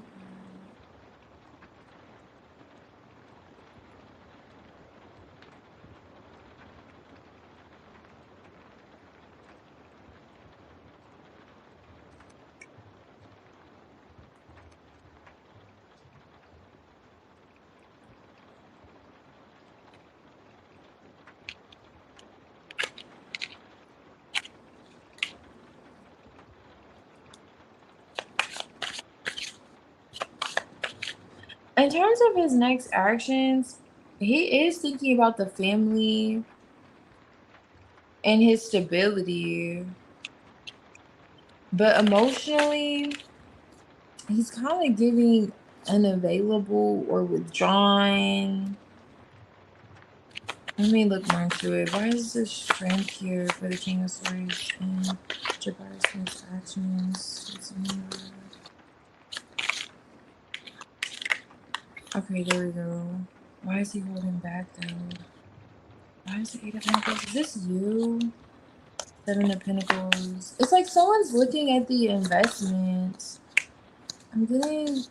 In terms of his next actions, he is thinking about the family and his stability. But emotionally, he's kind of giving unavailable or withdrawn. Let me look more into it. Why is the strength here for the King of Swords and Jabari's next actions? Okay, there we go. Why is he holding back though? Why is the Eight of Pentacles? Is this you? Seven of Pentacles. It's like someone's looking at the investment. I'm getting.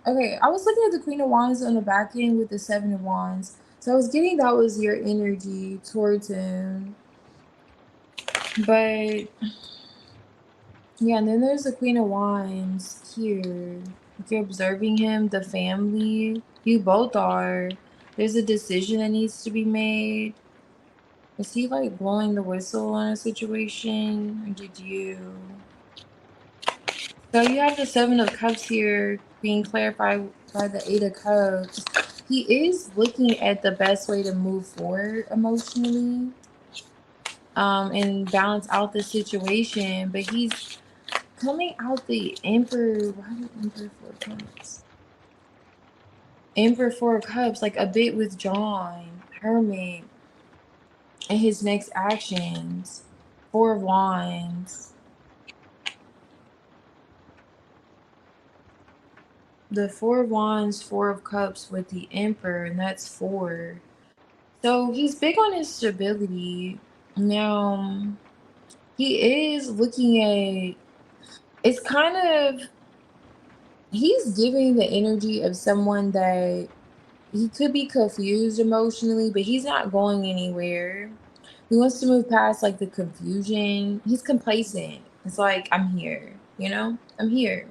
Okay. I was looking at the Queen of Wands on the back end with the Seven of Wands. So I was getting that was your energy towards him. But yeah, and then there's the Queen of Wands here. If you're observing him, the family, you both are. There's a decision that needs to be made. Is he like blowing the whistle on a situation? Or did you? So you have the Seven of Cups here being clarified by the Eight of Cups. He is looking at the best way to move forward emotionally and balance out the situation, but he's coming out the Emperor. Why the Emperor Four of Cups? Emperor Four of Cups, like a bit withdrawn, Hermit, and his next actions. Four of Wands. The Four of Wands, Four of Cups with the Emperor, and that's four. So he's big on his stability. Now, he is looking at, it's kind of, he's giving the energy of someone that he could be confused emotionally, but he's not going anywhere. He wants to move past like the confusion. He's complacent. It's like, I'm here, you know? I'm here.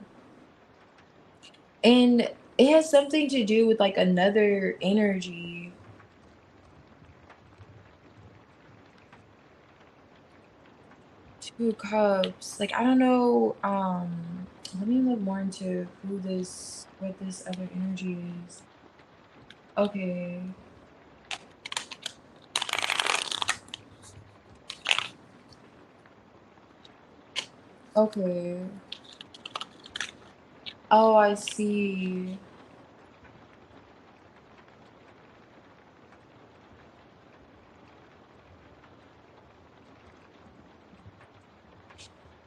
And it has something to do with like another energy. Two of Cups. Like, I don't know. Let me look more into what this other energy is. Okay. Okay. Oh, I see.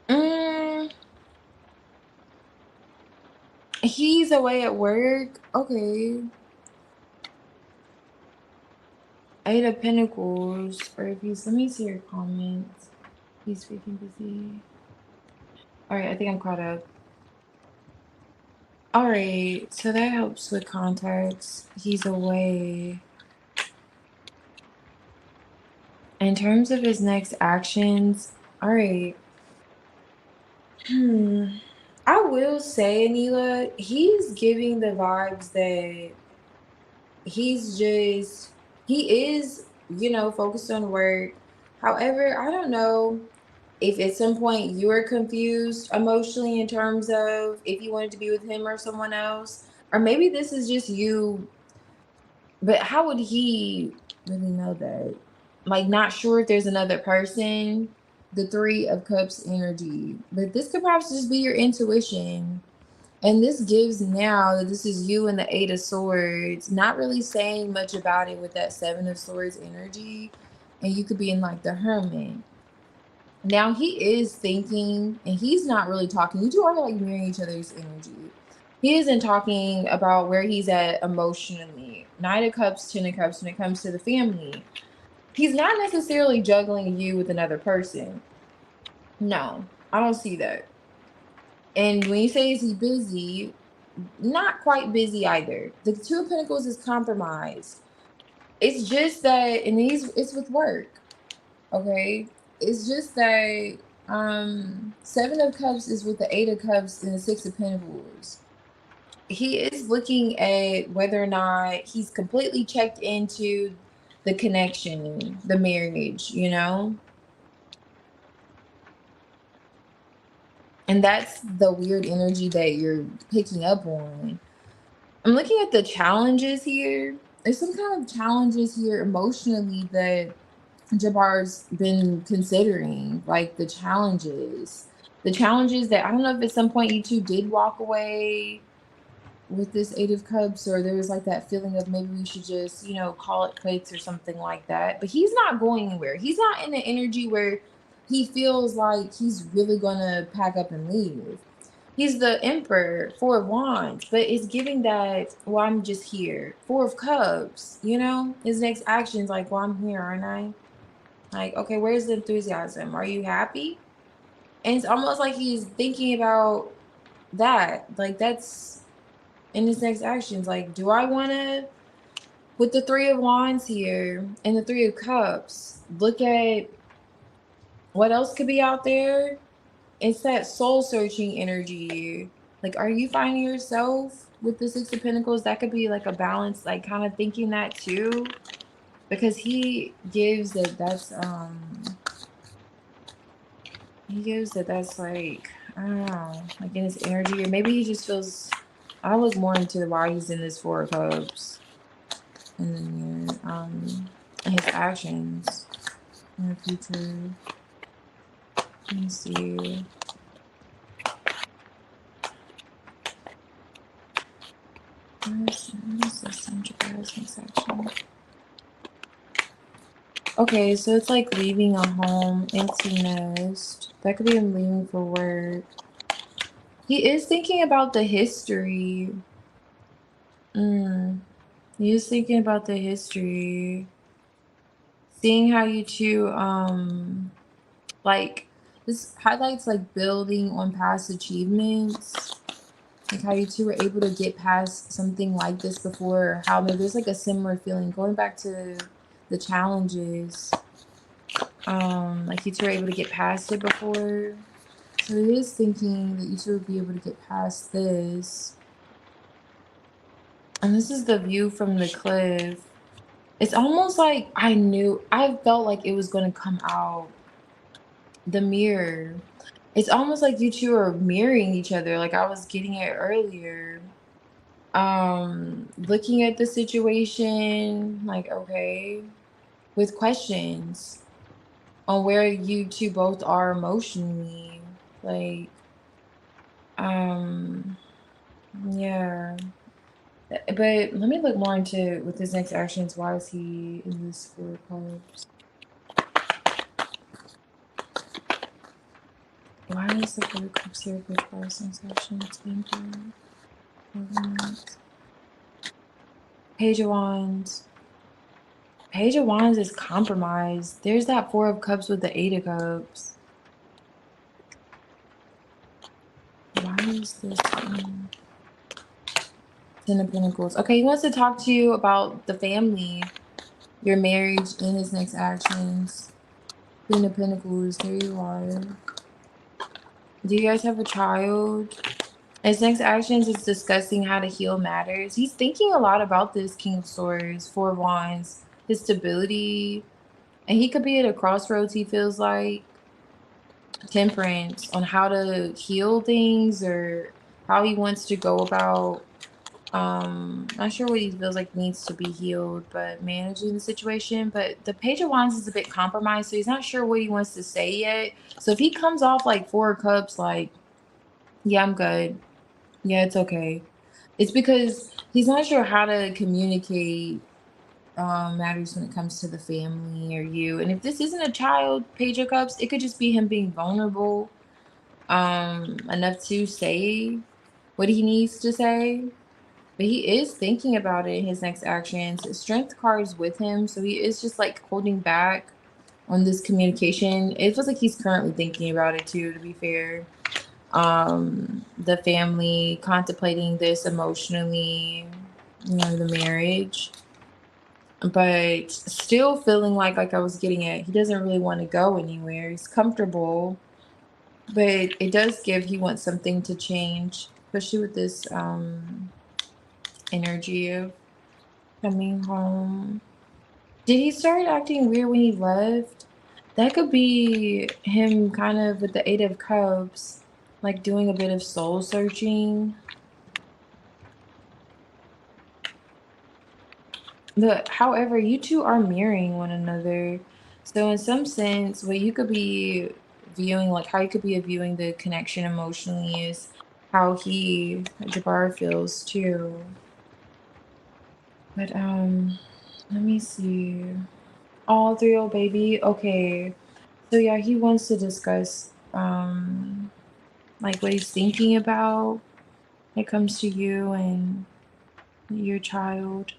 Mm, he's away at work. Okay. Eight of Pentacles. Or if he's, let me see your comments. He's freaking busy. All right, I think I'm caught up. All right, so that helps with context. He's away. In terms of his next actions, all right. I will say, Anila, he's giving the vibes that he is, focused on work. However, I don't know if at some point you were confused emotionally in terms of if you wanted to be with him or someone else, or maybe this is just you, but how would he really know that? Like, not sure if there's another person, the Three of Cups energy, but this could perhaps just be your intuition. And this gives now that this is you and the Eight of Swords, not really saying much about it with that Seven of Swords energy. And you could be in like the Hermit. Now he is thinking, and he's not really talking. You two are like mirroring each other's energy. He isn't talking about where he's at emotionally. Nine of Cups, Ten of Cups when it comes to the family. He's not necessarily juggling you with another person. No, I don't see that. And when you say is he busy, not quite busy either. The Two of Pentacles is compromised. It's just that, and it's with work. Okay, it's just that Seven of Cups is with the Eight of Cups and the Six of Pentacles. He is looking at whether or not he's completely checked into the connection, the marriage, and that's the weird energy that you're picking up on. I'm looking at the challenges here. There's some kind of challenges here emotionally that Jabbar's been considering, like the challenges that I don't know if at some point you two did walk away with this Eight of Cups, or there was like that feeling of maybe we should just, call it quits or something like that. But he's not going anywhere. He's not in the energy where he feels like he's really gonna pack up and leave. He's the Emperor, Four of Wands, but it's giving that, well, I'm just here. Four of Cups, his next action's like, well, I'm here, aren't I? Like, okay, where's the enthusiasm? Are you happy? And it's almost like he's thinking about that. Like, that's in his next actions. Like, do I want to, with the Three of Wands here and the Three of Cups, look at what else could be out there? It's that soul searching energy. Like, are you finding yourself with the Six of Pentacles? That could be like a balance, like kind of thinking that too. Because he gives that that's like, I don't know, like in his energy, or maybe he just feels, I was more into why he's in this Four of Cups and then his actions in the future. Let me see. Where's the central section? Okay, so it's like leaving a home, empty nest. That could be him leaving for work. He is thinking about the history. He is thinking about the history. Seeing how you two, like, this highlights like building on past achievements. Like how you two were able to get past something like this before, or how maybe there's like a similar feeling going back to the challenges. Like you two were able to get past it before. So it is thinking that you two would be able to get past this. And this is the view from the cliff. It's almost like I felt like it was going to come out. The mirror. It's almost like you two are mirroring each other, like I was getting it earlier. Looking at the situation, like, okay, with questions on where you two both are emotionally. Like, um, yeah. But let me look more into with his next actions. Why is he in this Four of Cups? Why is the Four of Cups here for twice next actions? Page of Wands. Page of Wands is compromised. There's that Four of Cups with the Eight of Cups. Why is this Ten of Pentacles? Okay, he wants to talk to you about the family, your marriage, and his next actions. Queen of Pentacles, there you are. Do you guys have a child? His next actions is discussing how to heal matters. He's thinking a lot about this King of Swords, Four of Wands, his stability. And he could be at a crossroads, he feels like. Temperance, on how to heal things or how he wants to go about not sure what he feels like needs to be healed, but managing the situation. But the Page of Wands is a bit compromised, so he's not sure what he wants to say yet. So if he comes off like Four of Cups, like, yeah, I'm good, yeah, it's okay, it's because he's not sure how to communicate matters when it comes to the family or you. And if this isn't a child Page of Cups, it could just be him being vulnerable enough to say what he needs to say. But he is thinking about it in his next actions. His strength card is with him, so he is just like holding back on this communication. It feels like he's currently thinking about it too, to be fair. The family, contemplating this emotionally, you know, the marriage, but still feeling like I was getting at, he doesn't really want to go anywhere. He's comfortable, but it does give he wants something to change, especially with this energy of coming home. Did he start acting weird when he left? That could be him kind of with the Eight of Cups, like doing a bit of soul searching. But however, you two are mirroring one another. So in some sense, what you could be viewing, like how you could be viewing the connection emotionally is how he, Jabbar, feels too. But let me see. All three, oh baby. Okay. So yeah, he wants to discuss like what he's thinking about when it comes to you and your child.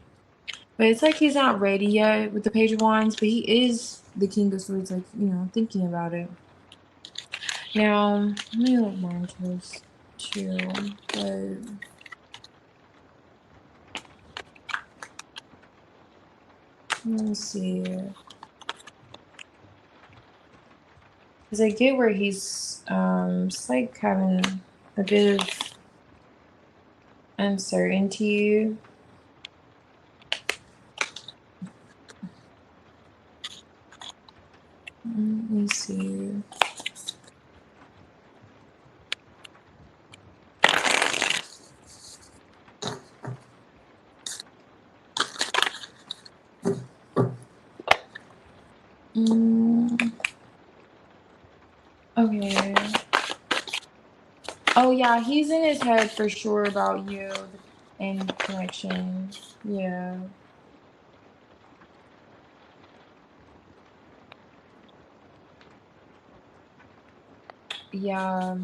But it's like he's not ready yet with the Page of Wands, but he is the King of Swords, like, you know, thinking about it. Now, let me look more into this too. But let me see. Because I get where he's just like having a bit of uncertainty. Let me see. Okay. Oh yeah, he's in his head for sure about you and connection. Yeah. Yeah.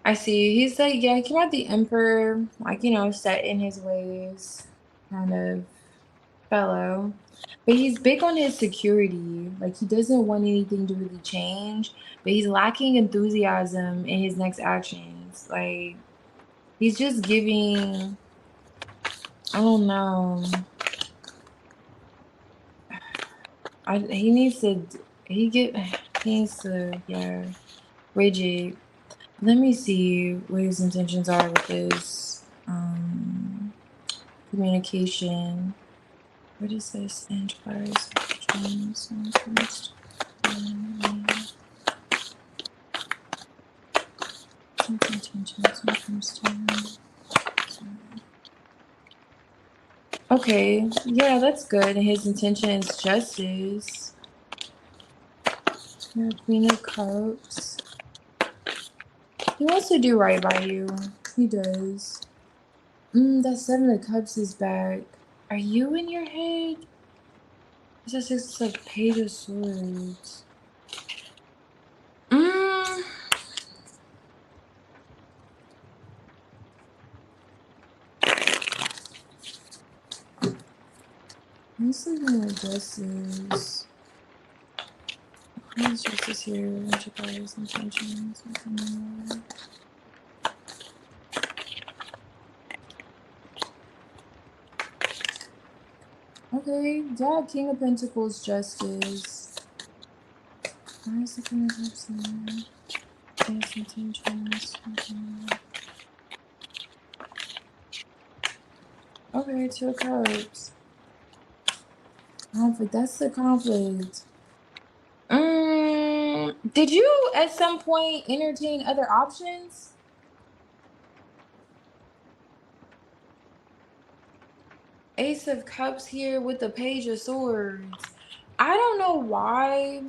I see. He's like, yeah, he came out the Emperor, like, you know, set in his ways, kind of fellow. But he's big on his security. Like, he doesn't want anything to really change, but he's lacking enthusiasm in his next actions. Like, he's just giving, I don't know. He needs to, he needs to, yeah, rigid. Let me see what his intentions are with this communication. What is this? Inspires dreams. Intentions when it comes to him. Okay, yeah, that's good. And his intention is justice. Yeah, Queen of Cups. He wants to do right by you. He does. That Seven of Cups is back. Are you in your head? It's just like Page of Swords. Let's look at justice. Where's justice here? Check out his intentions. Okay, yeah, King of Pentacles, justice. Why is the King of Cups here? His intentions. Okay, Two of Cups. Conflict, that's the conflict. Did you at some point entertain other options? Ace of Cups here with the Page of Swords. I don't know why.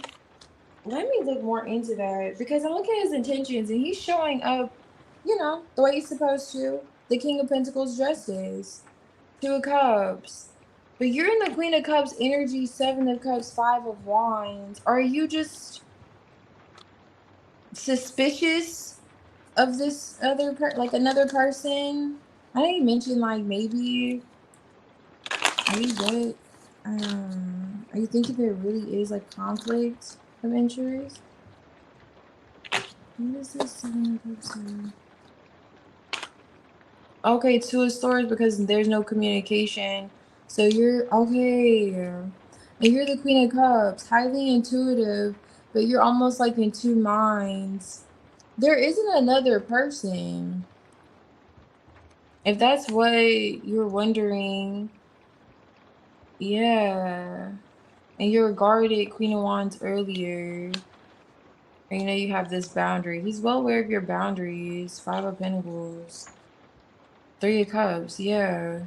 Let me look more into that because I look at his intentions and he's showing up, you know, the way he's supposed to. The King of Pentacles justice. Two of Cups. But you're in the Queen of Cups energy, Seven of Cups, Five of Wands. Are you just suspicious of this other like another person? I think you mentioned like maybe are you good? Are you thinking there really is like conflict of interest? What is this Seven of Cups here? Okay, Two of Swords because there's no communication. So you're okay. And you're the Queen of Cups, highly intuitive, but you're almost like in two minds. There isn't another person. If that's what you're wondering, yeah. And you're guarded Queen of Wands earlier. And you know you have this boundary. He's well aware of your boundaries. Five of Pentacles. Three of Cups, yeah.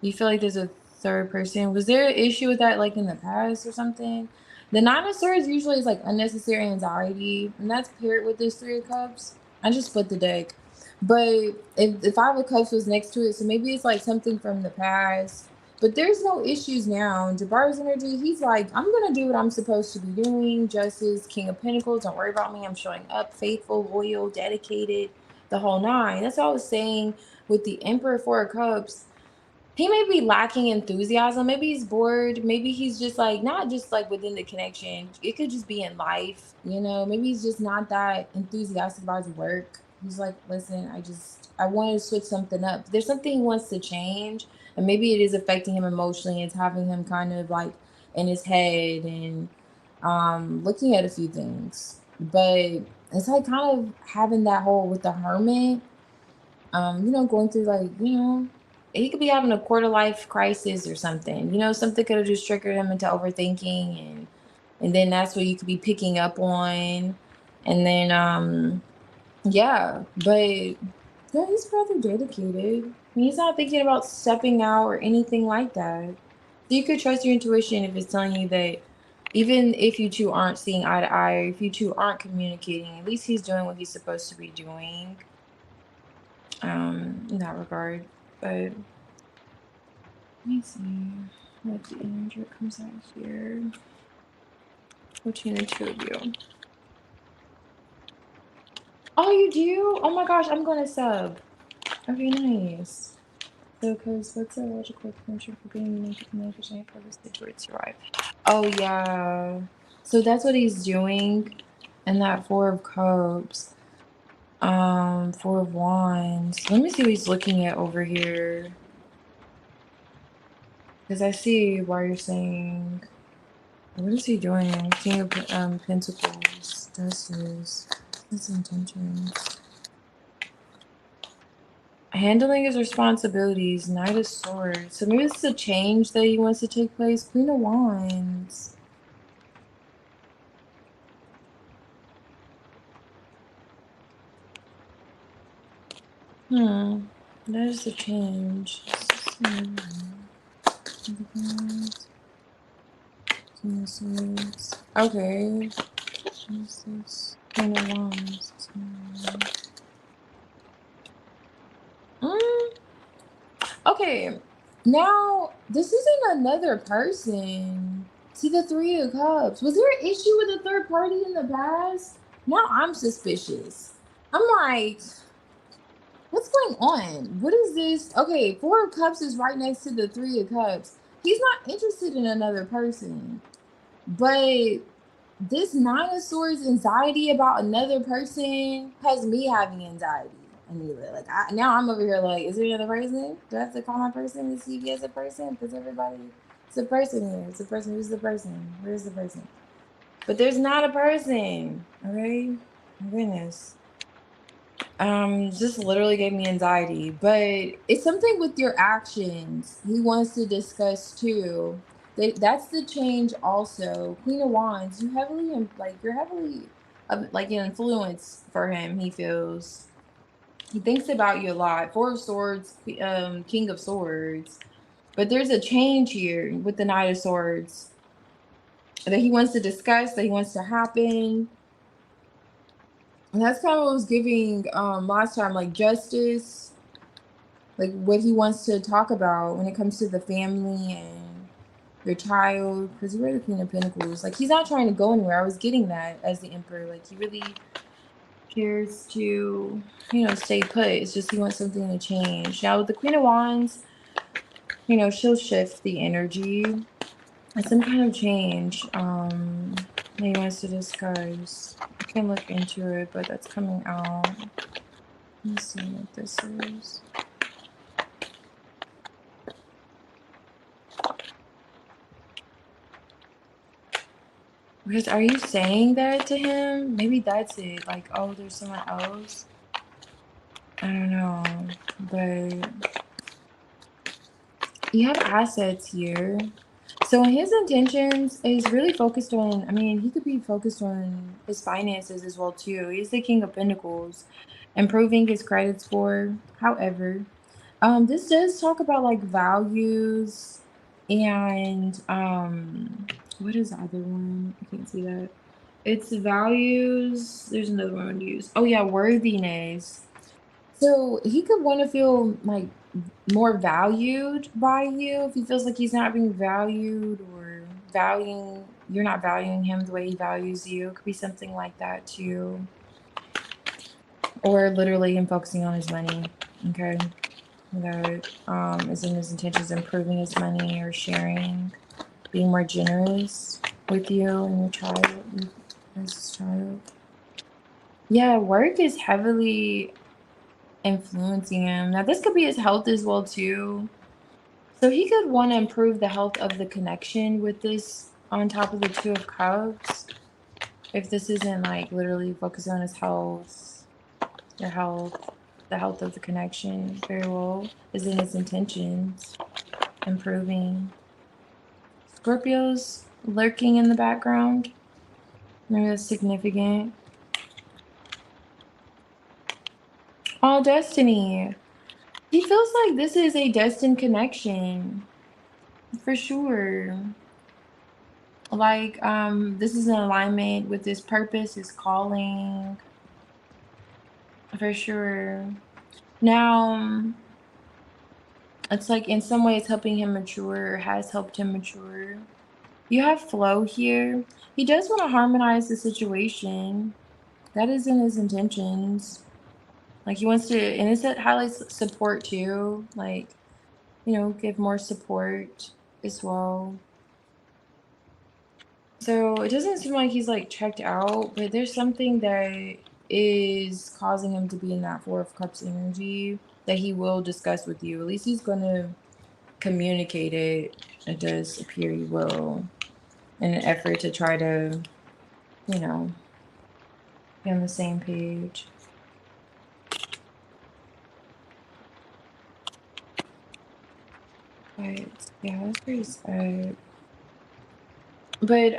You feel like there's a third person. Was there an issue with that like in the past or something? The Nine of Swords usually is like unnecessary anxiety, and that's paired with this Three of Cups. I just split the deck. But if the Five of Cups was next to it, so maybe it's like something from the past. But there's no issues now. In Jabbar's energy, he's like, I'm gonna do what I'm supposed to be doing. Justice, King of Pentacles, don't worry about me. I'm showing up, faithful, loyal, dedicated, the whole nine. That's what I was saying with the Emperor, Four of Cups. He may be lacking enthusiasm. Maybe he's bored. Maybe he's just like, not just like within the connection. It could just be in life, you know? Maybe he's just not that enthusiastic about his work. He's like, listen, I want to switch something up. There's something he wants to change. And maybe it is affecting him emotionally. It's having him kind of like in his head and looking at a few things. But it's like kind of having that whole with the Hermit, you know, going through like, you know, he could be having a quarter life crisis or something. You know, something could have just triggered him into overthinking, and then that's what you could be picking up on. And then yeah, but yeah, he's rather dedicated. I mean, he's not thinking about stepping out or anything like that. So you could trust your intuition if it's telling you that even if you two aren't seeing eye to eye, or if you two aren't communicating, at least he's doing what he's supposed to be doing. In that regard. But let me see what the energy comes out here between the two of you. Oh, you do? Oh my gosh, I'm gonna sub. Okay, nice. So, because what's the logical explanation for being unique to communication for this towards your wife? Oh, yeah. So that's what he's doing. And that Four of Cups. Four of Wands. Let me see what he's looking at over here. Because I see why you're saying. What is he doing? King of Pentacles. That's his intentions. Handling his responsibilities. Knight of Swords. So maybe this is a change that he wants to take place. Queen of Wands. There's a change. Okay. What's this? Queen of Wands. Okay. Now, this isn't another person. See the Three of Cups. Was there an issue with a third party in the past? Now I'm suspicious. I'm like, what's going on? What is this? Okay, Four of Cups is right next to the Three of Cups. He's not interested in another person. But this Nine of Swords anxiety about another person has me having anxiety. Anyway, like now I'm over here like, is there another person? Do I have to call my person to see if he has a person? Because everybody, it's a person here. It's a person. Who's the person? Where's the person? But there's not a person. Okay, my goodness. Just literally gave me anxiety, but it's something with your actions he wants to discuss too. That's the change also. Queen of Wands, you heavily like you're heavily like an influence for him. He feels he thinks about you a lot. Four of Swords, King of Swords, but there's a change here with the Knight of Swords that he wants to discuss, that he wants to happen. And that's kind of what I was giving last time, like justice, like what he wants to talk about when it comes to the family and your child, because you were the Queen of Pentacles. Like he's not trying to go anywhere. I was getting that as the Emperor. Like he really cares to, stay put. It's just he wants something to change. Now with the Queen of Wands, she'll shift the energy and some kind of change that he wants to discuss. I can look into it, but that's coming out. Let me see what this is. Because are you saying that to him? Maybe that's it. Like, oh, there's someone else. I don't know. But you have assets here. So his intentions is really focused on, I mean, he could be focused on his finances as well too. He's the King of Pentacles, improving his credit score. However, this does talk about like values and what is the other one? I can't see that. It's values. There's another one to use. Oh yeah, worthiness. So he could want to feel like more valued by you if he feels like he's not being valued or valuing you're not valuing him the way he values you. It could be something like that too. Or literally him focusing on his money. Okay. That is in his intentions, improving his money or sharing, being more generous with you and your child, his child. Yeah, work is heavily influencing him. Now, this could be his health as well too. So he could want to improve the health of the connection with this on top of the Two of Cups. If this isn't like literally focusing on his health, the health of the connection very well is in his intentions, improving. Scorpio's lurking in the background. Maybe that's significant. Oh, destiny. He feels like this is a destined connection. For sure. Like, this is in alignment with his purpose, his calling. For sure. Now, it's like in some ways helping him mature or has helped him mature. You have flow here. He does want to harmonize the situation. That is in his intentions. Like he wants to, and it highlights support too. Like, give more support as well. So it doesn't seem like he's like checked out, but there's something that is causing him to be in that Four of Cups energy that he will discuss with you. At least he's going to communicate it. It does appear he will, in an effort to try to, be on the same page. But yeah, that's pretty sad. But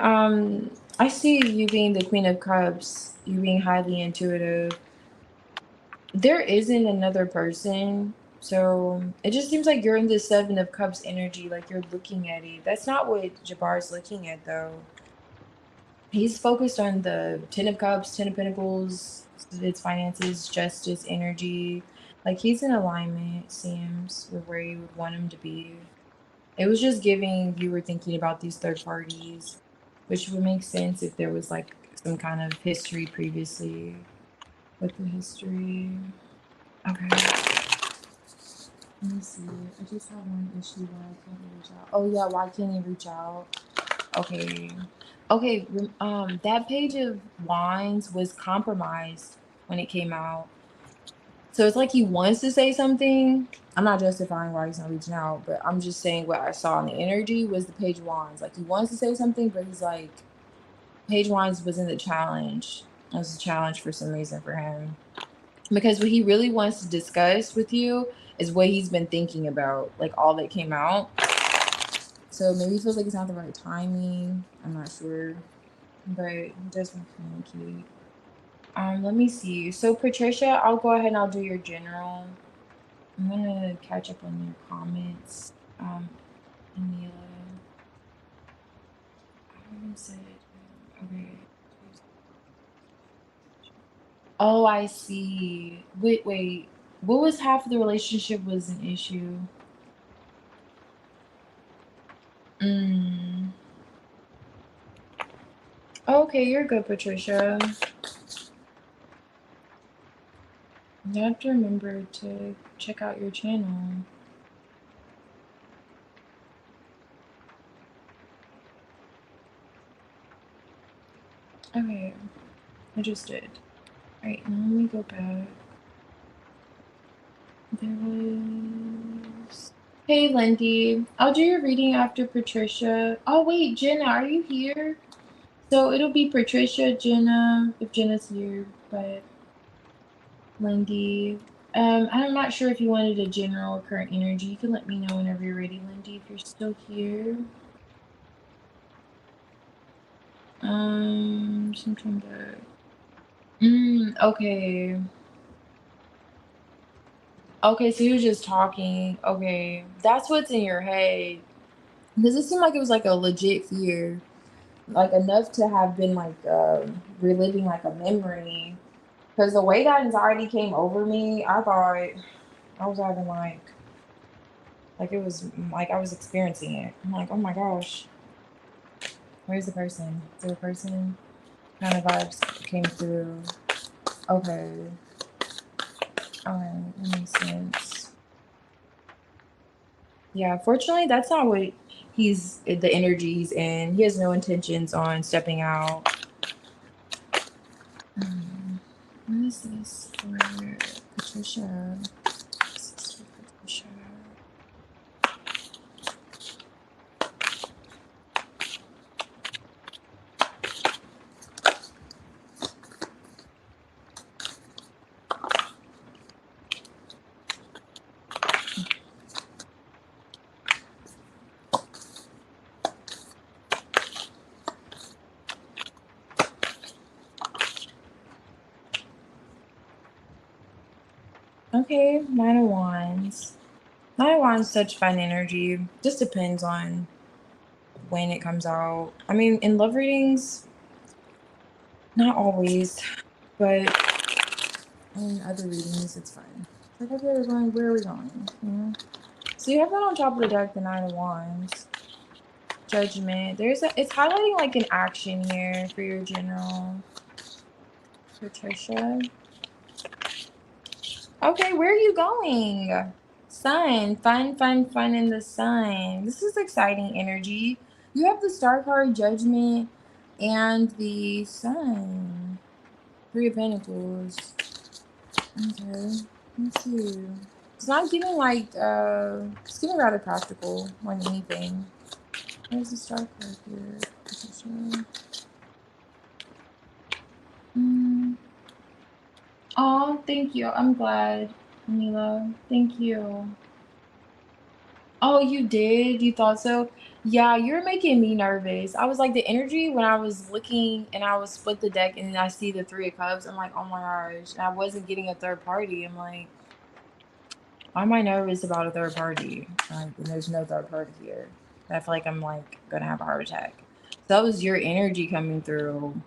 I see you being the Queen of Cups, you being highly intuitive. There isn't another person. So it just seems like you're in the Seven of Cups energy, like you're looking at it. That's not what Jabbar's looking at though. He's focused on the Ten of Cups, Ten of Pentacles, its finances, justice, energy. Like he's in alignment, seems, with where you would want him to be. It was just giving you were thinking about these third parties, which would make sense if there was like some kind of history previously with the history. Okay. Let me see. I just have one issue why I can't reach out. Oh yeah, why can't he reach out? Okay. Okay, that page of wands was compromised when it came out. So it's like he wants to say something. I'm not justifying why he's not reaching out, but I'm just saying what I saw in the energy was the page of wands. Like he wants to say something, but he's like, page wands was in the challenge. It was a challenge for some reason for him. Because what he really wants to discuss with you is what he's been thinking about, like all that came out. So maybe he feels like it's not the right timing. I'm not sure, but he does want to communicate. Let me see. So Patricia, I'll go ahead and I'll do your general. I'm gonna catch up on your comments. Anila. I haven't said it. Okay. Oh, I see. Wait. What was half of the relationship was an issue? Mm. Okay, you're good, Patricia. You have to remember to check out your channel. Okay, I just did. Alright, now let me go back. There was... Hey, Lindy. I'll do your reading after Patricia. Oh, wait, Jenna, are you here? So it'll be Patricia, Jenna, if Jenna's here, but Lindy. I'm not sure if you wanted a general or current energy. You can let me know whenever you're ready, Lindy, if you're still here. Something back. Okay. Okay, so you're just talking. Okay. That's what's in your head. Does it seem like it was like a legit fear? Like enough to have been like reliving like a memory. Because the way that anxiety came over me, I thought I was having like it was like I was experiencing it. I'm like, oh my gosh, where's the person? Is there a person? Kind of vibes came through. Okay. Alright, that makes sense. Yeah, fortunately, that's not what the energy he's in. He has no intentions on stepping out. What is this for Patricia? This is for Patricia. Okay, Nine of Wands. Nine of Wands, such fun energy. Just depends on when it comes out. I mean, in love readings, not always, but in other readings, it's fun. Like, okay, we're going, where are we going? You know? So you have that on top of the deck, the Nine of Wands. Judgment. It's highlighting like an action here for your general. Patricia. Okay, where are you going? Sun. Fun in the sun. This is exciting energy. You have the Star card, Judgment, and the Sun. Three of Pentacles. Okay. Let's see. It's not giving like it's giving rather practical more than anything. Where's the Star card here? Patricia. Oh, thank you. I'm glad, Mila. Thank you. Oh, you did? You thought so? Yeah, you're making me nervous. I was like, the energy when I was looking and I was split the deck and then I see the 3 of cups, I'm like, oh my gosh. And I wasn't getting a third party. I'm like, why am I nervous about a third party? Like, and there's no third party here. I feel like I'm like gonna have a heart attack. So that was your energy coming through.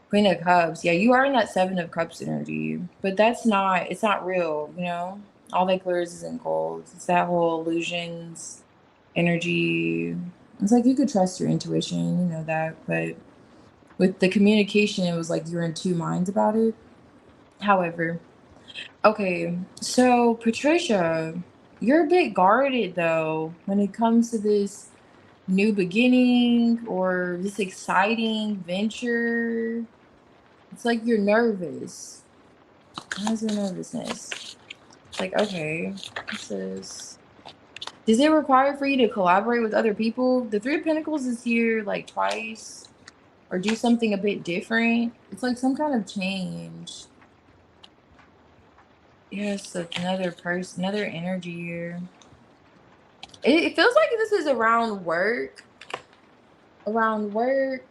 Queen of Cups. Yeah, you are in that 7 of Cups energy, but that's not, it's not real, you know? All that glitters is in gold. It's that whole illusions energy. It's like you could trust your intuition, you know that, but with the communication, it was like you're in two minds about it. However, okay, so Patricia, you're a bit guarded though when it comes to this new beginning or this exciting venture. It's like you're nervous. How's your nervousness? It's like, okay, this is. Does it require for you to collaborate with other people? The 3 of Pentacles is here like twice, or do something a bit different. It's like some kind of change. Yes, it's another person, another energy here. It feels like this is around work, around work,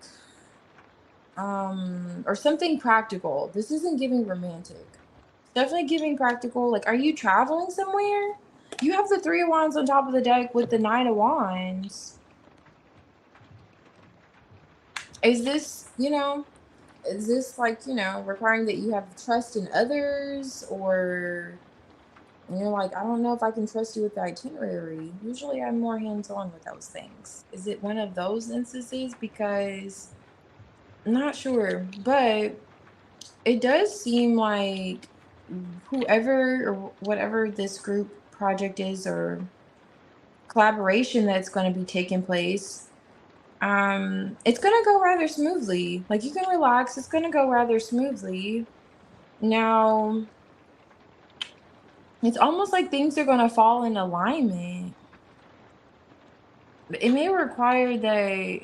or something practical. This isn't giving romantic. It's definitely giving practical. Like, are you traveling somewhere? You have the 3 of Wands on top of the deck with the 9 of Wands. Is this, is this like, requiring that you have trust in others, or and you're like, I don't know if I can trust you with the itinerary. Usually I'm more hands-on with those things. Is it one of those instances? Because I'm not sure, but it does seem like whoever or whatever this group project is or collaboration that's going to be taking place, it's going to go rather smoothly. Like, you can relax, it's going to go rather smoothly. Now, it's almost like things are going to fall in alignment. It may require that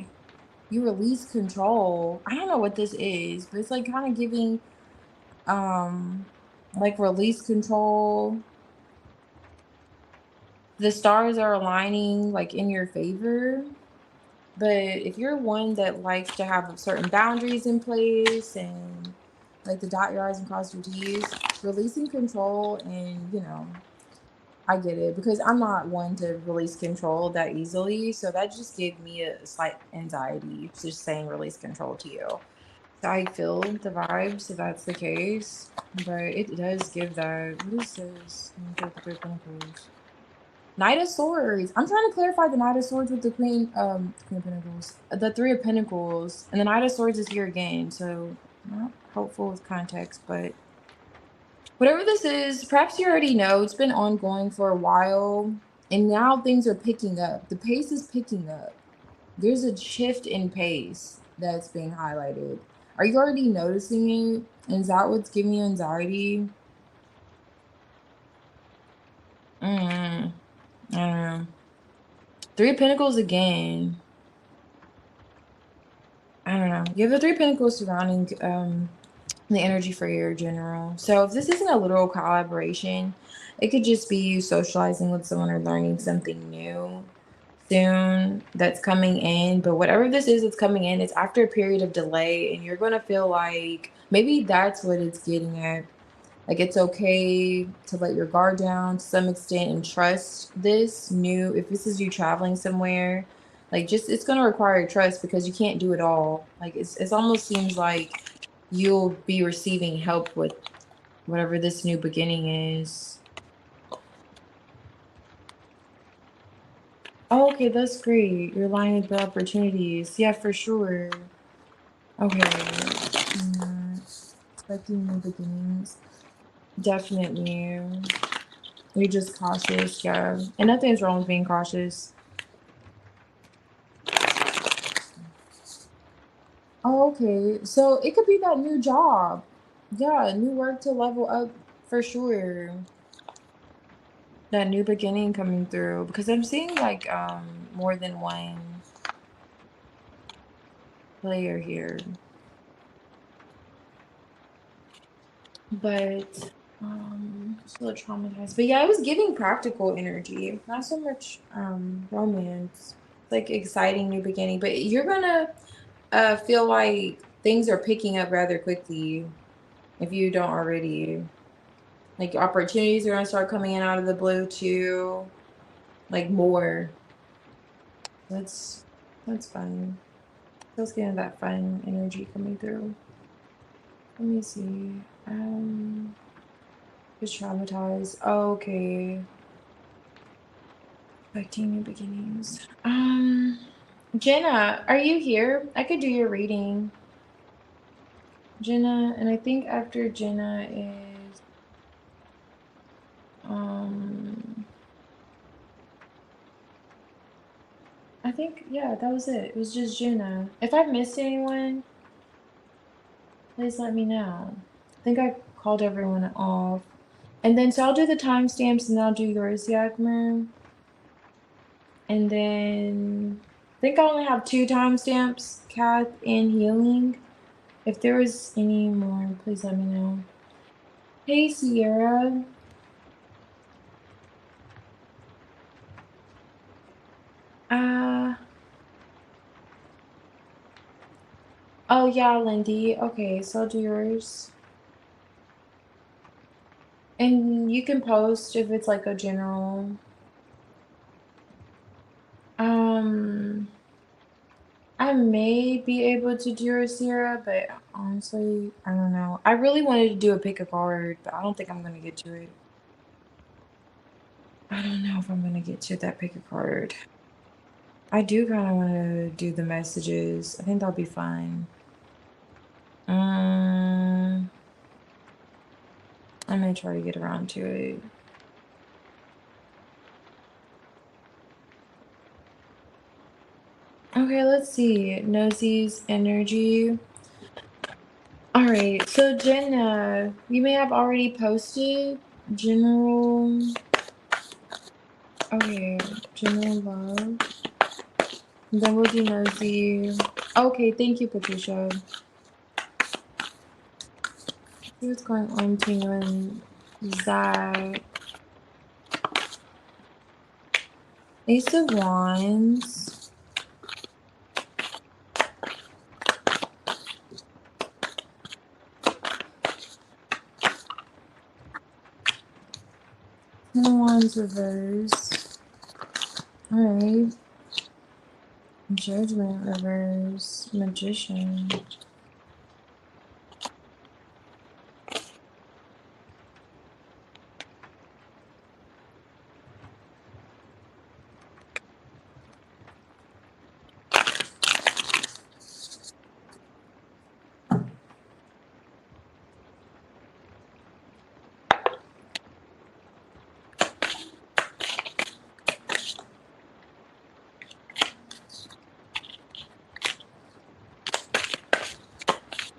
you release control. I don't know what this is, but it's like kind of giving um like release control. The stars are aligning like in your favor. But if you're one that likes to have certain boundaries in place and like the dot your I's and cross your T's, releasing control, and I get it because I'm not one to release control that easily. So that just gave me a slight anxiety just saying release control to you. So I feel the vibes if that's the case, but it does give that. What is this? Let me get the 3 of Pentacles. Knight of Swords. I'm trying to clarify the Knight of Swords with the Queen of Pentacles. The 3 of Pentacles. And the Knight of Swords is here again. So not hopeful with context, but whatever this is, perhaps you already know it's been ongoing for a while. And now things are picking up. The pace is picking up. There's a shift in pace that's being highlighted. Are you already noticing it? And is that what's giving you anxiety? I don't know. 3 of Pentacles again. I don't know. You have the 3 of Pentacles surrounding the energy for your general. So if this isn't a literal collaboration, it could just be you socializing with someone or learning something new soon that's coming in. But whatever this is that's coming in, it's after a period of delay, and you're going to feel like maybe that's what it's getting at. Like, it's okay to let your guard down to some extent and trust this new, if this is you traveling somewhere, like, just, it's going to require trust because you can't do it all. Like, it's almost seems like you'll be receiving help with whatever this new beginning is. Oh, okay, that's great. You're lining up the opportunities. Yeah, for sure. Okay. Expecting new beginnings. Definitely. You're just cautious, yeah. And nothing's wrong with being cautious. Oh, okay. So it could be that new job. Yeah, new work to level up for sure. That new beginning coming through. Because I'm seeing like more than one player here. But still traumatized. But yeah, I was giving practical energy, not so much romance. like exciting new beginning, but you're gonna feel like things are picking up rather quickly if you don't already. Like opportunities are gonna start coming in out of the blue too, like more. That's fun. Feels getting that fun energy coming through. Let me see. Just traumatized. Oh, okay. Expecting new beginnings. Jenna, are you here? I could do your reading. Jenna, and I think after Jenna is um I think yeah, that was it. It was just Jenna. If I missed anyone, please let me know. I think I called everyone off. And then so I'll do the timestamps and I'll do yours, Yakmer. And then I think I only have 2 timestamps, Kath and healing. If there was any more, please let me know. Hey Sierra. Uh oh yeah, Lindy. Okay, so I'll do yours. And you can post if it's like a general. Um I may be able to do a Sierra, but honestly, I don't know. I really wanted to do a pick a card, but I don't think I'm gonna get to it. I don't know if I'm gonna get to that pick a card. I do kind of want to do the messages. I think that'll be fun. I'm gonna try to get around to it. Okay, let's see. Nosie's energy. All right, so Jenna, you may have already posted general. Okay, general love. Then we'll do nosy. Okay, thank you, Patricia. See what's going on between you and Zach. Ace of Wands. Ten of Wands reverse. Alright. Judgment reverse. Magician.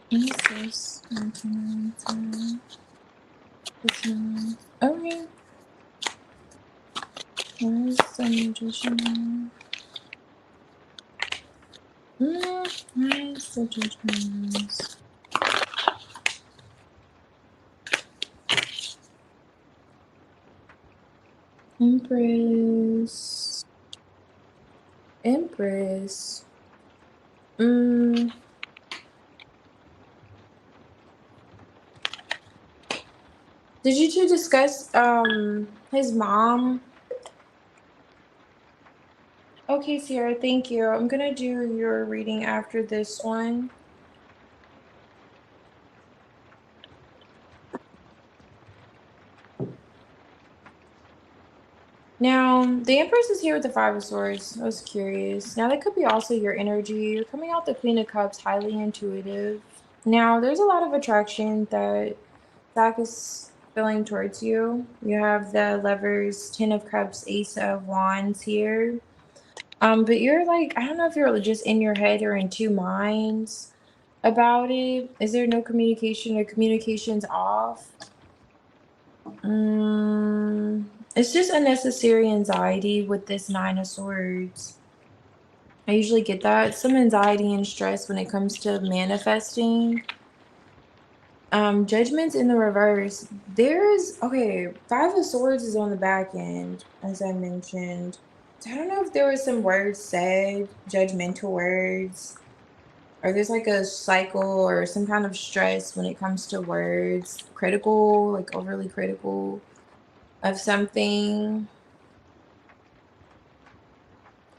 Jesus. Okay. Where's the magician? Where's the judgment? Empress. Empress. Did you two discuss his mom? Okay, Sierra, thank you. I'm gonna do your reading after this one. Now, the Empress is here with the Five of Swords. I was curious. Now, that could be also your energy. You're coming out the Queen of Cups, highly intuitive. Now, there's a lot of attraction that Zach is feeling towards you. You have the Lovers, Ten of Cups, Ace of Wands here. But you're like, I don't know if you're just in your head or in 2 minds about it. Is there no communication or communication's off? It's just unnecessary anxiety with this Nine of Swords. I usually get that. Some anxiety and stress when it comes to manifesting. Judgment's in the reverse. Okay, Five of Swords is on the back end, as I mentioned. I don't know if there was some words said, judgmental words, or there's like a cycle or some kind of stress when it comes to words, critical, like overly critical of something.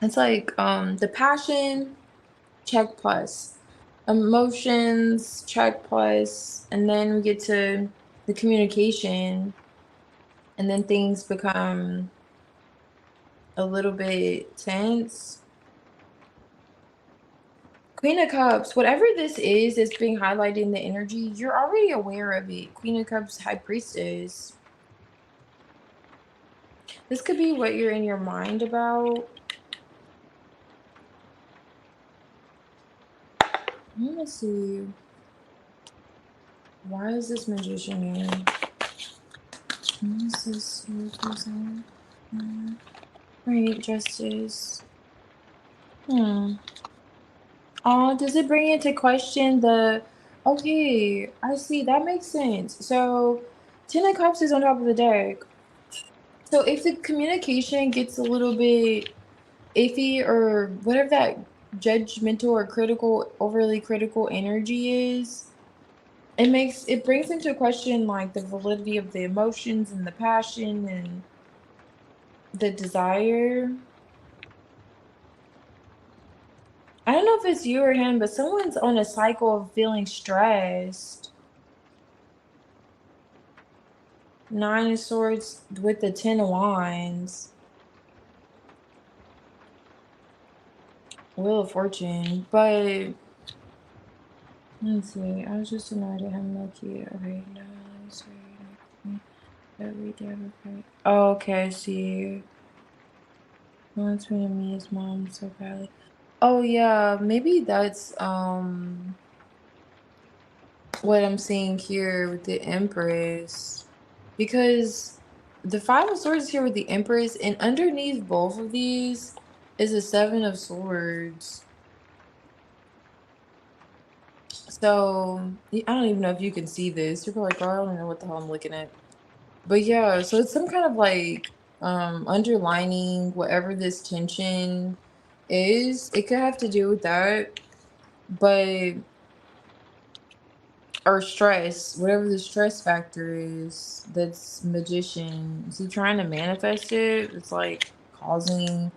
It's like the passion, check plus, emotions, check plus, and then we get to the communication, and then things become a little bit tense. Queen of Cups, whatever this is that's being highlighted in the energy, you're already aware of it. Queen of Cups, High Priestess. This could be what you're in your mind about. Let me see. Why is this Magician here? What is this here person? Right, Justice. Oh, does it bring into question the okay, I see, that makes sense. So Ten of Cups is on top of the deck. So if the communication gets a little bit iffy or whatever that judgmental or critical, overly critical energy is, it brings into question like the validity of the emotions and the passion and the desire. I don't know if it's you or him, but someone's on a cycle of feeling stressed. Nine of Swords with the Ten of Wands. Wheel of Fortune. But let's see. I was just annoyed at him low key. Okay, no, let's see. That we did okay. Oh, okay, I see. Wants me to meet his mom so badly. Oh yeah, maybe that's what I'm seeing here with the Empress. Because the Five of Swords is here with the Empress, and underneath both of these is a Seven of Swords. So I don't even know if you can see this. You're probably like, oh, I don't know what the hell I'm looking at. But yeah, so it's some kind of like underlining whatever this tension is. It could have to do with that, but or stress, whatever the stress factor is, that's Magician. Is he trying to manifest it? It's like causing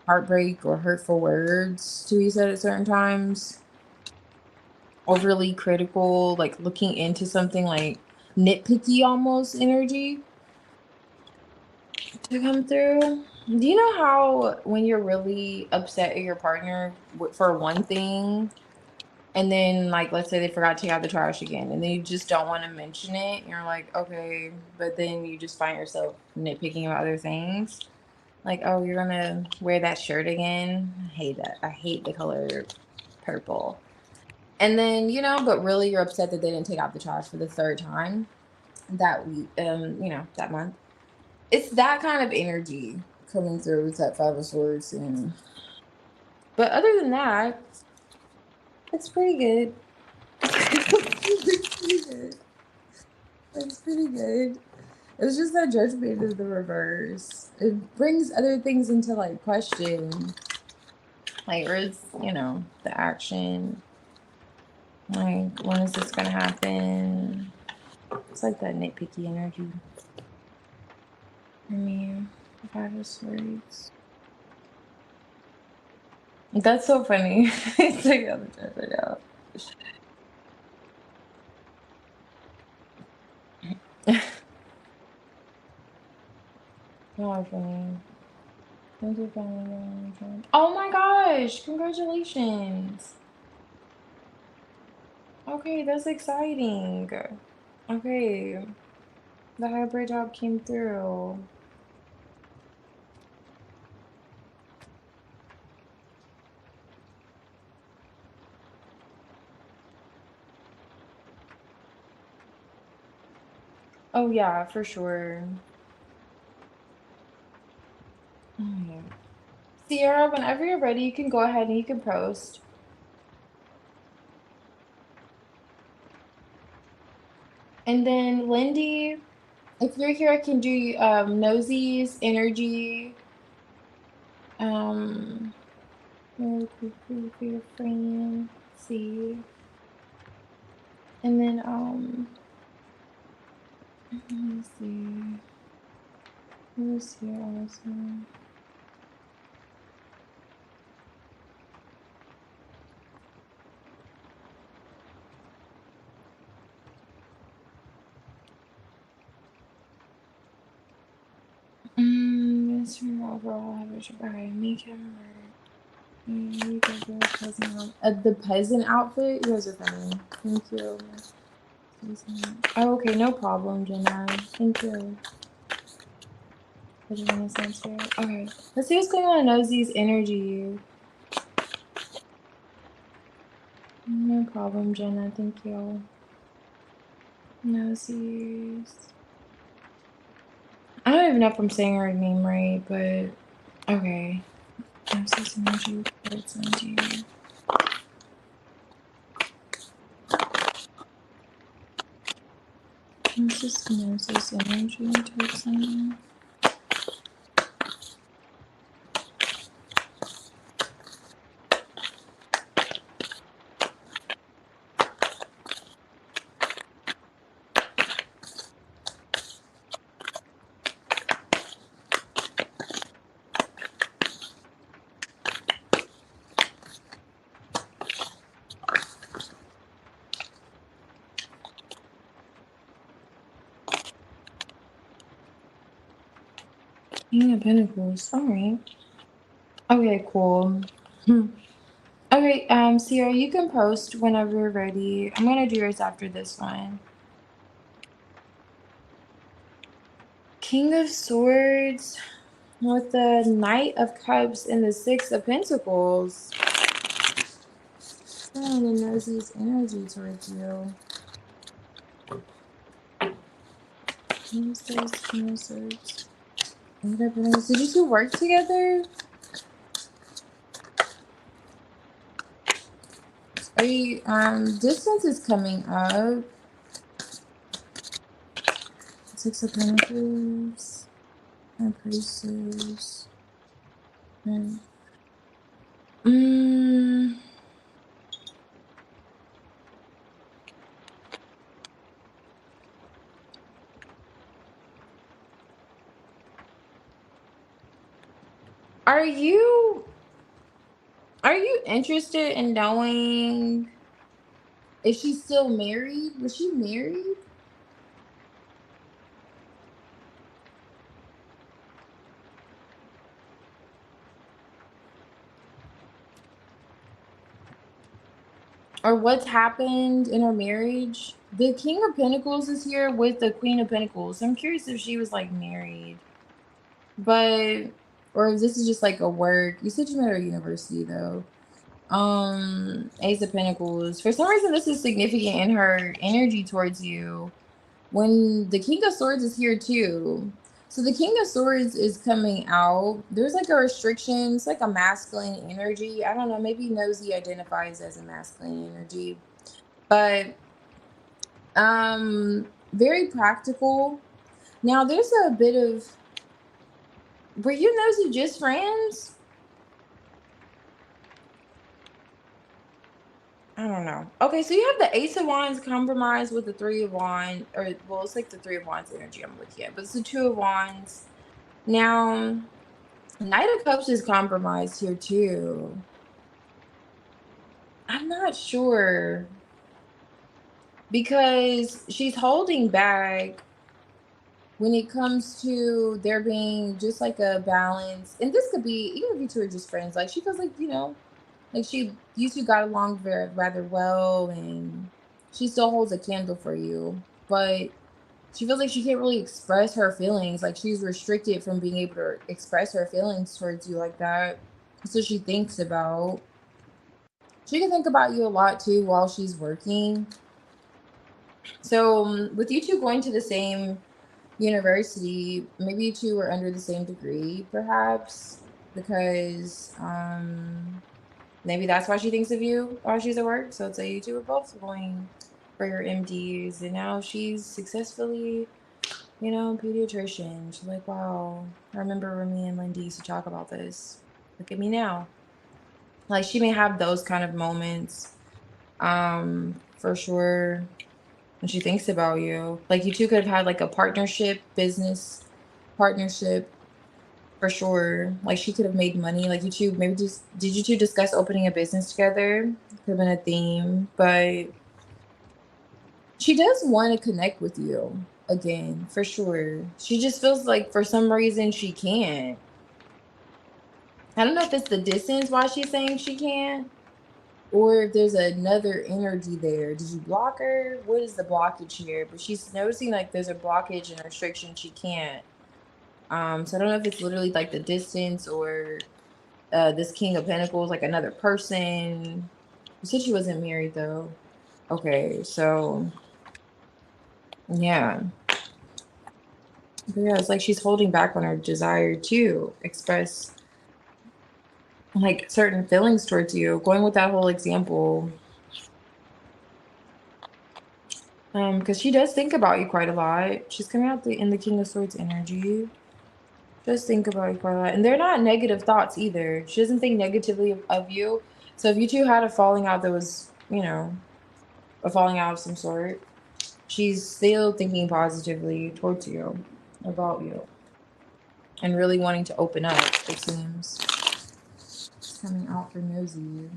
heartbreak or hurtful words to be said at certain times. Overly critical, like looking into something like nitpicky almost energy to come through. Do you know how when you're really upset at your partner for one thing, and then like let's say they forgot to take out the trash again, and then you just don't want to mention it, and you're like, okay, but then you just find yourself nitpicking about other things. Like, oh, you're gonna wear that shirt again? I hate that. I hate the color purple. And then, but really you're upset that they didn't take out the trash for the third time that week, that month. It's that kind of energy coming through with that Five of Swords. But other than that, it's pretty good. It's pretty good. It's pretty good. It's just that Judgment is the reverse. It brings other things into like question. Like, where's, the action? Like, when is this gonna happen? It's like that nitpicky energy. I mean, Five of Swords. That's so funny. It's like on the chat right now. Oh, funny. Thank you, family. Oh my gosh! Congratulations. Okay, that's exciting. Okay, the hybrid job came through. Oh yeah, for sure. Oh. Sierra, whenever you're ready, you can go ahead and you can post. And then Lindy, if you're here, I can do nosies, energy. Um, really quickly for your friend. See. And then let me see. Who's here also? That's from overall average. Okay, make him murder. You guys are peasant the peasant outfit? You guys are funny. Thank you. Oh, okay, no problem, Jenna. Thank you. For the Renaissance fair. Okay, let's see what's going on in Nosey's energy. No problem, Jenna. Thank you. Nosies. I don't even know if I'm saying her name right, but okay. Nosies energy. What's energy? Nosies energy towards something. King of Pentacles. Alright. Okay, cool. Okay, Sierra, you can post whenever you're ready. I'm gonna do yours after this one. King of Swords with the Knight of Cups and the Six of Pentacles. And the Nosey's energy towards you. King of Swords, King of Swords. Did you two work together? Are you, distance is coming up. Six of Pentacles. And Priestess. And, Are you interested in knowing if she's still married? Was she married? Or what's happened in her marriage? The King of Pentacles is here with the Queen of Pentacles. I'm curious if she was like married. But or if this is just like a work. You said you met her at university though. Ace of Pentacles. For some reason this is significant in her energy towards you. When the King of Swords is here too. So the King of Swords is coming out. There's like a restriction. It's like a masculine energy. I don't know. Maybe Nosy identifies as a masculine energy. But very practical. Now there's a bit of, were you and Nosy just friends? I don't know. Okay, so you have the Ace of Wands compromised with the Three of Wands, or well, it's like the Three of Wands energy I'm looking at, but it's the Two of Wands. Now, Knight of Cups is compromised here too. I'm not sure because she's holding back when it comes to there being just like a balance. And this could be even if you two are just friends. Like she feels like, like you two got along rather well, and she still holds a candle for you, but she feels like she can't really express her feelings. Like she's restricted from being able to express her feelings towards you like that. So she thinks about. She can think about you a lot too while she's working. So with you two going to the same university, maybe you two were under the same degree, perhaps, because maybe that's why she thinks of you while she's at work. So let's say you two are both going for your MDs, and now she's successfully, pediatrician. She's like, wow, I remember when me and Lindy used to talk about this. Look at me now. Like she may have those kind of moments, for sure. When she thinks about you, like you two could have had like a partnership, business partnership for sure. Like she could have made money. Like you two, maybe just did you two discuss opening a business together? Could have been a theme, but she does want to connect with you again, for sure. She just feels like for some reason she can't. I don't know if it's the distance why she's saying she can't, or if there's another energy there. Did you block her? What is the blockage here? But she's noticing like there's a blockage and restriction she can't. So I don't know if it's literally like the distance or this King of Pentacles, like another person. You said she wasn't married though. Okay, so yeah. But yeah, it's like she's holding back on her desire to express like certain feelings towards you. Going with that whole example, because she does think about you quite a lot. She's coming out in the King of Swords energy. Just think about you quite a lot, and they're not negative thoughts either. She doesn't think negatively of you. So if you two had a falling out that was, a falling out of some sort, she's still thinking positively towards you, about you, and really wanting to open up. It seems it's coming out for nosy.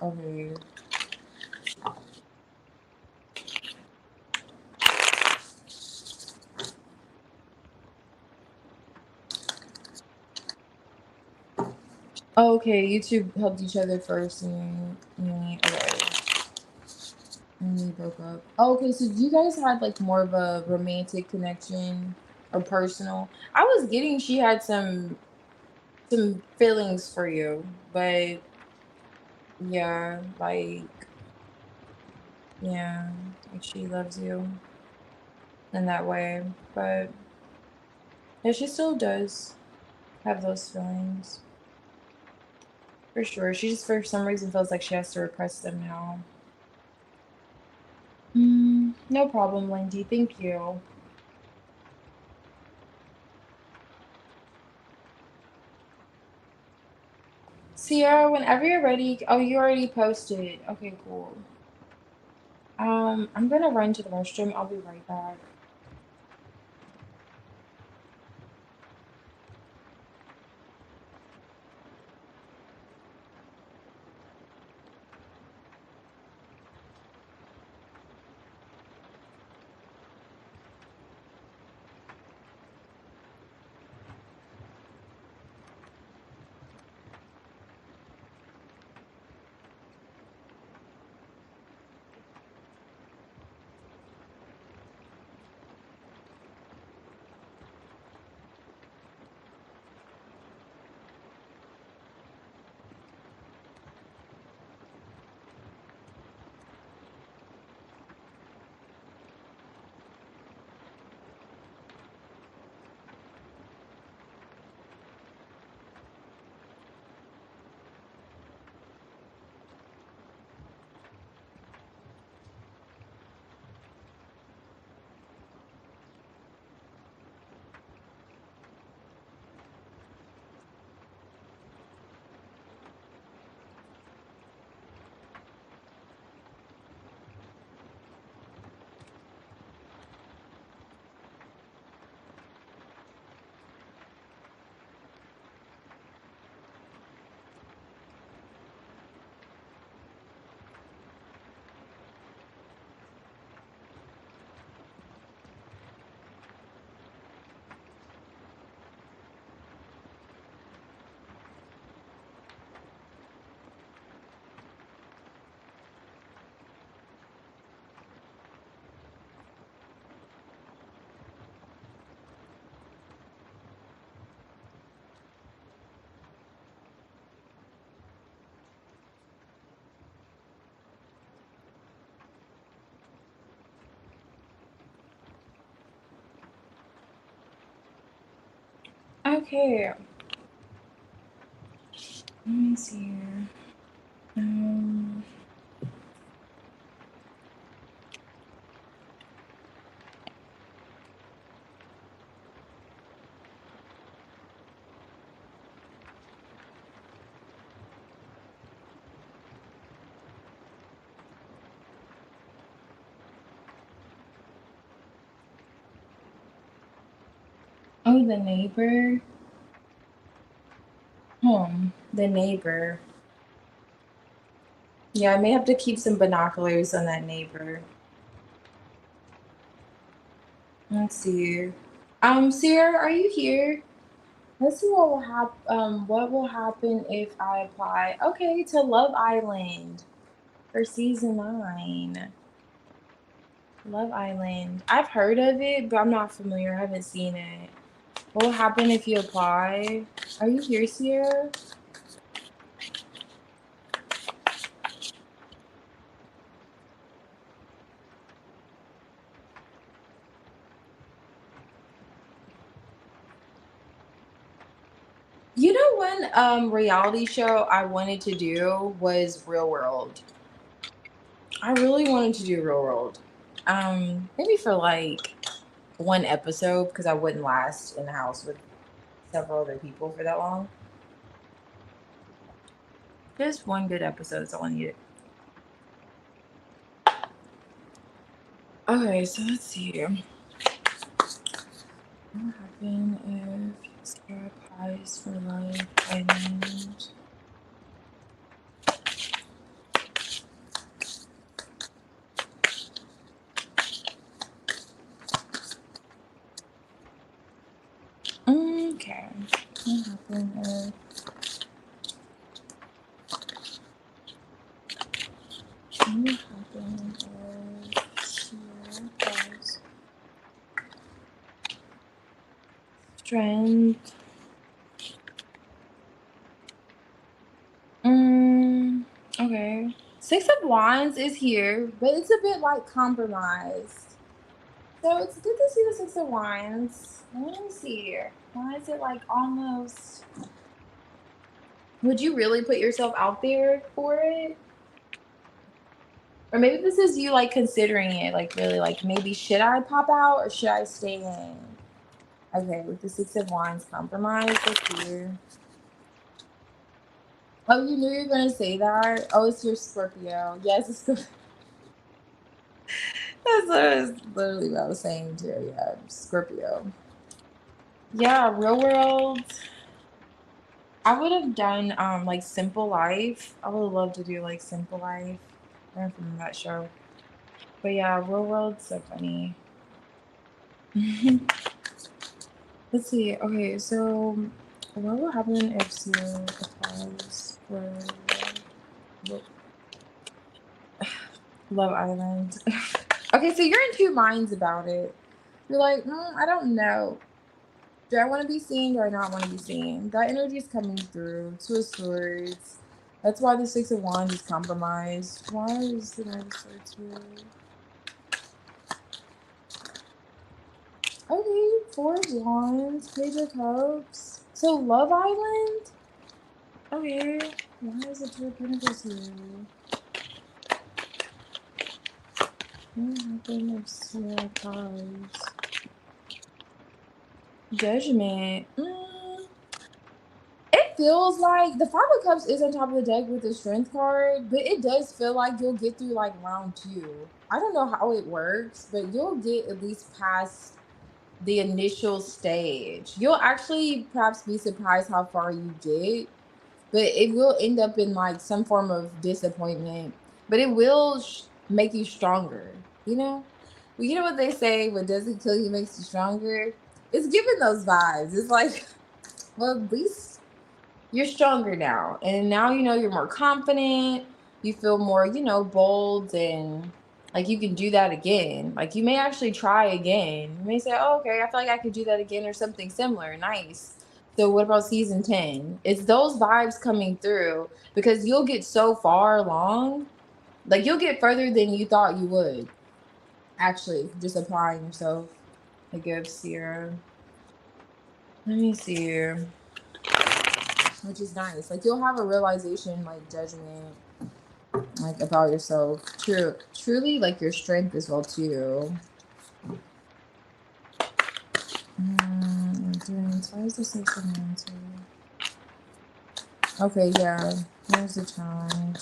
Okay. Oh, okay, you two helped each other first, and you broke up. Oh, okay, so you guys had like more of a romantic connection or personal. I was getting she had some feelings for you, but yeah, yeah, like she loves you in that way, but yeah, she still does have those feelings for sure. She just for some reason feels like she has to repress them now. No problem, Lindy. Thank you. Sierra, whenever you're ready. Oh, you already posted. Okay, cool. I'm gonna run to the restroom. I'll be right back. Okay, let me see here. Um, Oh, the neighbor. The neighbor. Yeah, I may have to keep some binoculars on that neighbor. Let's see. Sierra, are you here? Let's see what will happen. What will happen if I apply? Okay, to Love Island for season 9. Love Island. I've heard of it, but I'm not familiar. I haven't seen it. What will happen if you apply? Are you here, Sierra? You know, one reality show I wanted to do was Real World. I really wanted to do Real World. Maybe for like one episode because I wouldn't last in the house with several other people for that long. Just one good episode is all I needed. Okay, so let's see. What will happen if Sarah applies for Love Island? Okay. What happened if Sierra applies? Strength. Okay. Six of Wands is here, but it's a bit like compromised. So it's good to see the Six of Wands. Let me see here. Why is it like almost? Would you really put yourself out there for it? Or maybe this is you like considering it, like really like maybe should I pop out or should I stay in? Okay, with the Six of Wands compromise, let's see. Oh, you knew you were gonna say that? Oh, it's your Scorpio. Yes, it's Scorpio. That's literally what I was saying too. Yeah, Scorpio. Yeah, Real World. I would have done like Simple Life. I would love to do like Simple Life. I'm from that show. But yeah, Real World's so funny. Let's see. Okay, so what will happen if Sierra applies for Love Island? Okay, so you're in two minds about it. You're like, I don't know. Do I want to be seen? Do I not want to be seen? That energy is coming through. Two of Swords. That's why the Six of Wands is compromised. Why is the Knight of Swords here? Okay, Four of Wands, Page of Cups. So Love Island? Okay. Why is the Two of Pentacles here? What happened if Sierra applies? Judgment. It feels like the Five of Cups is on top of the deck with the Strength card, but it does feel like you'll get through like round 2. I don't know how it works, but you'll get at least past the initial stage. You'll actually perhaps be surprised how far you get, but it will end up in like some form of disappointment, but it will make you stronger, you know? Well, you know what they say, what doesn't kill you makes you stronger? It's giving those vibes. It's like, well, at least you're stronger now. And now, you're more confident. You feel more, bold and like you can do that again. Like you may actually try again. You may say, oh, okay, I feel like I could do that again or something similar. Nice. So what about season 10? It's those vibes coming through because you'll get so far along. Like you'll get further than you thought you would. Actually, just applying yourself. I give Sierra. Let me see here. Which is nice. Like you'll have a realization, like judgment, like about yourself. Truly, like your strength as well too. Endurance. Why is this so mental? Okay, yeah. Here's the challenge.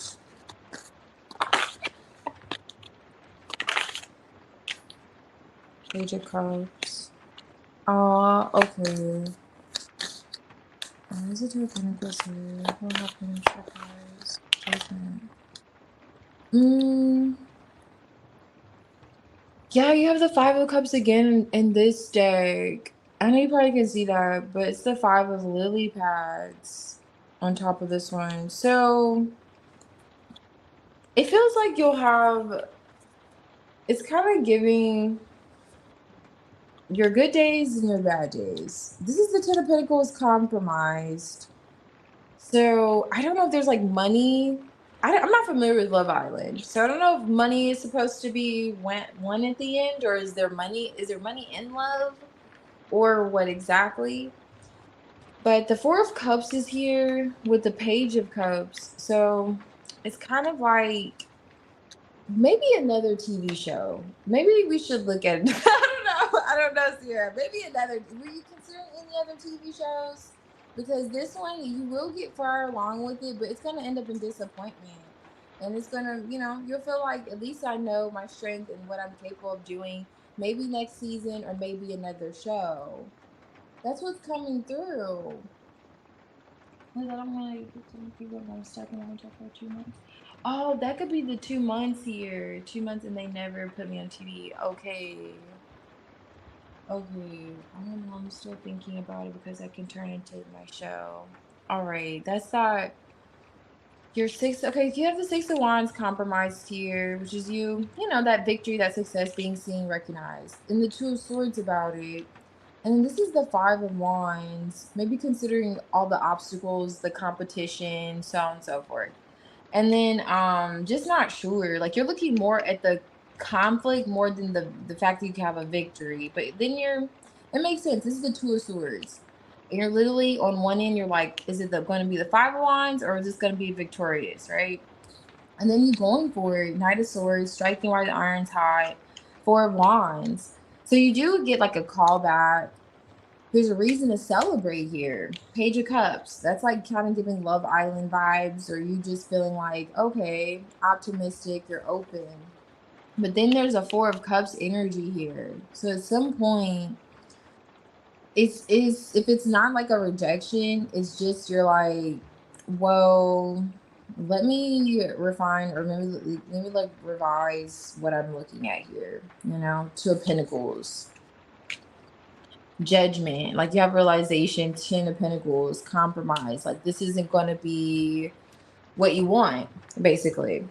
Page of Cups. Okay. Is it two of Pentacles here? What happened in Shepherds? Judgment. Yeah, you have the Five of Cups again in this deck. I know you probably can see that, but it's the Five of Lily Pads on top of this one. So it feels like you'll have, it's kind of giving your good days and your bad days. This is the Ten of Pentacles compromised. So I don't know if there's like money. I'm not familiar with Love Island, so I don't know if money is supposed to be one at the end, or is there money? Is there money in love, or what exactly? But the Four of Cups is here with the Page of Cups, so it's kind of like maybe another TV show. Maybe we should look at. I don't know. I don't know, Sierra. Maybe another. Were you considering any other TV shows? Because this one, you will get far along with it, but it's gonna end up in disappointment, and it's gonna, you'll feel like at least I know my strength and what I'm capable of doing. Maybe next season, or maybe another show. That's what's coming through. Like, I don't want to people I'm stuck in on for 2 months. Oh, that could be the 2 months here. 2 months and they never put me on TV. Okay. Okay. I'm still thinking about it because I can turn into my show. All right. That's that. Your six. Okay. You have the Six of Wands compromised here, which is that victory, that success being seen, recognized. And the Two of Swords about it. And then this is the Five of Wands, maybe considering all the obstacles, the competition, so on and so forth. And then just not sure. Like you're looking more at the conflict more than the fact that you can have a victory. But then it makes sense. This is the Two of Swords. And you're literally on one end, you're like, is it going to be the Five of Wands, or is this going to be victorious, right? And then you're going for it. Knight of Swords, striking while the iron's hot, Four of Wands. So you do get like a callback. There's a reason to celebrate here. Page of Cups. That's like kind of giving Love Island vibes, or you just feeling like, okay, optimistic, you're open. But then there's a Four of Cups energy here. So at some point, it's if it's not like a rejection, it's just you're like, well, let me refine, or maybe like revise what I'm looking at here. Two of Pentacles. Judgment, like you have realization. Ten of Pentacles, compromise, like this isn't going to be what you want, basically.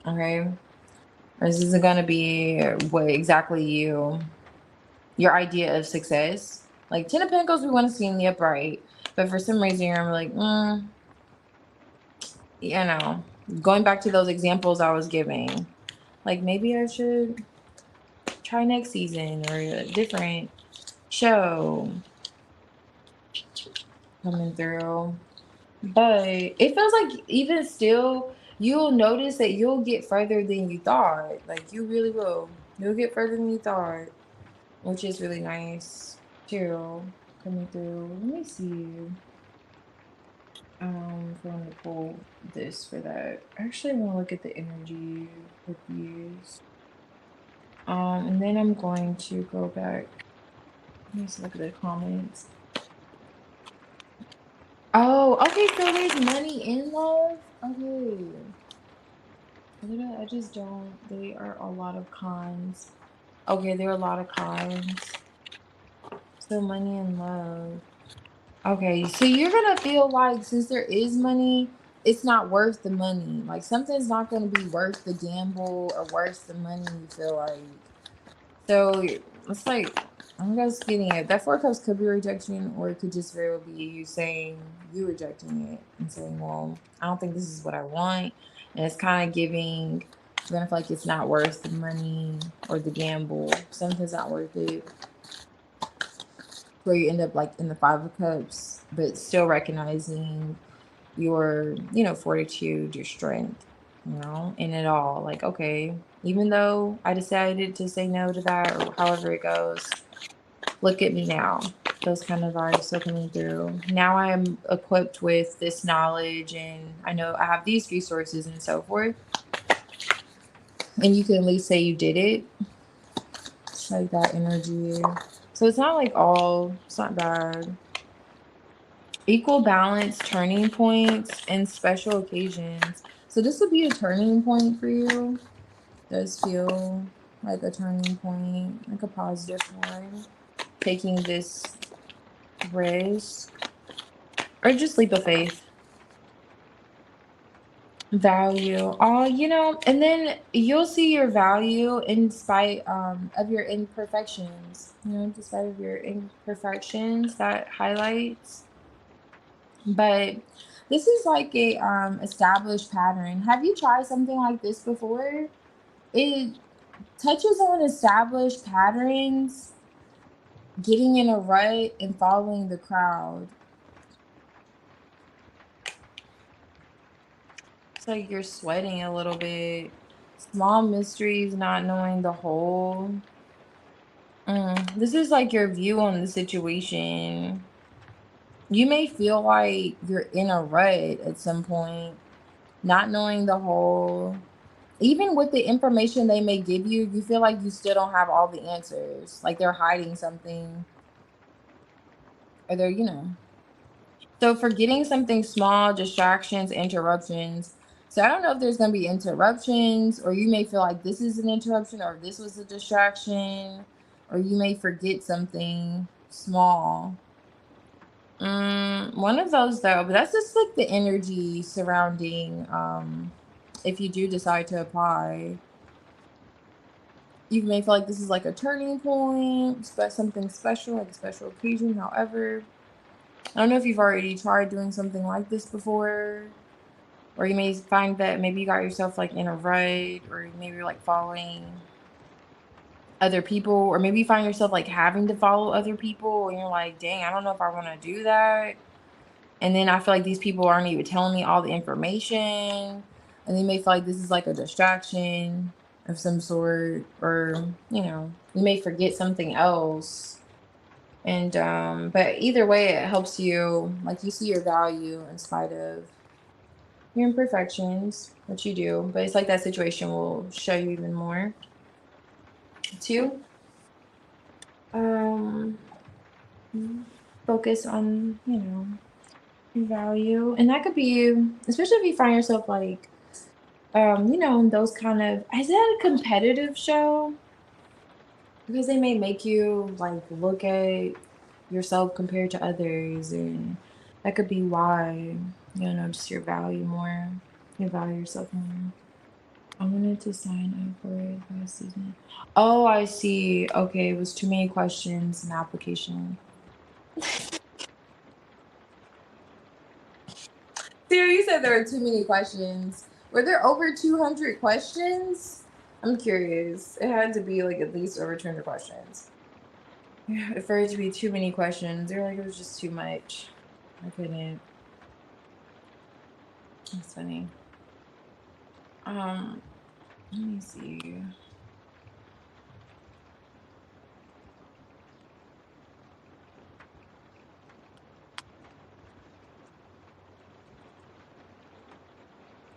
Okay, or this isn't going to be what exactly your idea of success. Like Ten of Pentacles, we want to see in the upright, but for some reason you're like, going back to those examples I was giving, like maybe I should try next season or a different show coming through. But it feels like even still, you'll notice that you'll get further than you thought. Like you really will. You'll get further than you thought, which is really nice too. Coming through. Let me see. I'm going to pull this for that. Actually, I want to look at the energy with these. And then I'm going to go back. Let's look at the comments. Oh, okay, so there's money in love? Okay. I just don't. They are a lot of cons. Okay, there are a lot of cons. So money and love. Okay, so you're gonna feel like since there is money, it's not worth the money. Like something's not gonna be worth the gamble or worth the money, you feel like. So it's like, I'm just getting it. That Four of Cups could be rejection, or it could just very well be you saying, you rejecting it and saying, well, I don't think this is what I want. And it's kind of giving, you're gonna feel like it's not worth the money or the gamble. Something's not worth it. Where you end up like in the Five of Cups, but still recognizing your, fortitude, your strength, in it all. Like, okay, even though I decided to say no to that, or however it goes, look at me now. Those kind of vibes still coming through. Now I am equipped with this knowledge, and I know I have these resources and so forth. And you can at least say you did it. It's like that energy. So it's not like all, it's not bad. Equal balance, turning points, and special occasions. So this would be a turning point for you. Does feel like a turning point, like a positive one. Taking this risk, or just leap of faith. Value. Oh, and then you'll see your value in spite of your imperfections. Despite of your imperfections, that highlights. But this is like a established pattern. Have you tried something like this before? It touches on established patterns, getting in a rut and following the crowd. It's like you're sweating a little bit. Small mysteries, not knowing the whole. This is like your view on the situation. You may feel like you're in a rut at some point, not knowing the whole. Even with the information they may give you, you feel like you still don't have all the answers. Like they're hiding something, or they're. So forgetting something small, distractions, interruptions. So I don't know if there's going to be interruptions, or you may feel like this is an interruption, or this was a distraction, or you may forget something small. One of those though, but that's just like the energy surrounding if you do decide to apply. You may feel like this is like a turning point, something special, like a special occasion. However, I don't know if you've already tried doing something like this before, or you may find that maybe you got yourself like in a rut, or maybe you're like following other people, or maybe you find yourself like having to follow other people, and you're like, dang, I don't know if I want to do that. And then I feel like these people aren't even telling me all the information, and they may feel like this is like a distraction of some sort, or you may forget something else. And but either way, it helps you, like, you see your value in spite of your imperfections, what you do. But it's like that situation will show you even more. Two, um, focus on your value, and that could be, especially if you find yourself like in those kind of, is that a competitive show? Because they may make you like look at yourself compared to others, and that could be why just your value more, you value yourself more. I wanted to sign up for it last season. Oh, I see. Okay, it was too many questions and application. Sarah, you said there were too many questions. Were there over 200 questions? I'm curious. It had to be like at least over 200 questions. Yeah, for it to be too many questions, they're like, it was just too much. I couldn't. That's funny. Um, Let me see.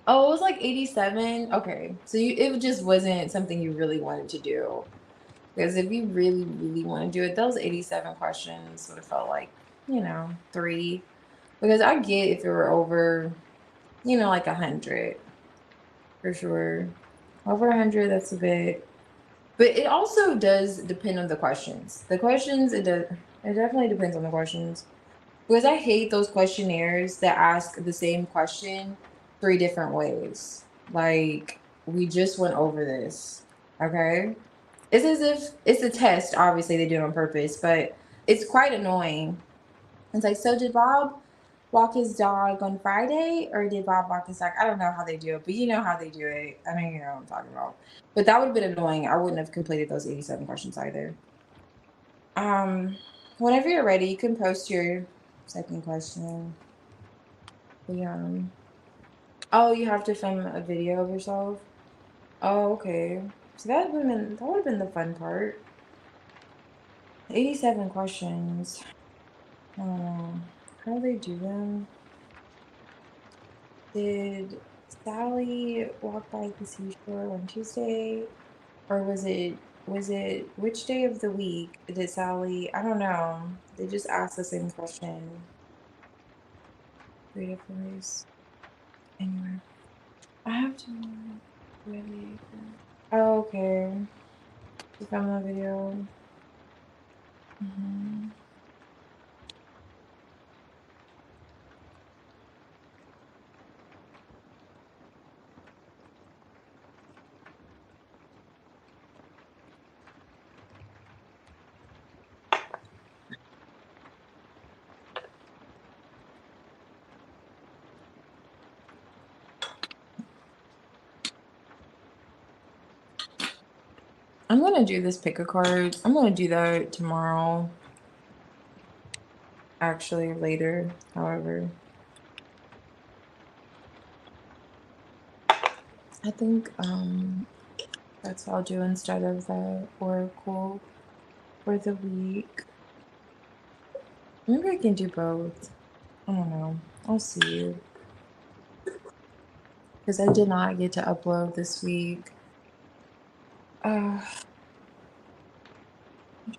Oh, it was like 87. Okay, so it just wasn't something you really wanted to do. Because if you really, really want to do it, those 87 questions would have felt like, 3. Because I get if it were over, like 100, for sure. Over 100, that's a bit. But it also does depend on the questions. The questions, it definitely depends on the questions. Because I hate those questionnaires that ask the same question 3 different ways. Like, we just went over this. Okay? It's as if it's a test. Obviously, they do it on purpose, but it's quite annoying. It's like, so did Bob walk his dog on Friday, or did Bob walk his dog? I don't know how they do it, but you know how they do it. I mean, you know what I'm talking about. But that would have been annoying. I wouldn't have completed those 87 questions either. Um, Whenever you're ready, you can post your second question. The oh, you have to film a video of yourself. Oh, okay. So that would have been the fun part. 87 questions. I don't know. How do they do them? Did Sally walk by the seashore on Tuesday? Or was it was it which day of the week did Sally? I don't know. They just asked the same question 3 different ways. Anyway, I have to really. Oh, okay. You found that video. Mhm. I'm gonna do this pick a card. I'm gonna do that tomorrow. Actually, later. However, I think that's what I'll do instead of the oracle for the week. Maybe I can do both. I don't know. I'll see. Because I did not get to upload this week. I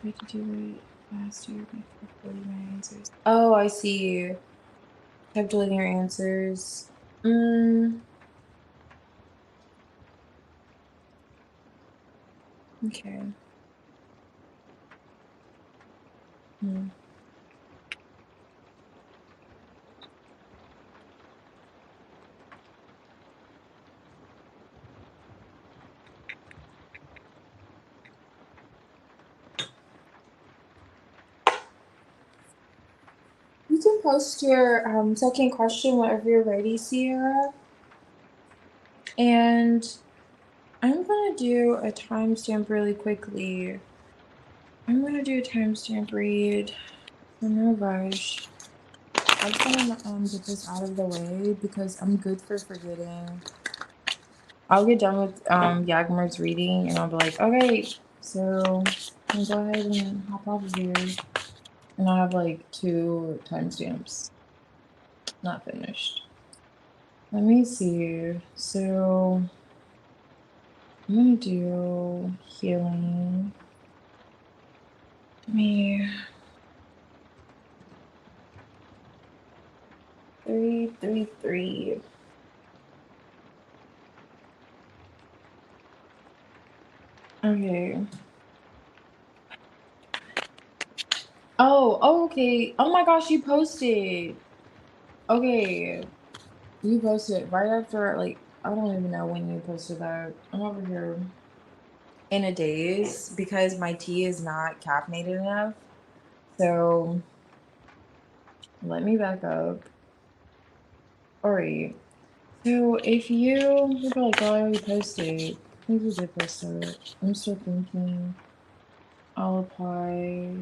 tried to do it last year, but I kept deleting my answers. Oh, I see. Kept deleting your answers. Okay. Hmm. You can post your second question whenever you're ready, Sierra. And I'm gonna do a timestamp really quickly. I'm gonna do a timestamp read. So no rush. I just wanna get this out of the way because I'm good for forgetting. I'll get done with Yagmar's reading and I'll be like, okay, so I'm go ahead and hop off of here. And I'll have like 2 timestamps not finished. Let me see. So I'm gonna do healing. Me 333. Okay. Oh, okay. Oh my gosh, you posted. Okay. You posted right after, like, I don't even know when you posted that. I'm over here in a daze because my tea is not caffeinated enough. So let me back up. All right. So if you're like, oh, I already posted. I think you did post it. I'm still thinking I'll apply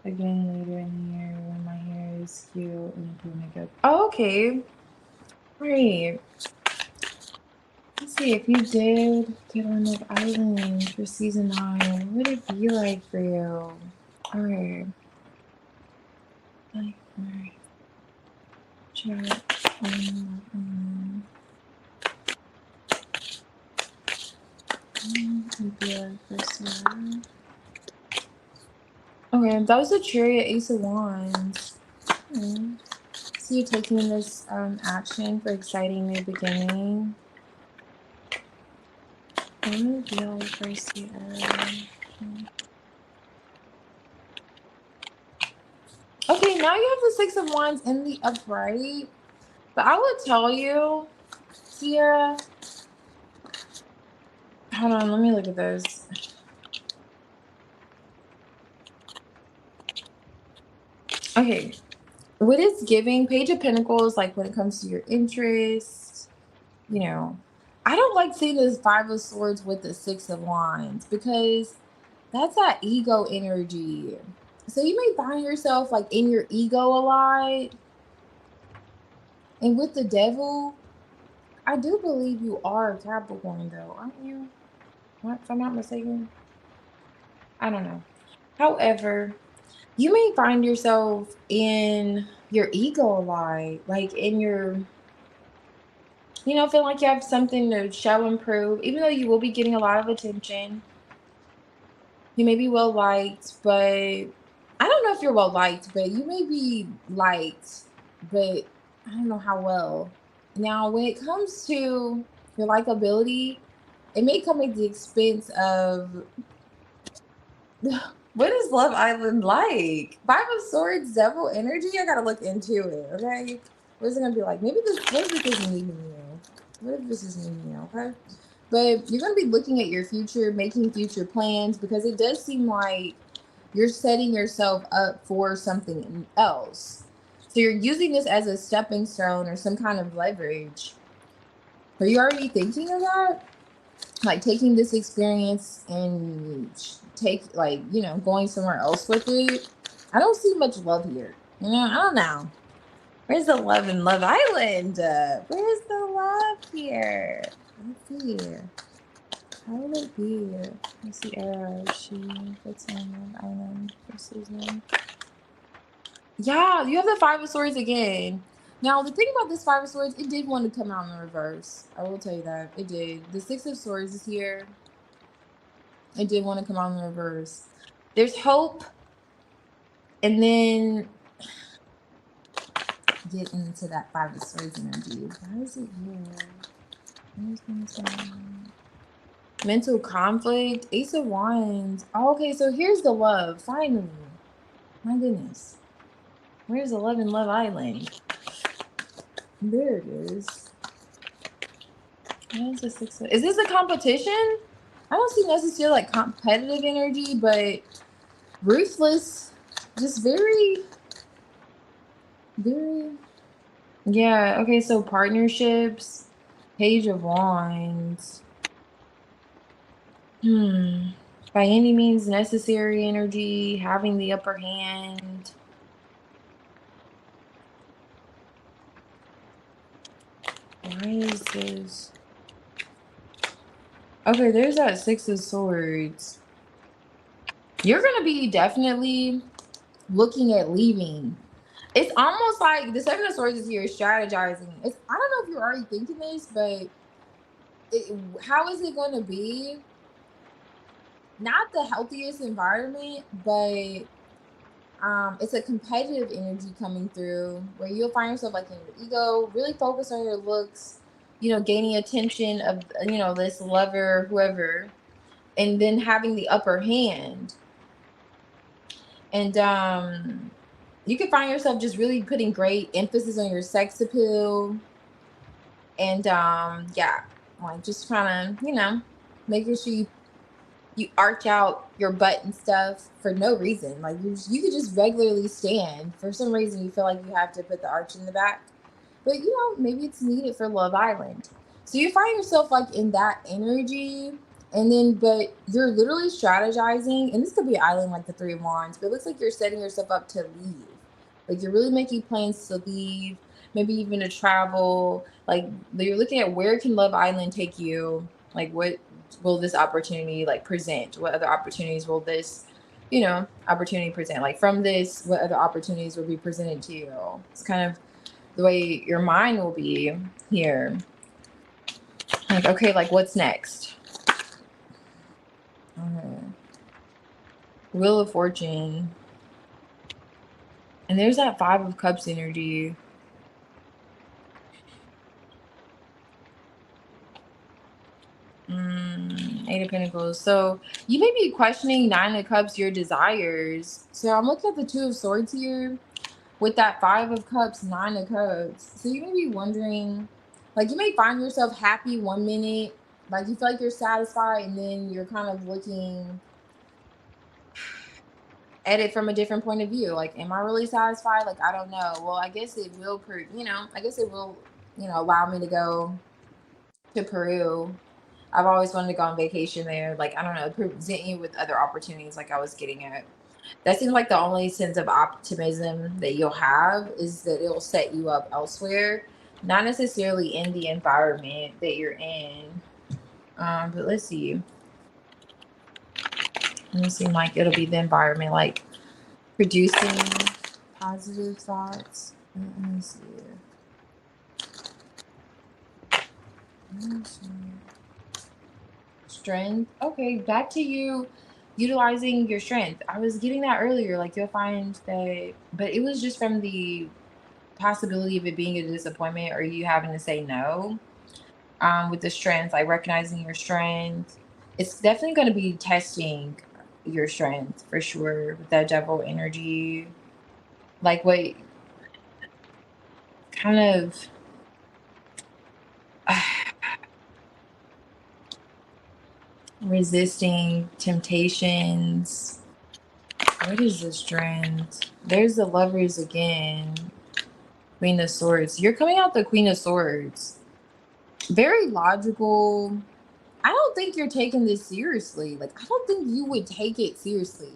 again later in the year when my hair is cute and do makeup. Oh, okay. Great. Let's see, if you did get on Love Island for season 9, what would it be like for you? Alright. Like, alright. Chat. Would be like for Sarah. Okay, that was a chariot Ace of Wands. So you're taking this action for exciting new beginning. I'm gonna be like for Sierra. Okay, now you have the Six of Wands in the upright. But I would tell you, Sierra. Hold on, let me look at this. Okay, what it's giving, Page of Pentacles, like when it comes to your interests, you know, I don't like seeing this Five of Swords with the Six of Wands because that's that ego energy. So you may find yourself like in your ego a lot. And with the Devil, I do believe you are a Capricorn though, aren't you? What, if I'm not mistaken? I don't know. However, you may find yourself in your ego a lot, like in your, feeling like you have something to show and prove, even though you will be getting a lot of attention. You may be well liked, but I don't know if you're well liked, but you may be liked, but I don't know how well. Now, when it comes to your likability, it may come at the expense of what is Love Island like? Five of Swords, Devil energy. I gotta look into it. Okay, what is it gonna be like? Maybe this. What if this is meeting you? What if this is meeting you? Okay, but you're gonna be looking at your future, making future plans because it does seem like you're setting yourself up for something else. So you're using this as a stepping stone or some kind of leverage. Are you already thinking of that? Like taking this experience and take like going somewhere else with it. I don't see much love here. I don't know. Where's the love in Love Island? Where's the love here? Let's see. How will it be? Let's see. She puts on Love Island for Susan. Yeah, you have the Five of Swords again. Now, the thing about this Five of Swords, it did want to come out in the reverse. I will tell you that. It did. The Six of Swords is here. It did want to come out in the reverse. There's hope. And then get into that Five of Swords energy. Why is it here? Mental conflict. Ace of Wands. Oh, okay, so here's the love. Finally. My goodness. Where's the love in Love Island? There it is. Is this a competition? I don't see necessarily like competitive energy, but ruthless. Just very, very. Yeah. Okay. So partnerships. Page of Wands. By any means necessary energy. Having the upper hand. Why is this? Okay, there's that Six of Swords. You're gonna be definitely looking at leaving. It's almost like the Seven of Swords is here strategizing. I don't know if you're already thinking this, but how is it gonna be? Not the healthiest environment, but it's a competitive energy coming through where you'll find yourself like in your ego, really focus on your looks, gaining attention of this lover, whoever, and then having the upper hand. And you can find yourself just really putting great emphasis on your sex appeal. And yeah, like just trying to, making sure you arch out your butt and stuff for no reason. Like you could just regularly stand. For some reason, you feel like you have to put the arch in the back, but maybe it's needed for Love Island. So you find yourself like in that energy, and then but you're literally strategizing. And this could be an island like the Three of Wands, but it looks like you're setting yourself up to leave. Like you're really making plans to leave, maybe even to travel. Like you're looking at where can Love Island take you. Like what will this opportunity like present? What other opportunities will this opportunity present? Like from this, what other opportunities will be presented to you? It's kind of the way your mind will be here. Like, okay, like what's next? Wheel of Fortune. And there's that Five of Cups energy. Eight of Pentacles. So you may be questioning Nine of Cups, your desires. So I'm looking at the Two of Swords here with that Five of Cups, Nine of Cups. So you may be wondering, like you may find yourself happy one minute, like you feel like you're satisfied, and then you're kind of looking at it from a different point of view. Like, am I really satisfied? Like, I don't know. Well, I guess it will, I guess it will, allow me to go to Peru. I've always wanted to go on vacation there. Like, I don't know, present you with other opportunities like I was getting at. That seems like the only sense of optimism that you'll have is that it'll set you up elsewhere, not necessarily in the environment that you're in. But let's see. It seems like it'll be the environment, like producing positive thoughts. Let me see. Strength. Okay, back to you utilizing your strength. I was getting that earlier. Like you'll find that, but it was just from the possibility of it being a disappointment or you having to say no. With the strength, like recognizing your strength, it's definitely going to be testing your strength for sure with that devil energy. Like what kind of resisting temptations. What is the strength? There's the lovers again. Queen of Swords. You're coming out the Queen of Swords. Very logical. I don't think you're taking this seriously. Like, I don't think you would take it seriously.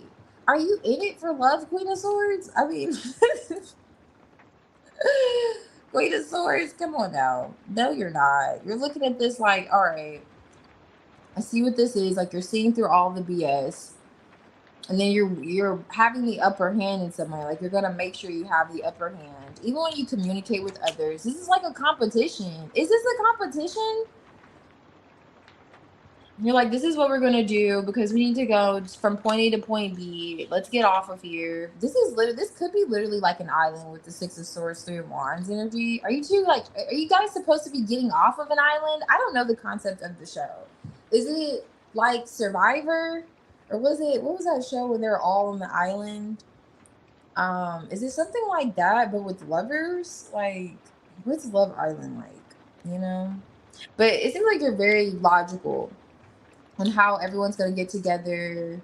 Are you in it for love, Queen of Swords? I mean, Queen of Swords, come on now. No, you're not. You're looking at this like, all right, I see what this is. Like, you're seeing through all the BS. And then you're having the upper hand in some way. Like, you're gonna make sure you have the upper hand. Even when you communicate with others. This is like a competition. Is this a competition? You're like, this is what we're gonna do because we need to go from point A to point B. Let's get off of here. This is literally, this could be literally like an island with the Six of Swords, Three of Wands energy. Are you two like, are you guys supposed to be getting off of an island? I don't know the concept of the show. Is it like Survivor, or was it, what was that show where they're all on the island? Is it something like that but with lovers? Like, what's Love Island like? You know? But it seems like you're very logical on how everyone's going to get together.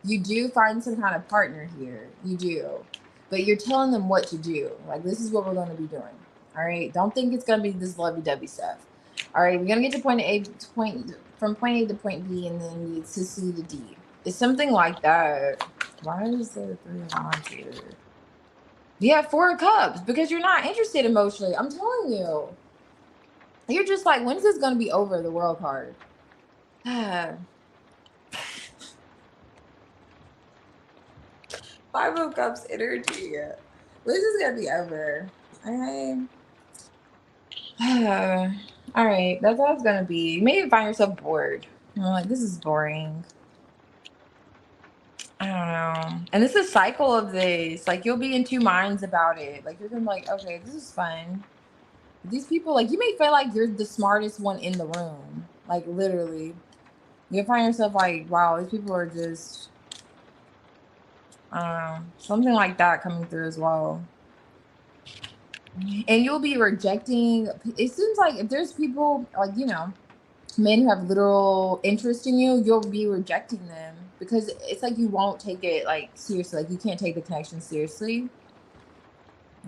You do find some kind of partner here. You do. But you're telling them what to do. Like, this is what we're going to be doing. All right. Don't think it's going to be this lovey-dovey stuff. All right. We're going to get to point A to point, from point A to point B, and then you to C to D. It's something like that. Why is there Three of Wands here? You have Four of Cups because you're not interested emotionally. I'm telling you. You're just like, when's this going to be over? The World card. Five of Cups energy. This is gonna be over. Okay. All right. That's how it's gonna be. You may find yourself bored. You're like, this is boring. I don't know. And this is a cycle of this. Like, you'll be in two minds about it. Like, you're gonna be like, okay, this is fun. These people, like, you may feel like you're the smartest one in the room. Like, literally. You'll find yourself like, wow, these people are just, I don't know, something like that coming through as well. And you'll be rejecting. It seems like if there's people like, you know, men who have literal interest in you, you'll be rejecting them because it's like you won't take it like seriously. Like, you can't take the connection seriously.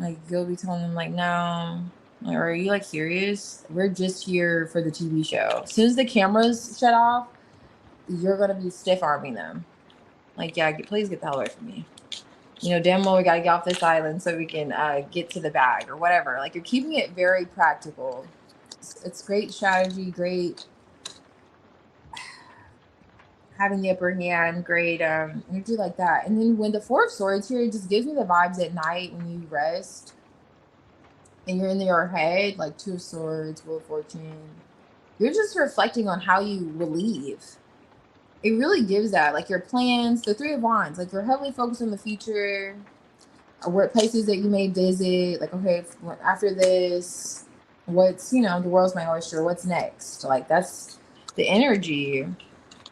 Like, you'll be telling them like, no, like, are you like serious? We're just here for the TV show. As soon as the cameras shut off, you're gonna be stiff arming them. Like, yeah, please get the hell away from me. You know, damn well we gotta get off this island so we can get to the bag or whatever. Like, you're keeping it very practical. It's great strategy, great having the upper hand, great energy like that. And then when the Four of Swords here, it just gives me the vibes at night when you rest and you're in your head, like Two of Swords, Wheel of Fortune. You're just reflecting on how you relieve. It really gives that, like, your plans, the Three of Wands, like, you're heavily focused on the future, what places that you may visit. Like, okay, after this, what's, you know, the world's my oyster, what's next? Like, that's the energy.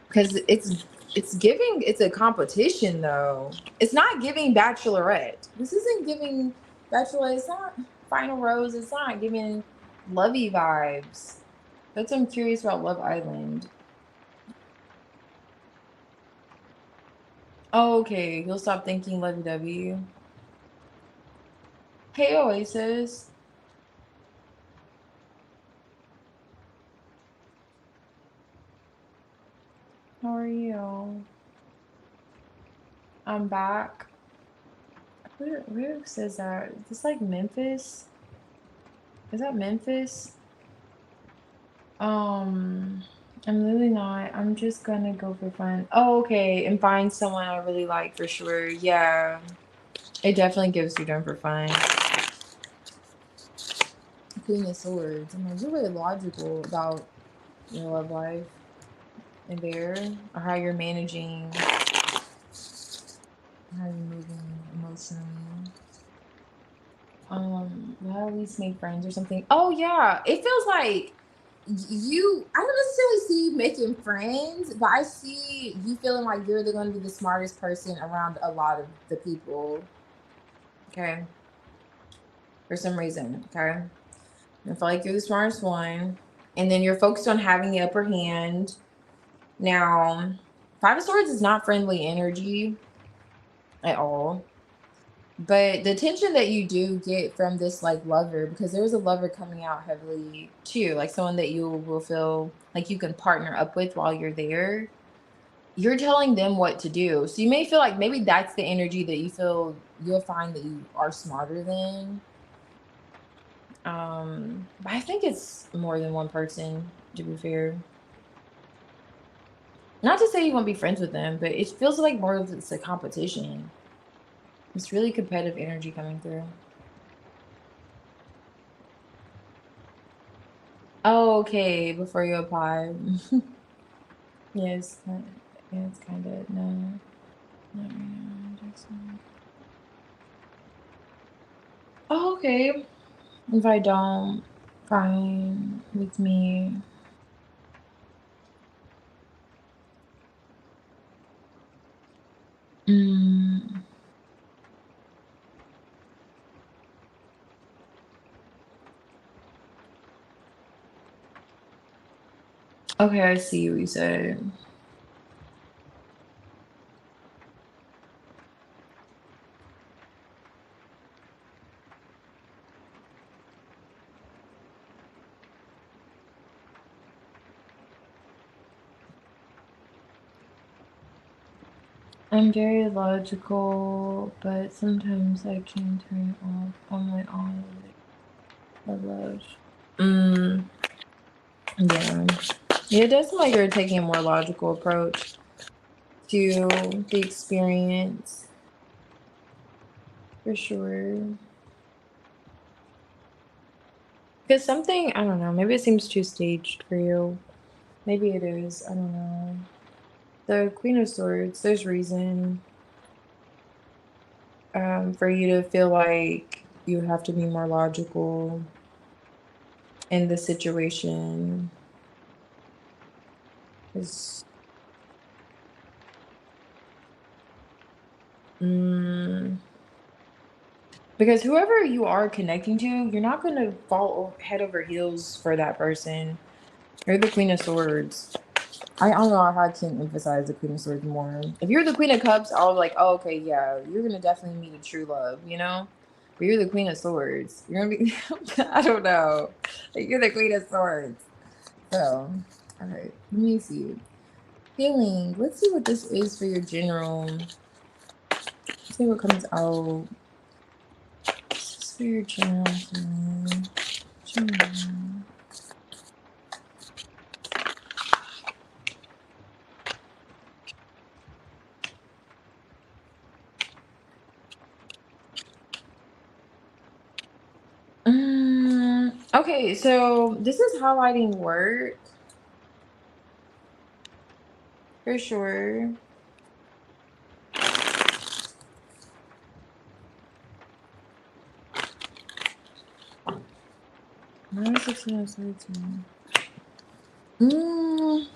Because it's giving, it's a competition though. It's not giving Bachelorette. This isn't giving Bachelorette. It's not Final Rose. It's not giving lovey vibes. That's what I'm curious about Love Island. Oh, okay. You'll stop thinking lovey-dovey. Hey, Oasis. How are you? I'm back. Where says that? Is this like Memphis? Is that Memphis? I'm really not. I'm just gonna go for fun. Oh, okay. And find someone I really like for sure. Yeah. It definitely gives you done for fun. Queen of Swords. I mean, you're really logical about your love life and there, or how you're managing How are you moving emotionally? Will at least make friends or something. Oh yeah, it feels like you. I don't necessarily see you making friends, but I see you feeling like you're going to be the smartest person around a lot of the people. Okay, for some reason. Okay, I feel like you're the smartest one, and then you're focused on having the upper hand. Now, Five of Swords is not friendly energy at all. But the tension that you do get from this like lover, because there's a lover coming out heavily too, like someone that you will feel like you can partner up with while you're there. You're telling them what to do. So you may feel like maybe that's the energy that you feel you'll find that you are smarter than. But I think it's more than one person, to be fair. Not to say you won't be friends with them, but it feels like more of it's a competition. It's really competitive energy coming through. Oh, okay, before you apply. Yes, yeah, it's kind of no, not right now. Jackson. Oh, okay. If I don't, fine with me. Mm, okay, I see what you said. I'm very logical, but sometimes I can turn off on my own love. Mm, yeah. Yeah, it does seem like you're taking a more logical approach to the experience, for sure. Because something, I don't know, maybe it seems too staged for you. Maybe it is. I don't know. The Queen of Swords, there's reason for you to feel like you have to be more logical in the situation. Is mm, because whoever you are connecting to, you're not going to fall head over heels for that person. You're the Queen of Swords. I don't know how I can emphasize the Queen of Swords more. If you're the Queen of Cups, I'll be like, oh, okay, yeah, you're gonna definitely meet a true love, you know? But you're the Queen of Swords. You're gonna be, I don't know. Like, you're the Queen of Swords. So, all right, let me see. Feeling. Let's see what this is for your general. Let's see what comes out. This is for your general feeling. General. Okay, so this is highlighting work for sure. Nine, 16, 17. Mm,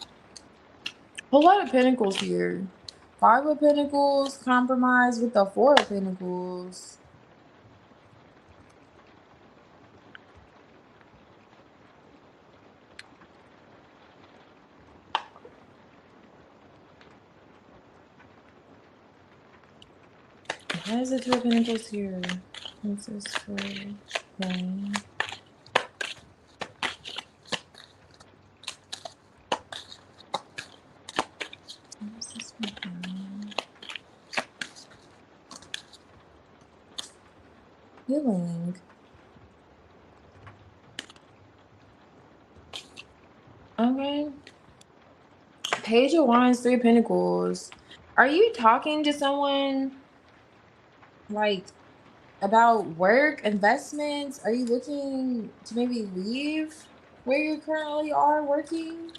a lot of pentacles here. Five of Pentacles, compromise with the Four of Pentacles. Why is the Two of Pentacles here? What's this for? Healing. What's this for? Healing. Okay. Page of Wands, Three of Pentacles. Are you talking to someone like about work, investments? Are you looking to maybe leave where you currently are working?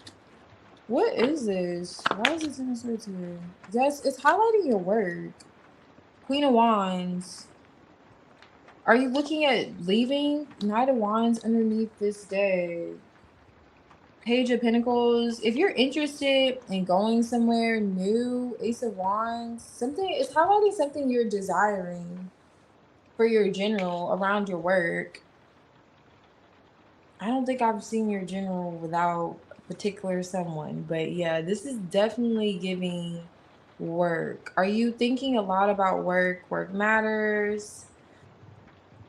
What is this? Why is it in this right here? Yes, it's highlighting your work. Queen of Wands. Are you looking at leaving? Knight of Wands underneath this day. Page of Pentacles. If you're interested in going somewhere new, Ace of Wands, something it's highlighting something you're desiring for your general around your work. I don't think I've seen your general without a particular someone, but yeah, this is definitely giving work. Are you thinking a lot about work? Work matters.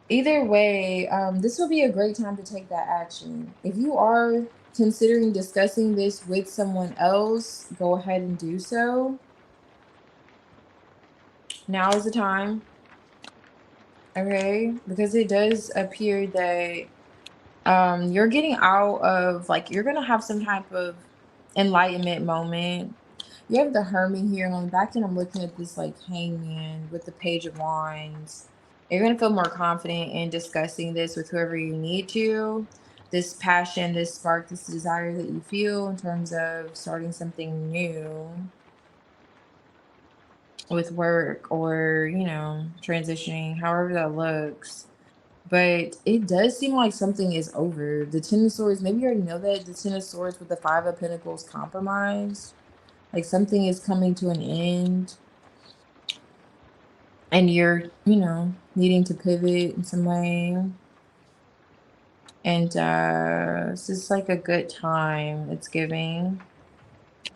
Either way, this will be a great time to take that action. If you are considering discussing this with someone else, go ahead and do so. Now is the time, okay? Because it does appear that you're getting out of, like, you're gonna have some type of enlightenment moment. You have the Hermit here, and on the back end I'm looking at this like hangman with the Page of Wands. You're gonna feel more confident in discussing this with whoever you need to. This passion, this spark, this desire that you feel in terms of starting something new with work, or transitioning, however that looks. But it does seem like something is over. The Ten of Swords, maybe you already know that. The Ten of Swords with the Five of Pentacles compromised. Like something is coming to an end. And you're, needing to pivot in some way. And it's just like a good time it's giving.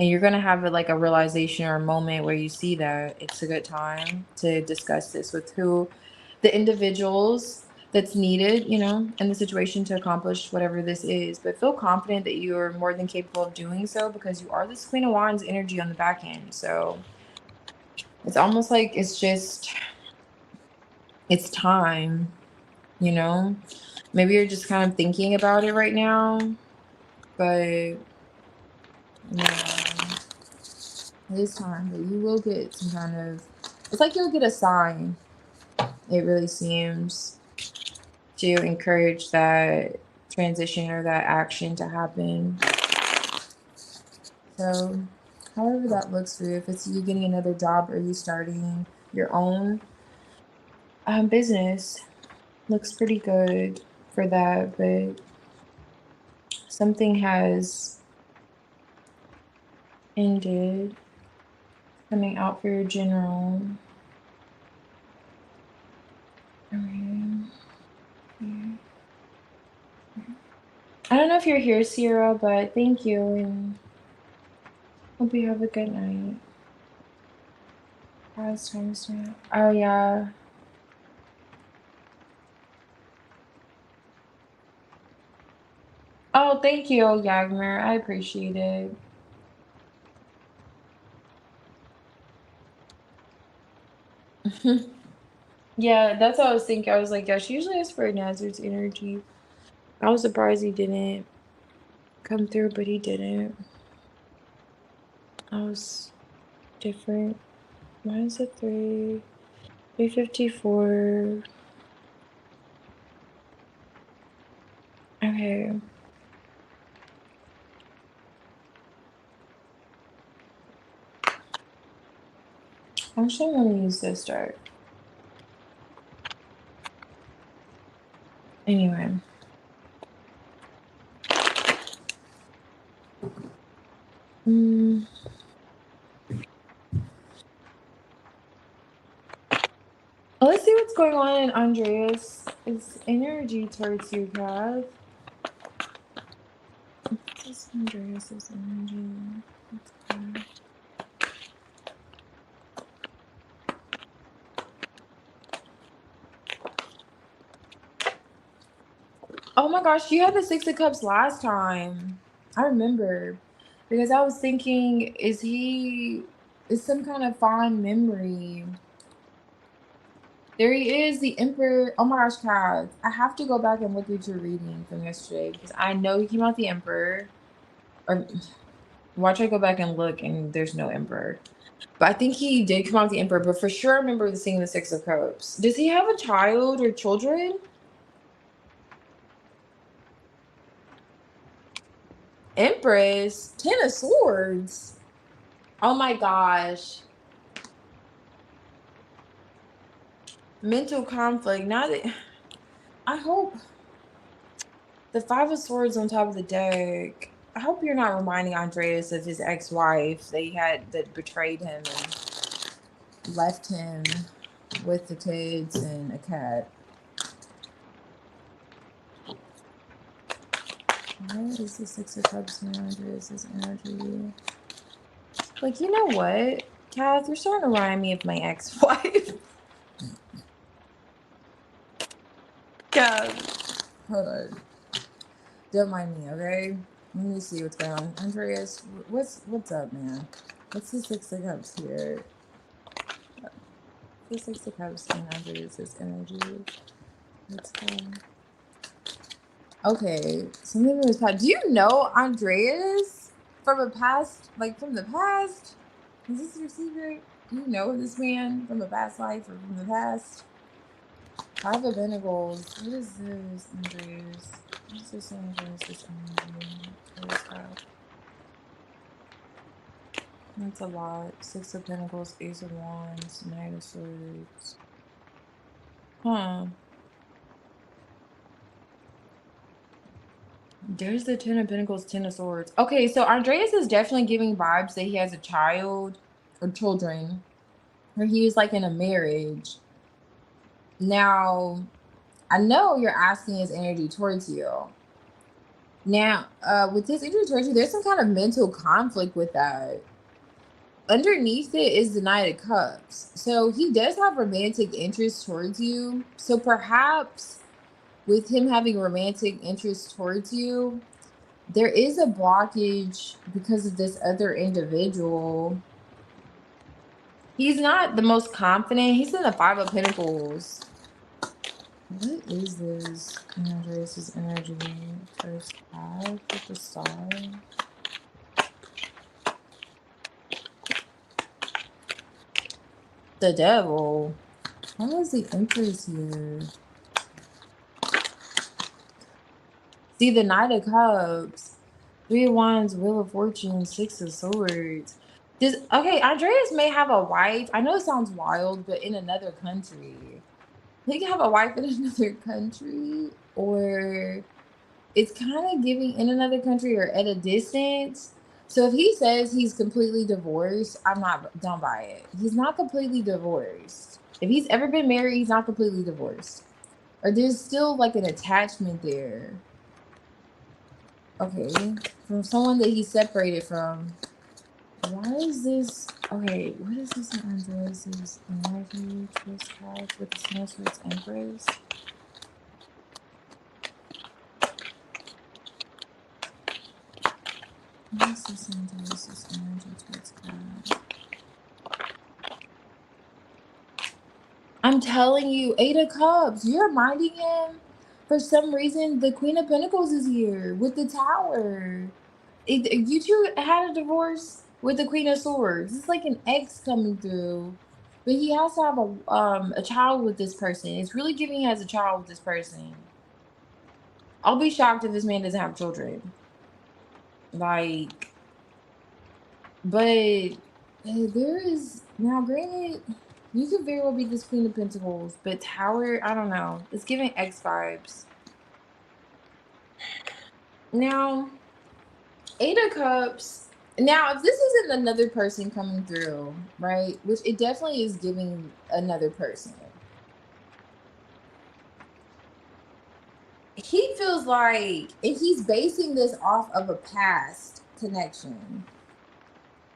And you're going to have like a realization or a moment where you see that it's a good time to discuss this with the individuals that's needed, in the situation to accomplish whatever this is. But feel confident that you're more than capable of doing so, because you are this Queen of Wands energy on the back end. So it's almost like it's time, you know? Maybe you're just kind of thinking about it right now, but yeah, it is time that you will get some kind of, it's like you'll get a sign. It really seems to encourage that transition or that action to happen. So however that looks for you, if it's you getting another job or you starting your own business, looks pretty good for that. But something has ended, coming out for your general. Okay. I don't know if you're here, Sierra, but thank you, and hope you have a good night. Past times now. Oh yeah. Oh, thank you, Yagmer. I appreciate it. Yeah, that's what I was thinking. I was like, yeah, she usually has for Nazar's energy. I was surprised he didn't come through, but he didn't. I was different. Why is it 354? Okay. Actually, I'm gonna use this dart. Anyway. Let's see what's going on in Andreas. It's energy towards you, Cav. What's this Andreas's energy? Let's go. Oh my gosh, you had the Six of Cups last time. I remember. Because I was thinking, is some kind of fond memory? There he is, the Emperor. Oh my gosh, Cav. I have to go back and look at your reading from yesterday, because I know he came out the Emperor. Or watch I go back and look and there's no Emperor. But I think he did come out the Emperor, but for sure I remember seeing the Six of Cups. Does he have a child or children? Empress? Ten of Swords? Oh my gosh. mental conflict. Now that I hope the Five of Swords on top of the deck. I hope you're not reminding Andreas of his ex-wife that betrayed him and left him with the kids and a cat. What is the Six of Cups in Andreas' energy? Like, you know what, Kath, you're starting to remind me of my ex-wife. Kath, hold on. Don't mind me, okay? Let me see what's going on. Andreas, what's up, man? What's the Six of Cups here? The Six of Cups in Andreas' energy. Let's go. Okay, something was past. Do you know Andreas from a past, like from the past? Is this your secret? Do you know this man from a past life or from the past? Five of Pentacles. What is this, Andreas? What is this Andreas' energy? That's a lot. Six of Pentacles, Ace of Wands, Knight of Swords. Huh. There's the Ten of Pentacles, Ten of Swords. Okay, so Andreas is definitely giving vibes that he has a child or children, or he was like in a marriage. Now, I know you're asking his energy towards you. Now, with this energy towards you, there's some kind of mental conflict with that. Underneath it is the Knight of Cups. So he does have romantic interest towards you. So perhaps with him having romantic interest towards you, there is a blockage because of this other individual. He's not the most confident. He's in the Five of Pentacles. What is this? Andreas' energy. First half with the Star. The Devil. What is the Empress here? See, the Knight of Cups. Three of Wands, Wheel of Fortune, Six of Swords. Okay, Andreas may have a wife. I know it sounds wild, but in another country. He can have a wife in another country, or it's kind of giving in another country or at a distance. So if he says he's completely divorced, don't buy it. He's not completely divorced. If he's ever been married, he's not completely divorced. Or there's still like an attachment there. Okay, from someone that he separated from. Why is this? Okay, what is this in Andreas' energy? Twist cards with the Snow Swords Empress. What is this in Andreas' energy? Twist cards. I'm telling you, Eight of Cups. You're reminding him. For some reason, the Queen of Pentacles is here with the Tower. You two had a divorce with the Queen of Swords. It's like an ex coming through, but he has to have a child with this person. It's really giving he has a child with this person. I'll be shocked if this man doesn't have children. Like, but there is now. Granted, you could very well be this Queen of Pentacles, but Tower, I don't know. It's giving ex vibes. Now, Eight of Cups. Now, if this isn't another person coming through, right? Which it definitely is giving another person. He feels like, if he's basing this off of a past connection,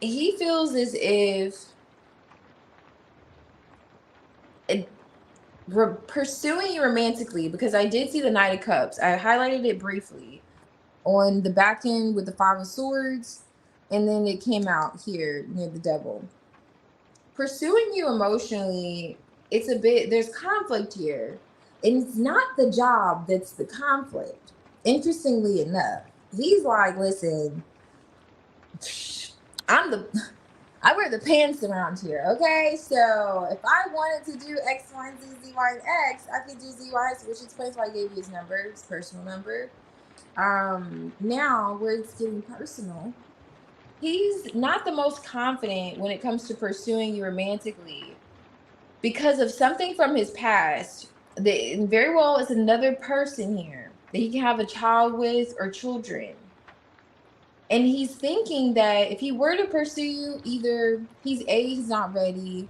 he feels as if pursuing you romantically, because I did see the Knight of Cups. I highlighted it briefly on the back end with the Five of Swords, and then it came out here near the Devil. Pursuing you emotionally, it's a bit, there's conflict here. And it's not the job that's the conflict. Interestingly enough, he's like, listen, I wear the pants around here, okay? So if I wanted to do X, Y, and Z, Z, Y, and X, I could do Z, Y, which explains why I gave you his number, his personal number. Now where it's getting personal, he's not the most confident when it comes to pursuing you romantically. because of something from his past. Very well, it's another person here that he can have a child with or children. And he's thinking that if he were to pursue you, either he's not ready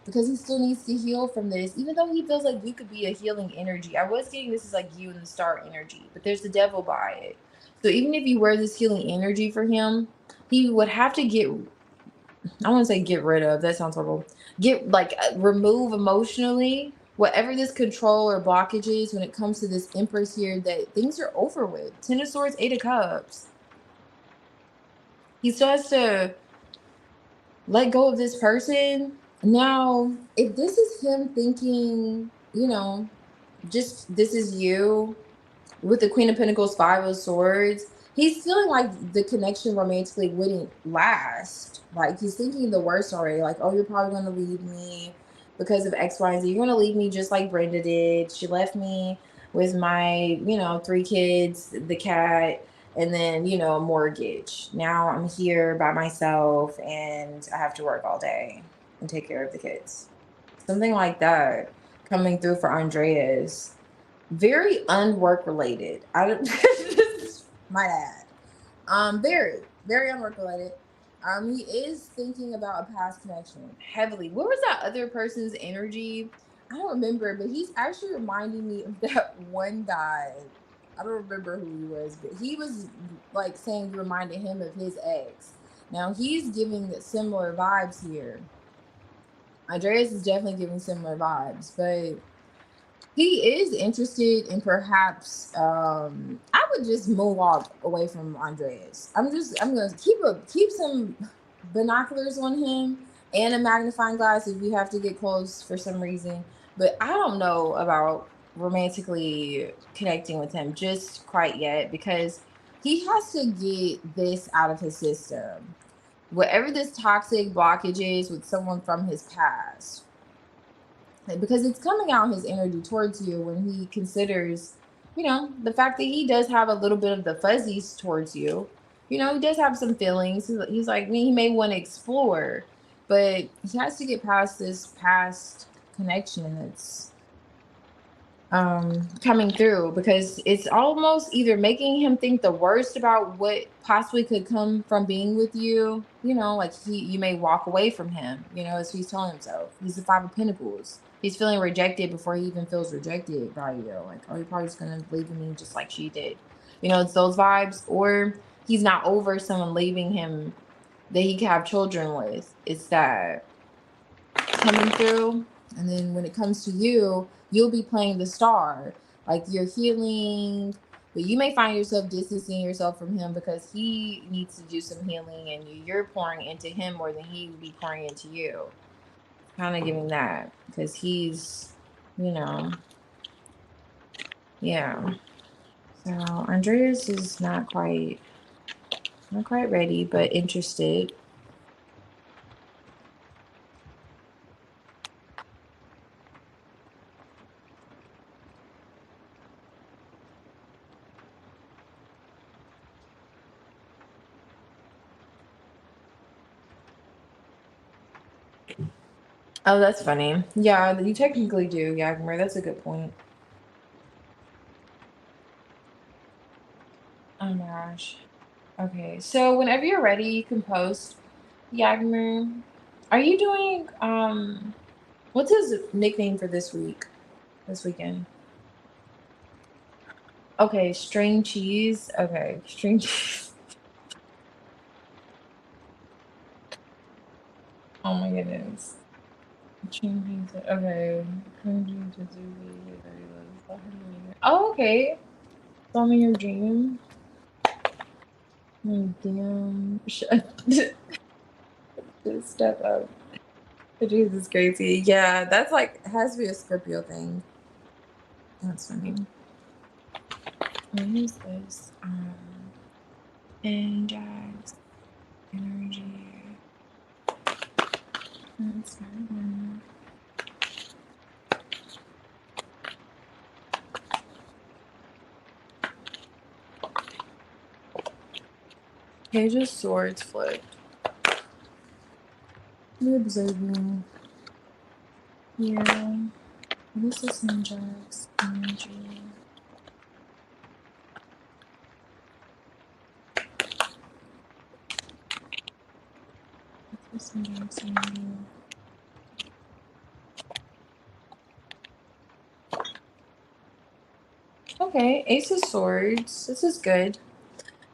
because he still needs to heal from this, even though he feels like you could be a healing energy. I was getting this is like you and the star energy, but there's the devil by it. So even if you were this healing energy for him, he would have to I want to say get rid of, that sounds horrible. Remove emotionally whatever this control or blockage is when it comes to this Empress here, that things are over with. Ten of Swords, Eight of Cups. He still has to let go of this person. Now, if this is him thinking, just this is you with the Queen of Pentacles, Five of Swords, he's feeling like the connection romantically wouldn't last. Like he's thinking the worst already. Like, oh, you're probably going to leave me because of X, Y, and Z. You're going to leave me just like Brenda did. She left me with my, 3 kids, the cat, and then, a mortgage. Now I'm here by myself and I have to work all day and take care of the kids. Something like that coming through for Andreas. Very unwork related. I don't might add. Very, very unwork related. He is thinking about a past connection heavily. What was that other person's energy? I don't remember, but he's actually reminding me of that one guy. I don't remember who he was, but he was like saying you reminded him of his ex. Now he's giving similar vibes here. Andreas is definitely giving similar vibes, but he is interested in perhaps I would just move walk away from Andreas. I'm gonna keep some binoculars on him and a magnifying glass if you have to get close for some reason. But I don't know about romantically connecting with him just quite yet, because he has to get this out of his system. Whatever this toxic blockage is with someone from his past, because it's coming out his energy towards you when he considers, the fact that he does have a little bit of the fuzzies towards you. He does have some feelings. He's like, he may want to explore, but he has to get past this past connection that's coming through, because it's almost either making him think the worst about what possibly could come from being with you, like you may walk away from him, as he's telling himself. He's the Five of Pentacles. He's feeling rejected before he even feels rejected by you. Like, oh, you're probably just gonna leave me just like she did. It's those vibes. Or he's not over someone leaving him that he can have children with. It's that coming through. And then when it comes to you, you'll be playing the star, like you're healing, but you may find yourself distancing yourself from him because he needs to do some healing, and you're pouring into him more than he would be pouring into you. Kind of giving that, because he's, yeah. So Andreas is not quite ready, but interested. Oh, that's funny. Yeah, you technically do, Yagmar. That's a good point. Oh my gosh. Okay, so whenever you're ready, you can post. Yagmar, are you doing what's his nickname for this weekend? Okay, string cheese. Okay, string cheese. Oh my goodness. Okay. Oh, okay. Saw me your dream. Oh, damn. Just step up. Jesus, crazy. Yeah, that's like, has to be a Scorpio thing. That's funny. What is this? And energy. That's fine. Page of Swords flipped. You're observing. Yeah. This is Jack's energy. This is Jack's energy. Okay, Ace of Swords. This is good.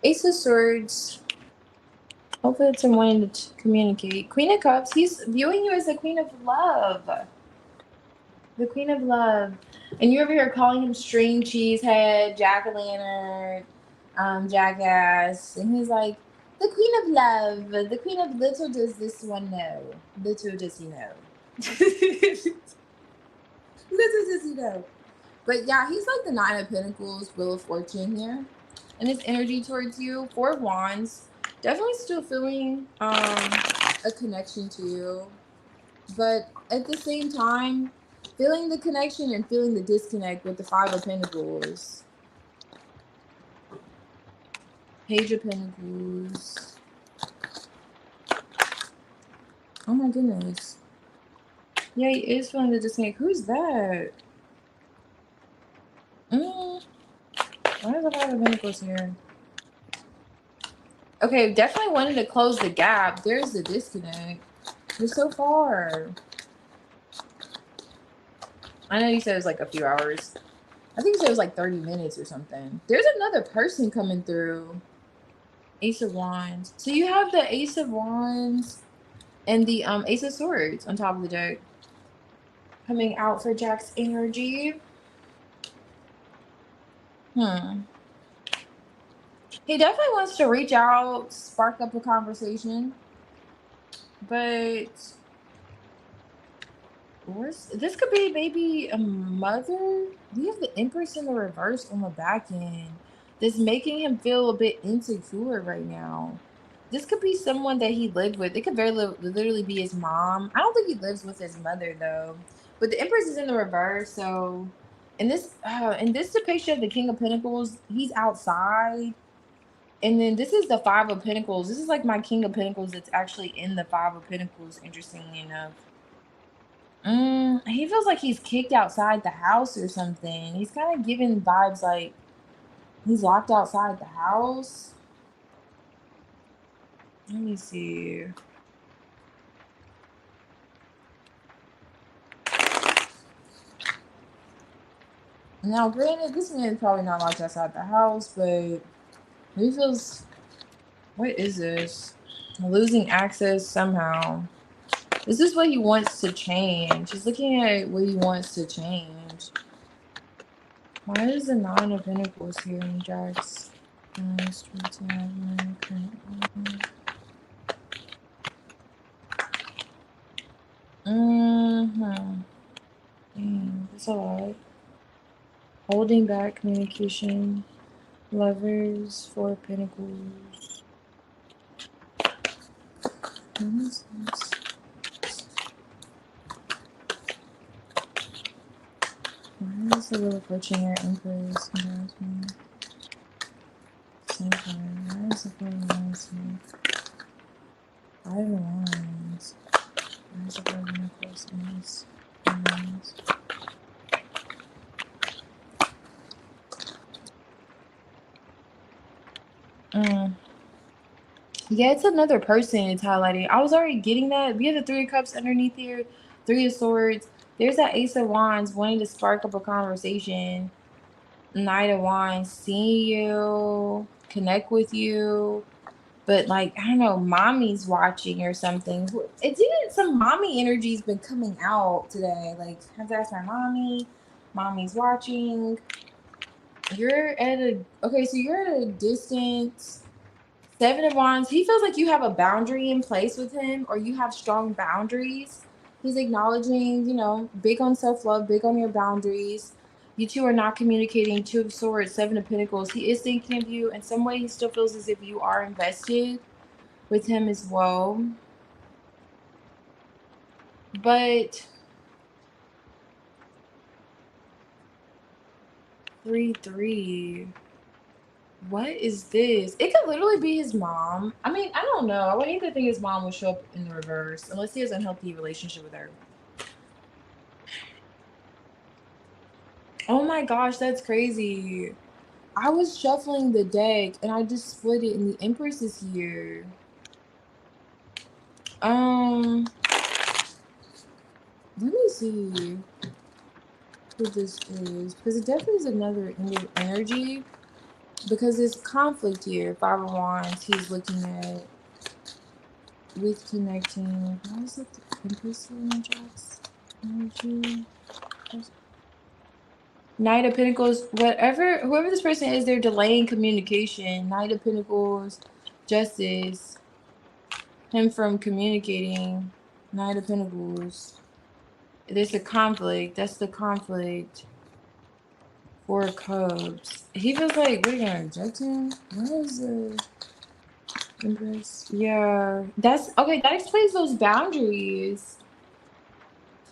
Ace of Swords. Hopefully it's him wanting to communicate. Queen of Cups. He's viewing you as the Queen of Love. The Queen of Love. And you're over here calling him string cheese head, jack-o'-lantern, jackass. And he's like, the Queen of Love. The Queen of Little does this one know. Little does he know. Little does he know. But yeah, he's like the Nine of Pentacles, Wheel of Fortune here. And his energy towards you, Four of Wands. Definitely still feeling a connection to you. But at the same time, feeling the connection and feeling the disconnect with the Five of Pentacles. Page of Pentacles. Oh my goodness. Yeah, he is feeling the disconnect. Who's that? Why is the Five of Pentacles here? Okay, definitely wanted to close the gap. There's the disconnect. You're so far. I know you said it was like a few hours. I think you said it was like 30 minutes or something. There's another person coming through. Ace of Wands. So you have the Ace of Wands and the Ace of Swords on top of the deck. Coming out for Jack's energy. He definitely wants to reach out, spark up a conversation. But this could be maybe a mother. We have the Empress in the reverse on the back end. That's making him feel a bit insecure right now. This could be someone that he lived with. It could very literally be his mom. I don't think he lives with his mother though. But the Empress is in the reverse, so in this depiction of the King of Pentacles, he's outside. And then this is the Five of Pentacles. This is like my King of Pentacles that's actually in the Five of Pentacles, interestingly enough. He feels like he's kicked outside the house or something. He's kind of giving vibes like he's locked outside the house. Let me see. Now, granted, this man is probably not locked outside the house, but he feels... What is this? Losing access somehow. Is this what he wants to change? He's looking at what he wants to change. Why is the Nine of Pentacles here in Jack's? That's a lot. Holding back communication. Lovers, Four of Pentacles. What is this? Why is the Wheel of Fortune here? Empress, embarrassment. Same time. Why is the Four of Wands here? Five of Wands. Why is the Four of Pentacles in this? Yeah, it's another person it's highlighting. I was already getting that. We have the Three of Cups underneath here, Three of Swords. There's that Ace of Wands wanting to spark up a conversation. Knight of Wands seeing you, connect with you. But like, I don't know, mommy's watching or something. It didn't, some mommy energy's been coming out today. Like, I have to ask my mommy. Mommy's watching. You're at a, okay, so you're at a distance. Seven of Wands, he feels like you have a boundary in place with him, or you have strong boundaries. He's acknowledging, you know, big on self-love, big on your boundaries. You two are not communicating. Two of Swords, Seven of Pentacles. He is thinking of you. In some way, he still feels as if you are invested with him as well. But 3-3. What is this? It could literally be his mom. I mean, I don't know. I would hate to think his mom would show up in the reverse unless he has an unhealthy relationship with her. Oh my gosh, that's crazy. I was shuffling the deck and I just split it and the Empress is here. Let me see who this is because it definitely is another energy because there's conflict here. Five of Wands, he's looking at with connecting. Why is it the Empress here in Jack's energy? Knight of Pentacles, whoever this person is, they're delaying communication. Knight of Pentacles, Justice, him from communicating. Knight of Pentacles. There's a conflict. That's the conflict. Four of Cups. He feels like, what are you gonna reject him? Where is the Empress? Yeah, that's okay. That explains those boundaries.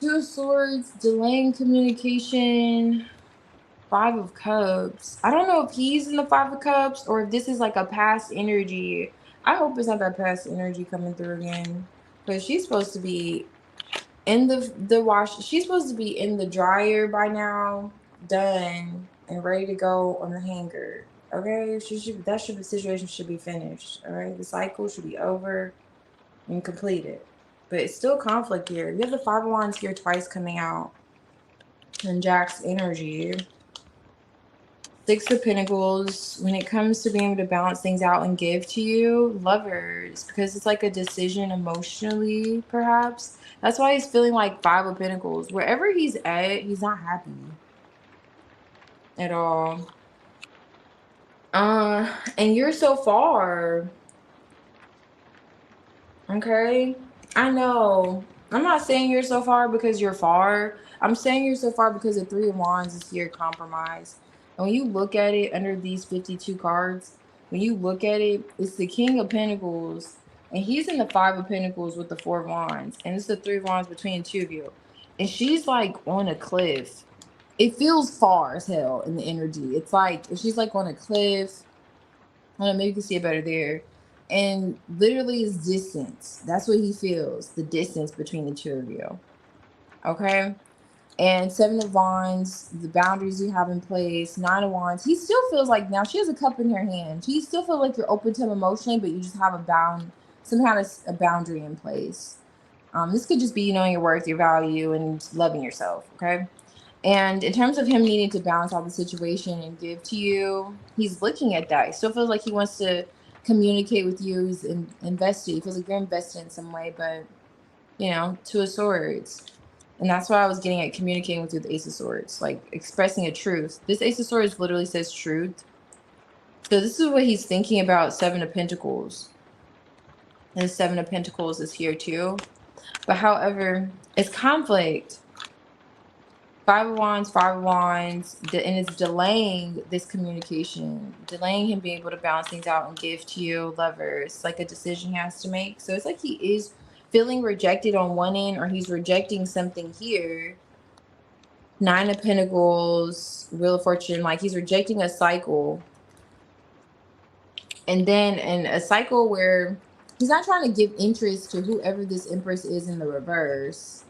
Two of Swords, delaying communication. Five of Cups. I don't know if he's in the Five of Cups or if this is like a past energy. I hope it's not that past energy coming through again. Because she's supposed to be in the wash. She's supposed to be in the dryer by now, done and ready to go on the hanger. Okay, the situation should be finished. All right, the cycle should be over and completed. But it's still conflict here. You have the Five of Wands here twice coming out. And Jack's energy. Six of Pentacles, when it comes to being able to balance things out and give to you, Lovers, because it's like a decision emotionally, perhaps. That's why he's feeling like Five of Pentacles. Wherever he's at, he's not happy at all. And you're so far. Okay? I know. I'm not saying you're so far because you're far. I'm saying you're so far because the Three of Wands is here compromise. And when you look at it under these 52 cards, when you look at it, it's the King of Pentacles. And he's in the Five of Pentacles with the Four of Wands. And it's the Three of Wands between the two of you. And she's like on a cliff. It feels far as hell in the energy. It's like, if she's like on a cliff, I don't know, maybe you can see it better there. And literally is distance. That's what he feels. The distance between the two of you. Okay? And Seven of Wands, the boundaries you have in place. Nine of Wands. He still feels like, now she has a cup in her hand. He still feels like you're open to him emotionally, but you just have some kind of a boundary in place. This could just be knowing your worth, your value, and loving yourself. Okay? And in terms of him needing to balance out the situation and give to you, he's looking at that. He still feels like he wants to communicate with you. He's invested. He feels like you're invested in some way, but, you know, Two of Swords. And that's why I was getting at communicating with you with the Ace of Swords, like expressing a truth. This Ace of Swords literally says truth. So this is what he's thinking about Seven of Pentacles. And the Seven of Pentacles is here too. But however, it's conflict. Five of Wands, and it's delaying this communication, delaying him being able to balance things out and give to you. Lovers, like a decision he has to make. So it's like he is feeling rejected on one end, or he's rejecting something here. Nine of Pentacles, Wheel of Fortune, like he's rejecting a cycle. And then in a cycle where he's not trying to give interest to whoever this Empress is in the reverse.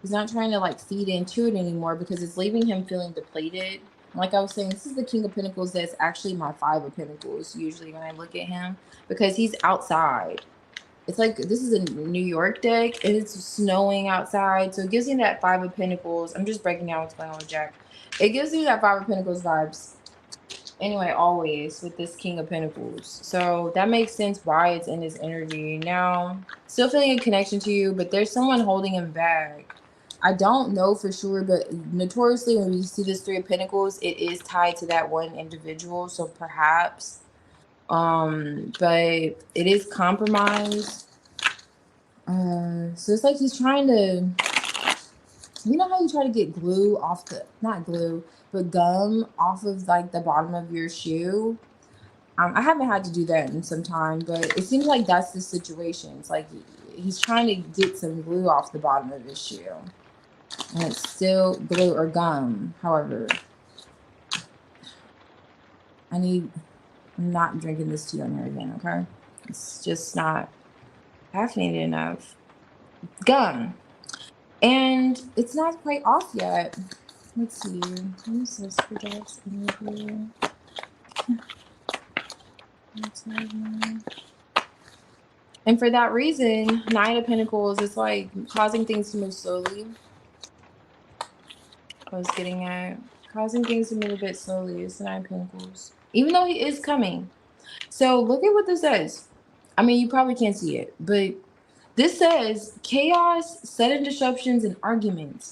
He's not trying to like feed into it anymore because it's leaving him feeling depleted. Like I was saying, this is the King of Pentacles that's actually my Five of Pentacles usually when I look at him, because he's outside. It's like this is a New York deck and it's snowing outside. So it gives me that Five of Pentacles. I'm just breaking down what's going on with Jack. It gives me that Five of Pentacles vibes. Anyway, always with this King of Pentacles. So that makes sense why it's in his energy. Now, still feeling a connection to you, but there's someone holding him back. I don't know for sure, but notoriously when we see this Three of Pentacles, it is tied to that one individual. So perhaps, but it is compromised. So it's like he's trying to, you know how you try to get glue off the, not glue, but gum off of like the bottom of your shoe. I haven't had to do that in some time, but it seems like that's the situation. It's like he's trying to get some glue off the bottom of his shoe. And it's still glue or gum. However, I'm not drinking this tea on here again, okay? It's just not caffeinated enough. Gum. And it's not quite off yet. Let's see. Who's this for Jack's energy? And for that reason, Nine of Pentacles is like causing things to move slowly. I was getting at causing things to move a bit slowly. It's the Nine of Pentacles, even though he is coming. So look at what this says. I mean, you probably can't see it, but this says chaos, sudden disruptions, and arguments.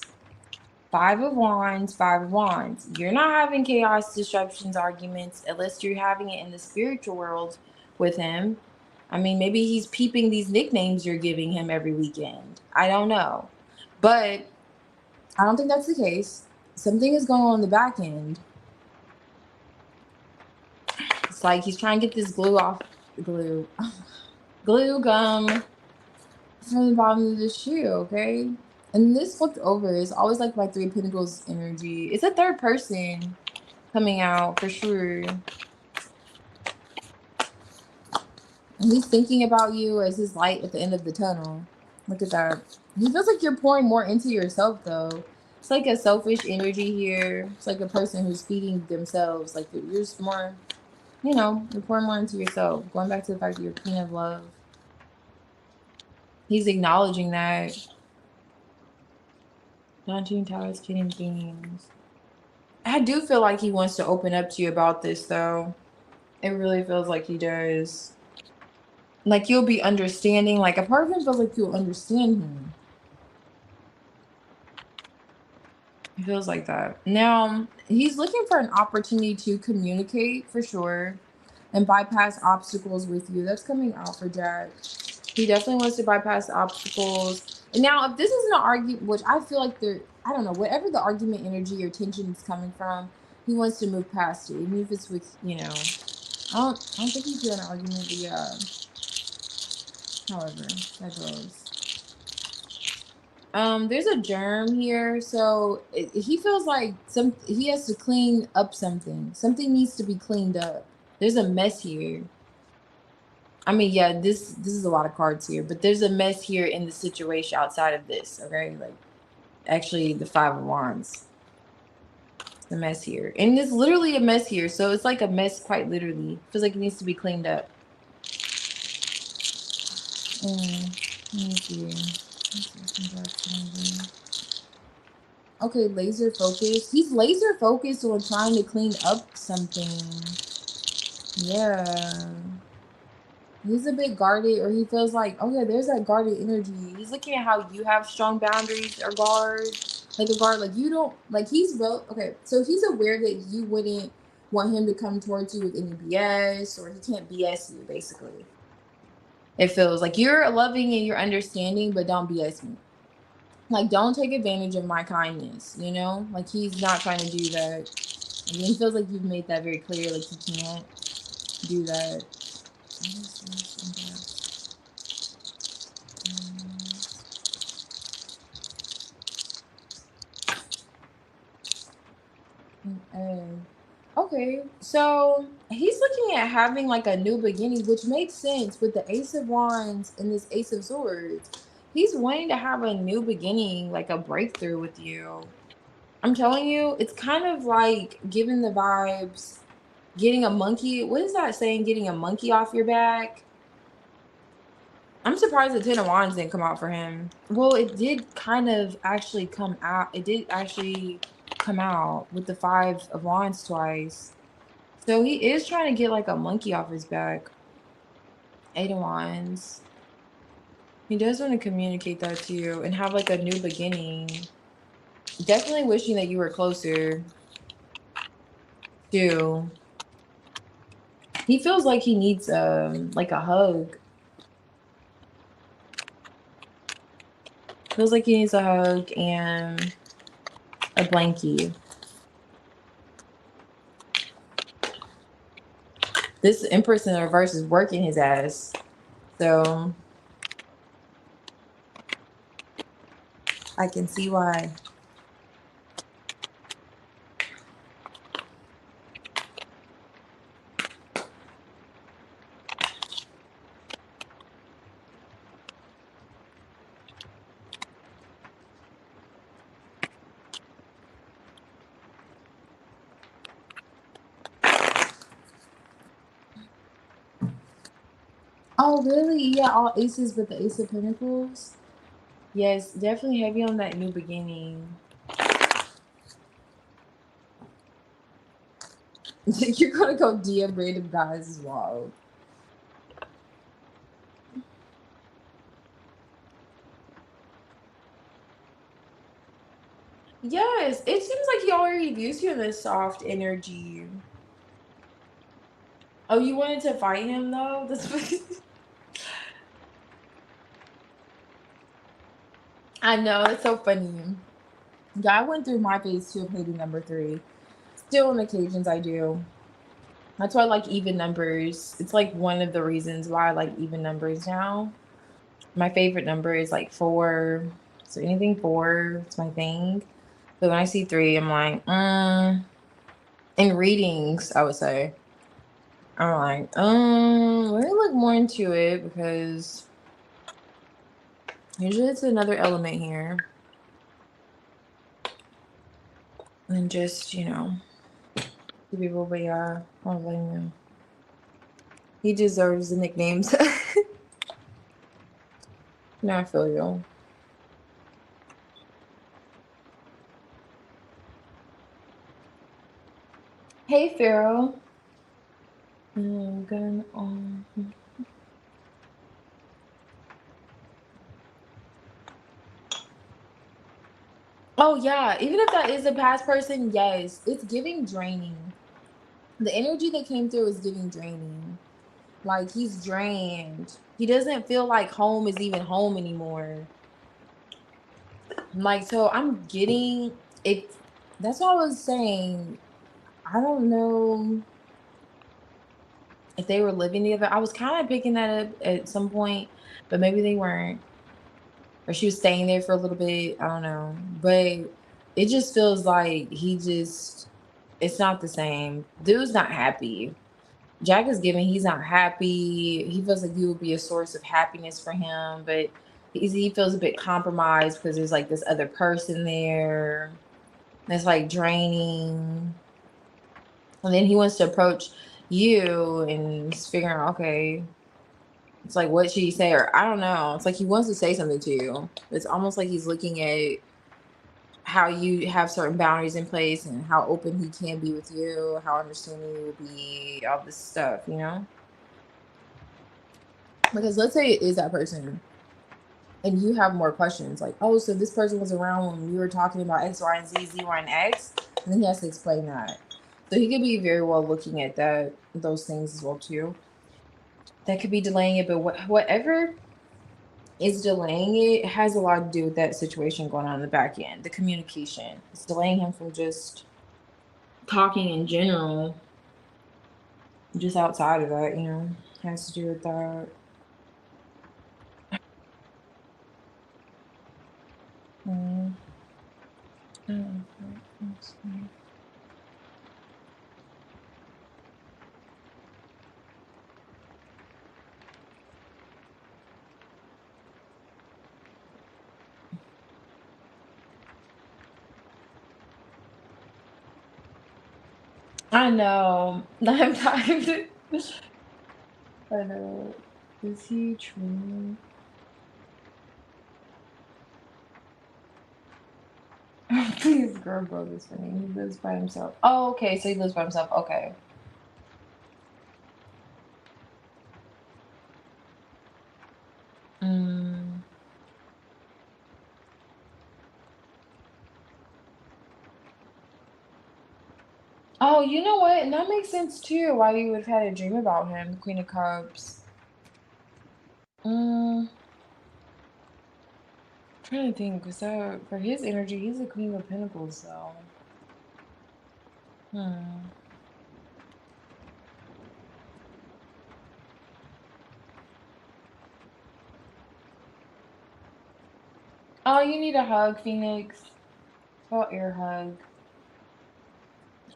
Five of Wands, Five of Wands. You're not having chaos, disruptions, arguments unless you're having it in the spiritual world with him. I mean, maybe he's peeping these nicknames you're giving him every weekend. I don't know. But I don't think that's the case. Something is going on in the back end. It's like he's trying to get this glue gum from the bottom of the shoe, okay? And this flipped over is always like my Three of Pentacles energy. It's a third person coming out for sure. And he's thinking about you as his light at the end of the tunnel. Look at that. He feels like you're pouring more into yourself though. It's like a selfish energy here. It's like a person who's feeding themselves. Like you're just more, you know, you're pouring more into yourself. Going back to the fact that you're Queen of Love. He's acknowledging that. 19 Towers, King of Kings. I do feel like he wants to open up to you about this though. It really feels like he does. Like you'll be understanding. Like a part of him feels like you'll understand him. It feels like that. Now, he's looking for an opportunity to communicate for sure and bypass obstacles with you. That's coming out for Jack. He definitely wants to bypass obstacles. And now, if this isn't an argument, which I feel like I don't know, whatever the argument energy or tension is coming from, he wants to move past it. Even if it's with, you know, I don't think he's doing an argument, but yeah. However, that goes. There's a germ here, so he feels like he has to clean up something. Something needs to be cleaned up. There's a mess here. I mean, yeah, this is a lot of cards here, but there's a mess here in the situation outside of this. Okay, like actually, the Five of Wands. The mess here, and there's literally a mess here, so it's like a mess, quite literally. Feels like it needs to be cleaned up. Let me see. Okay, laser focus. He's laser focused on trying to clean up something. Yeah. He's a bit guarded, or he feels like, okay, there's that guarded energy. He's looking at how you have strong boundaries or guard. Like a guard, like you don't, like he's real. Okay, so he's aware that you wouldn't want him to come towards you with any BS, or he can't BS you, basically. It feels like you're loving and you're understanding, but don't BS me. Like, don't take advantage of my kindness, you know? Like, he's not trying to do that. I mean, he feels like you've made that very clear. Like, he can't do that. Okay, so he's looking at having like a new beginning, which makes sense with the Ace of Wands and this Ace of Swords. He's wanting to have a new beginning, like a breakthrough with you. I'm telling you, it's kind of like giving the vibes, getting a monkey. What is that saying? Getting a monkey off your back. I'm surprised the Ten of Wands didn't come out for him. Well, it did kind of actually come out. It did actually come out with the Five of Wands twice. So he is trying to get like a monkey off his back. Eight of Wands. He does want to communicate that to you and have like a new beginning. Definitely wishing that you were closer too. He feels like he needs like a hug. Feels like he needs a hug and a blankie. This Empress in the reverse is working his ass. So I can see why. Oh, really? Yeah, all aces, but the Ace of Pentacles? Yes, definitely heavy on that new beginning. You're gonna go DM random guys as well. Yes, it seems like he already views you in this soft energy. Oh, you wanted to fight him though? That's what I know, it's so funny. Yeah, I went through my phase too of hating number three. Still on occasions I do. That's why I like even numbers. It's like one of the reasons why I like even numbers now. My favorite number is like four. So anything four, it's my thing. But when I see three, I'm like, in readings, I would say. I'm like, let me look more into it because usually it's another element here. And just, the people, but yeah, I don't blame him. He deserves the nicknames. No, I feel you. Hey, Pharaoh. Gun on. Oh yeah, even if that is a past person, yes, it's giving draining. The energy that came through is giving draining. Like he's drained. He doesn't feel like home is even home anymore. Like so I'm getting it. That's what I was saying. I don't know if they were living together. I was kind of picking that up at some point, but maybe they weren't. Or she was staying there for a little bit. I don't know. But it just feels like it's not the same. Dude's not happy. Jack is giving, he's not happy. He feels like you would be a source of happiness for him, but he feels a bit compromised because there's like this other person there that's like draining. And then he wants to approach you and he's figuring out, okay, it's like, what should he say? Or I don't know. It's like he wants to say something to you. It's almost like he's looking at how you have certain boundaries in place and how open he can be with you, how understanding you will be, all this stuff. Because let's say it is that person and you have more questions like, oh, so this person was around when we were talking about X, Y, and Z, Z, Y, and X. And then he has to explain that. So he could be very well looking at those things as well too. That could be delaying it, but whatever is delaying it has a lot to do with that situation going on in the back end. The communication. It's delaying him from just talking in general, just outside of that, has to do with that. Mm. I know. I'm tired. I know. Is he true? Please, girl, bro, this for me. He lives by himself. Oh, okay. So he lives by himself. Okay. Mm. Oh, you know what? And that makes sense too. Why you would have had a dream about him, Queen of Cups. Mm. Trying to think, because for his energy, he's a Queen of Pentacles, so. Hmm. Oh, you need a hug, Phoenix. Oh, air hug.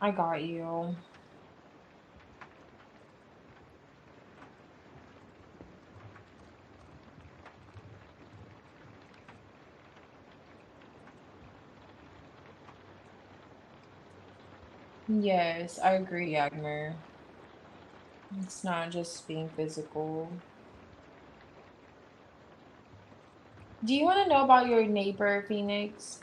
I got you. Yes, I agree, Agner. It's not just being physical. Do you want to know about your neighbor, Phoenix?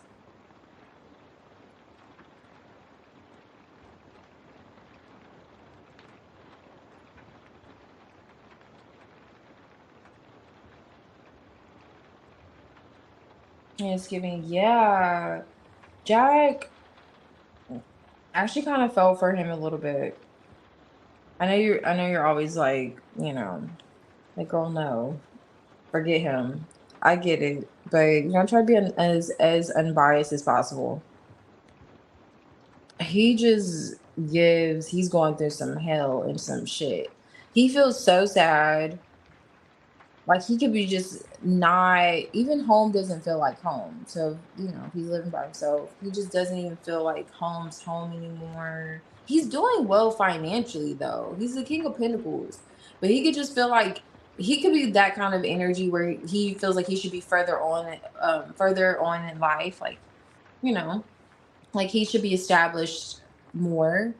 Thanksgiving, yeah. Jack actually kind of fell for him a little bit. I know you're always like, like, girl, no, forget him. I get it, but try to be as unbiased as possible. He just he's going through some hell and some shit. He feels so sad. Like he could be just not even home doesn't feel like home. So, if he's living by himself, he just doesn't even feel like home's home anymore. He's doing well financially though. He's the king of pentacles. But he could just feel like he could be that kind of energy where he feels like he should be further on in life. Like, you know, like he should be established more,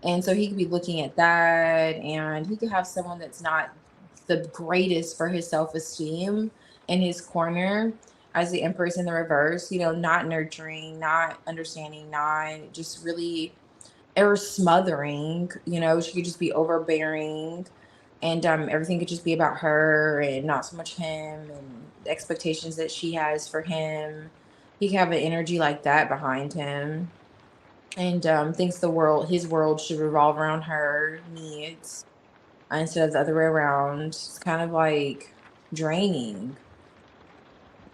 and so he could be looking at that, and he could have someone that's not the greatest for his self-esteem in his corner as the Empress in the reverse, not nurturing, not understanding, not just really, or smothering, she could just be overbearing, and everything could just be about her and not so much him and the expectations that she has for him. He could have an energy like that behind him, and thinks his world should revolve around her needs instead of the other way around. It's kind of like draining.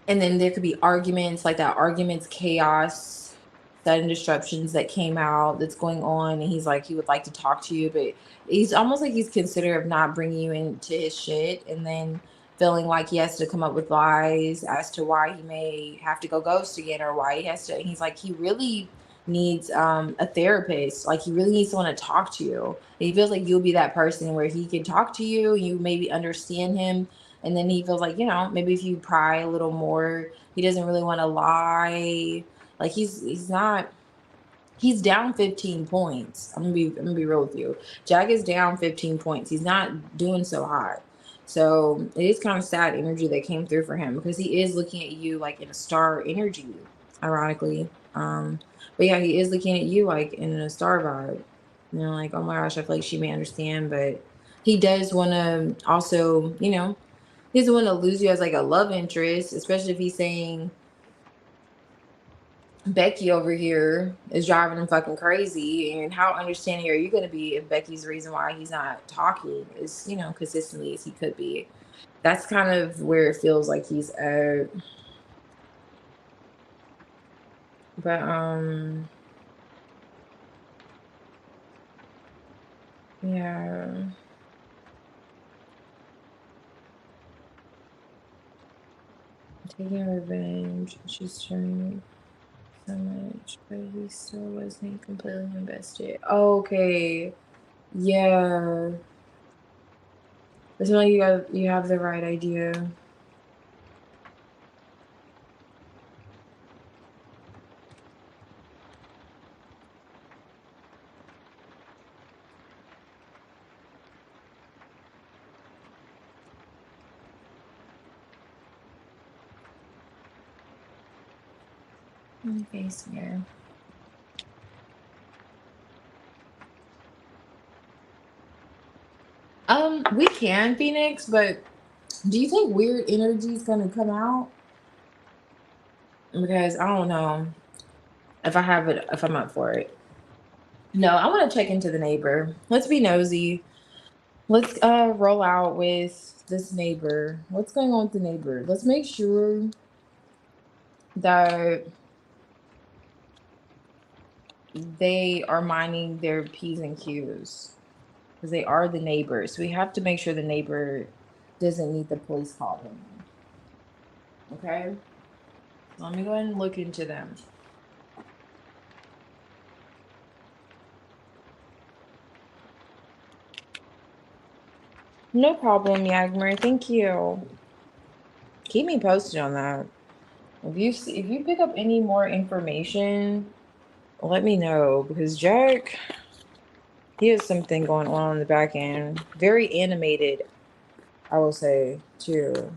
And then there could be arguments, like that arguments, chaos, sudden disruptions that came out that's going on. And he's like, he would like to talk to you, but he's almost like he's considerate of not bringing you into his shit. And then feeling like he has to come up with lies as to why he may have to go ghost again, or why he has to. He's like, he really needs a therapist. Like he really needs someone to talk to. And he feels like you'll be that person where he can talk to you, you maybe understand him, and then he feels like, maybe if you pry a little more, he doesn't really want to lie. Like he's down 15 points. I'm gonna be real with you. Jack is down 15 points. He's not doing so hot. So it is kind of sad energy that came through for him, because he is looking at you like in a star energy, ironically. But yeah, he is looking at you like in a star vibe. Like, oh my gosh, I feel like she may understand, but he does want to also, he doesn't want to lose you as like a love interest, especially if he's saying Becky over here is driving him fucking crazy. And how understanding are you going to be if Becky's the reason why he's not talking as, consistently as he could be? That's kind of where it feels like he's at. But, yeah. Taking revenge. She's trying so much, but he still wasn't completely invested. Okay. Yeah. It's like you have the right idea. Face here. We can, Phoenix, but do you think weird energy is gonna come out? Because I don't know if I have it, if I'm up for it. No, I want to check into the neighbor. Let's be nosy. Let's roll out with this neighbor. What's going on with the neighbor? Let's make sure that they are minding their P's and Q's, because they are the neighbors. We have to make sure the neighbor doesn't need the police call them. Okay? Let me go ahead and look into them. No problem, Yagmer. Thank you. Keep me posted on that. If you pick up any more information, let me know, because Jack, he has something going on in the back end. Very animated, I will say, too.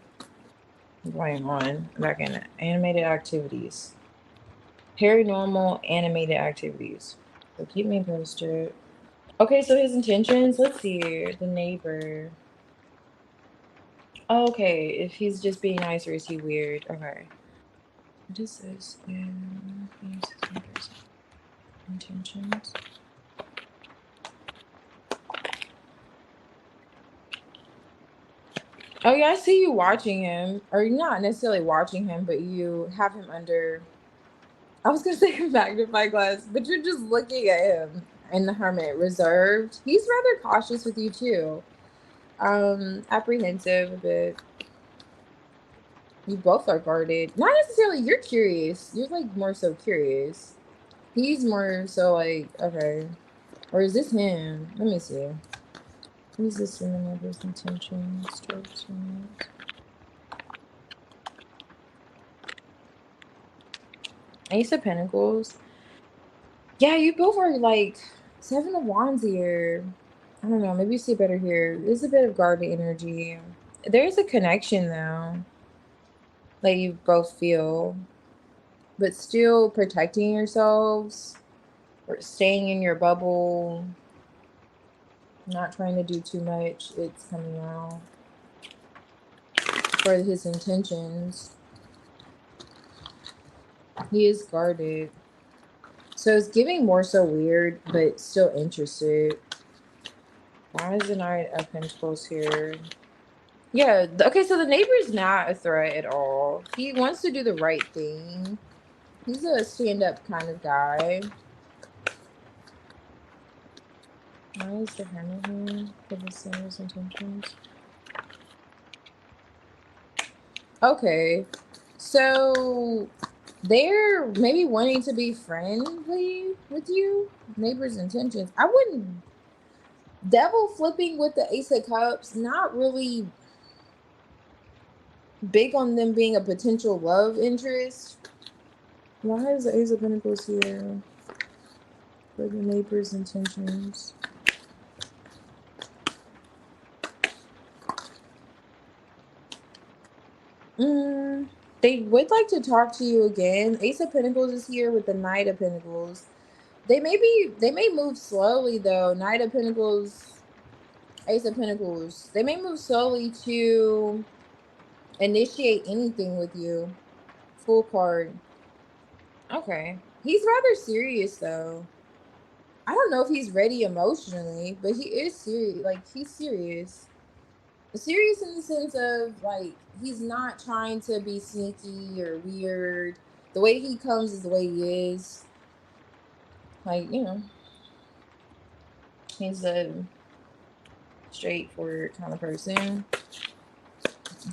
going on back in animated activities. Paranormal animated activities. So keep me posted. Okay, so his intentions. Let's see. The neighbor. Oh, okay, if he's just being nice or is he weird? Okay. What is this? Intentions. Oh yeah, I see you watching him, or not necessarily watching him, but you have him under. I was gonna say magnifying glass, but you're just looking at him. And the hermit, reserved. He's rather cautious with you too. Apprehensive a bit. You both are guarded. Not necessarily. You're curious. You're like more so curious. He's more so like, okay, or is this him? Let me see. What is this in the neighbor's intention? Strokes. Ace of Pentacles. Yeah, you both are like Seven of Wands here. I don't know. Maybe you see better here. There's a bit of guarded energy. There's a connection though, that you both feel, but still protecting yourselves or staying in your bubble, not trying to do too much. It's coming out for his intentions. He is guarded. So it's giving more so weird, but still interested. Why is the Knight of Pentacles here? Yeah, okay, so the neighbor's not a threat at all. He wants to do the right thing. He's a stand-up kind of guy. Why is the Hermit here for the Sinner's intentions? Okay, so they're maybe wanting to be friendly with you. Neighbor's intentions. I wouldn't. Devil flipping with the Ace of Cups, not really big on them being a potential love interest. Why is the Ace of Pentacles here for the neighbor's intentions? They would like to talk to you again. Ace of Pentacles is here with the Knight of Pentacles. They may move slowly though. Knight of Pentacles, Ace of Pentacles. They may move slowly to initiate anything with you. Full card. Okay. He's rather serious though. I don't know if he's ready emotionally, but he is serious. Like, he's serious. Serious in the sense of, like, he's not trying to be sneaky or weird. The way he comes is the way he is. Like, you know, he's a straightforward kind of person.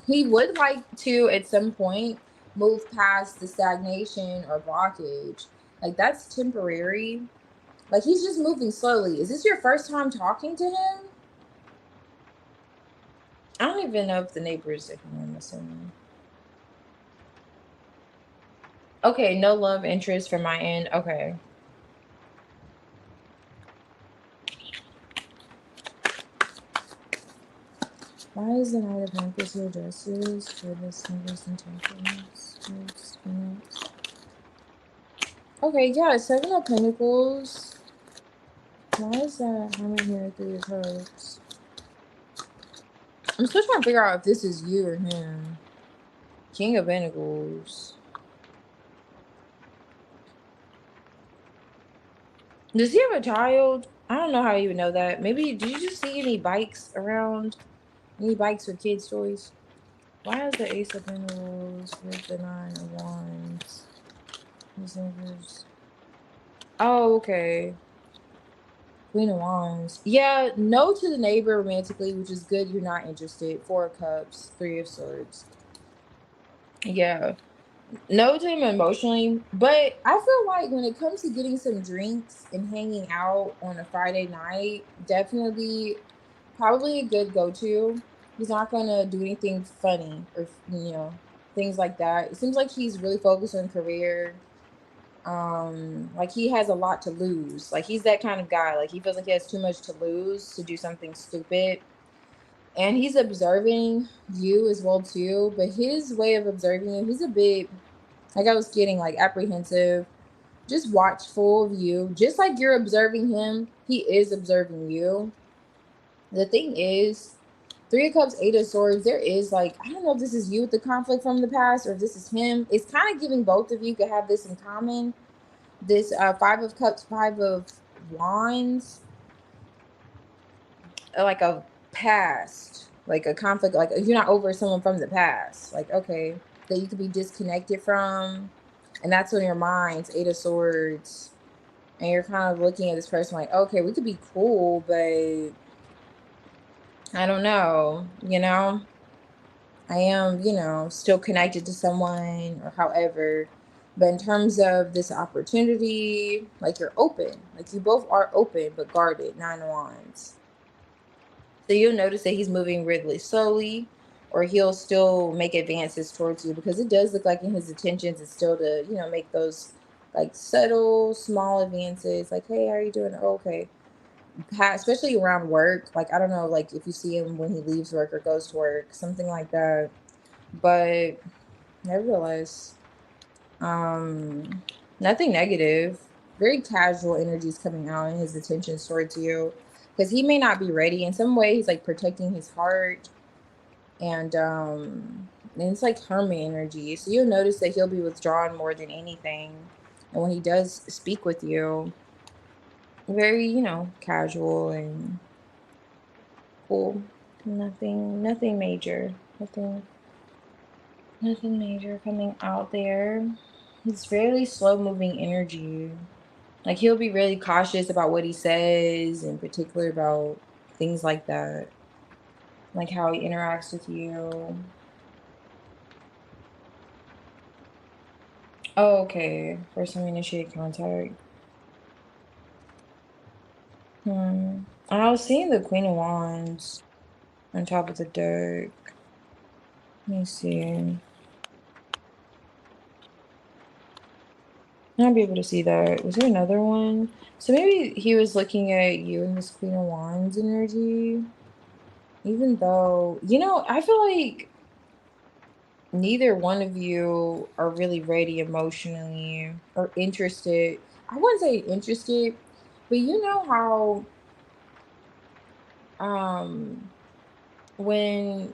He would like to, at some point, move past the stagnation or blockage. Like, that's temporary. Like, he's just moving slowly. Is this your first time talking to him? I don't even know if the neighbors are here, I'm assuming. Okay, no love interest from my end. Okay. Why is the Knight of Pentacles here dresses for this neighbor's intentions? Okay, yeah, Seven of Pentacles. Why is that Hermit here 3 of Cups? I'm still trying to figure out if this is you or him. King of Pentacles. Does he have a child? I don't know how you would know that. Maybe, did you just see any bikes around? Any bikes with kids' toys? Why is the Ace of Pentacles with the 9 of Wands? These neighbors. Oh, okay. Queen of Wands. Yeah, no to the neighbor romantically, which is good. You're not interested. 4 of Cups, 3 of Swords. Yeah. No to him emotionally, but I feel like when it comes to getting some drinks and hanging out on a Friday night, definitely probably a good go-to. He's not gonna do anything funny or, you know, things like that. It seems like he's really focused on career. Like, he has a lot to lose. Like, he's that kind of guy. Like, he feels like he has too much to lose to do something stupid. and he's observing you as well too. But his way of observing you, he's a bit, like I was getting, like apprehensive, just watchful of you, just like you're observing him. He is observing you. The thing is, Three of Cups, Eight of Swords, there is like, I don't know if this is you with the conflict from the past or if this is him. It's kind of giving both of you could have this in common. This Five of Cups, Five of Wands, like a past, like a conflict, like you're not over someone from the past, like, okay, that you could be disconnected from. And that's when your mind's Eight of Swords. And you're kind of looking at this person like, okay, we could be cool, but I don't know, I am, still connected to someone or however. But in terms of this opportunity, like you're open, like you both are open but guarded. Nine of Wands. So you'll notice that he's moving really slowly, or he'll still make advances towards you, because it does look like in his intentions it's still to, make those like subtle, small advances. Like, hey, how are you doing? Oh, okay. Especially around work. Like, I don't know, like if you see him when he leaves work or goes to work, something like that. But nevertheless, um, nothing negative. Very casual energies coming out in his attentions towards you, because he may not be ready. In some way, he's like protecting his heart, and it's like hermit energy. So you'll notice that he'll be withdrawn more than anything, and when he does speak with you, very casual and cool. Nothing major. Nothing major coming out there. It's very slow moving energy. Like he'll be really cautious about what he says, in particular about things like that, like how he interacts with you. Oh, okay. First time we initiate contact. Hmm. I was seeing the Queen of Wands on top of the deck. Let me see. I'll be able to see that. Was there another one? So maybe he was looking at you in this Queen of Wands energy. Even though, I feel like neither one of you are really ready emotionally or interested. I wouldn't say interested, but you know how when,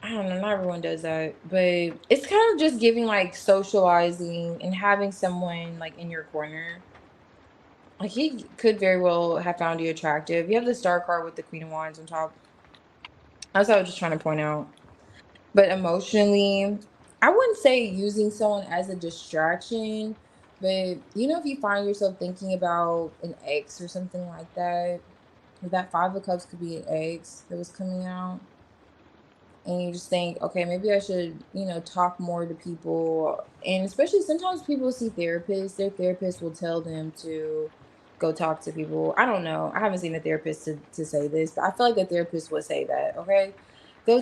I don't know, not everyone does that, but it's kind of just giving like socializing and having someone like in your corner. Like he could very well have found you attractive. You have the star card with the Queen of Wands on top. That's what I was just trying to point out. But emotionally, I wouldn't say using someone as a distraction, but if you find yourself thinking about an ex or something like that, that Five of Cups could be an ex that was coming out, and you just think, okay, maybe I should, talk more to people. And especially sometimes people see therapists, their therapist will tell them to go talk to people. I don't know. I haven't seen a therapist to say this, but I feel like a therapist would say that, okay? Go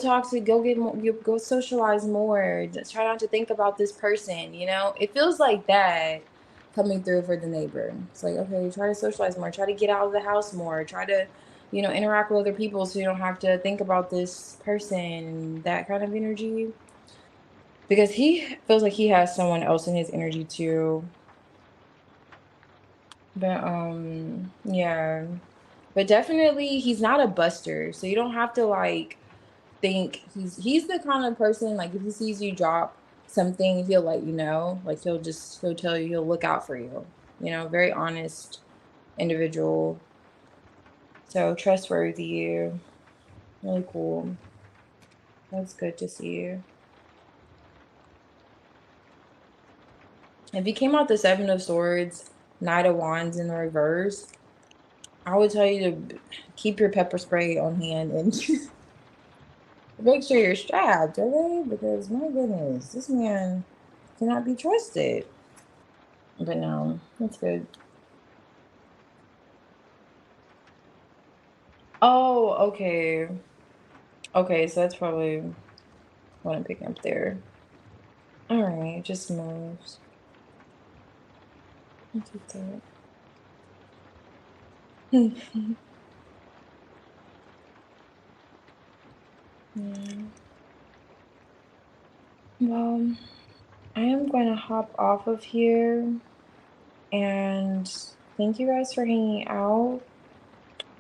get more, go socialize more. Just try not to think about this person, It feels like that coming through for the neighbor. It's like, okay, try to socialize more, try to get out of the house more, try to interact with other people so you don't have to think about this person, that kind of energy. Because he feels like he has someone else in his energy too. But yeah. But definitely he's not a buster. So you don't have to like think he's the kind of person, like if he sees you drop something, he'll let you know. Like he'll tell you, he'll look out for you. Very honest individual. So trustworthy, really cool. That's good to see you. If you came out the Seven of Swords, Knight of Wands in the reverse, I would tell you to keep your pepper spray on hand and make sure you're strapped, okay? Because my goodness, this man cannot be trusted. But no, that's good. Oh, okay. Okay, so that's probably what I'm picking up there. All right, it just moves. I'll take that. Yeah. Well, I am going to hop off of here, and thank you guys for hanging out.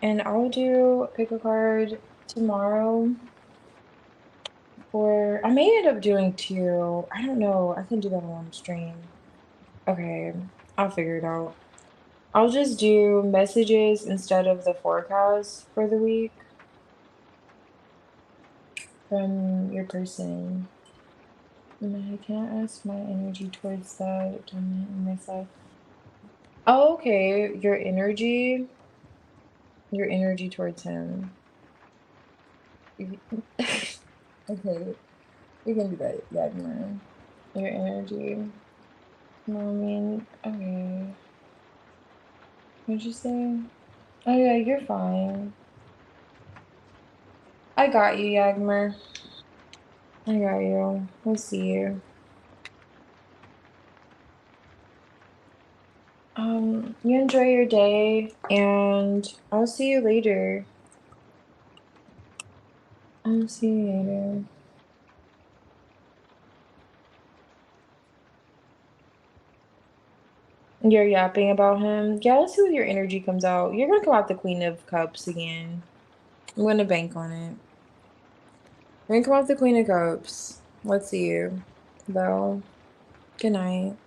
And I'll do pick a card tomorrow, or I may end up doing two. I don't know. I can do that on one stream. Okay, I'll figure it out. I'll just do messages instead of the forecast for the week from your person. I can't ask my energy towards that on my side. Oh, okay. Your energy towards him. Okay, we can do that. Yeah, man. Your energy. No, I mean, okay. What'd you say? Oh yeah, you're fine. I got you, Yagmer. I got you. We'll see you. You enjoy your day, and I'll see you later. I'll see you later. You're yapping about him. Yeah, let's see what your energy comes out. You're gonna come out the Queen of Cups again. I'm gonna bank on it. You're gonna come out the Queen of Cups. Let's see you. Though. Good night.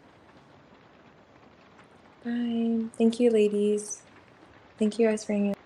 Bye. Thank you, ladies. Thank you guys for hanging out.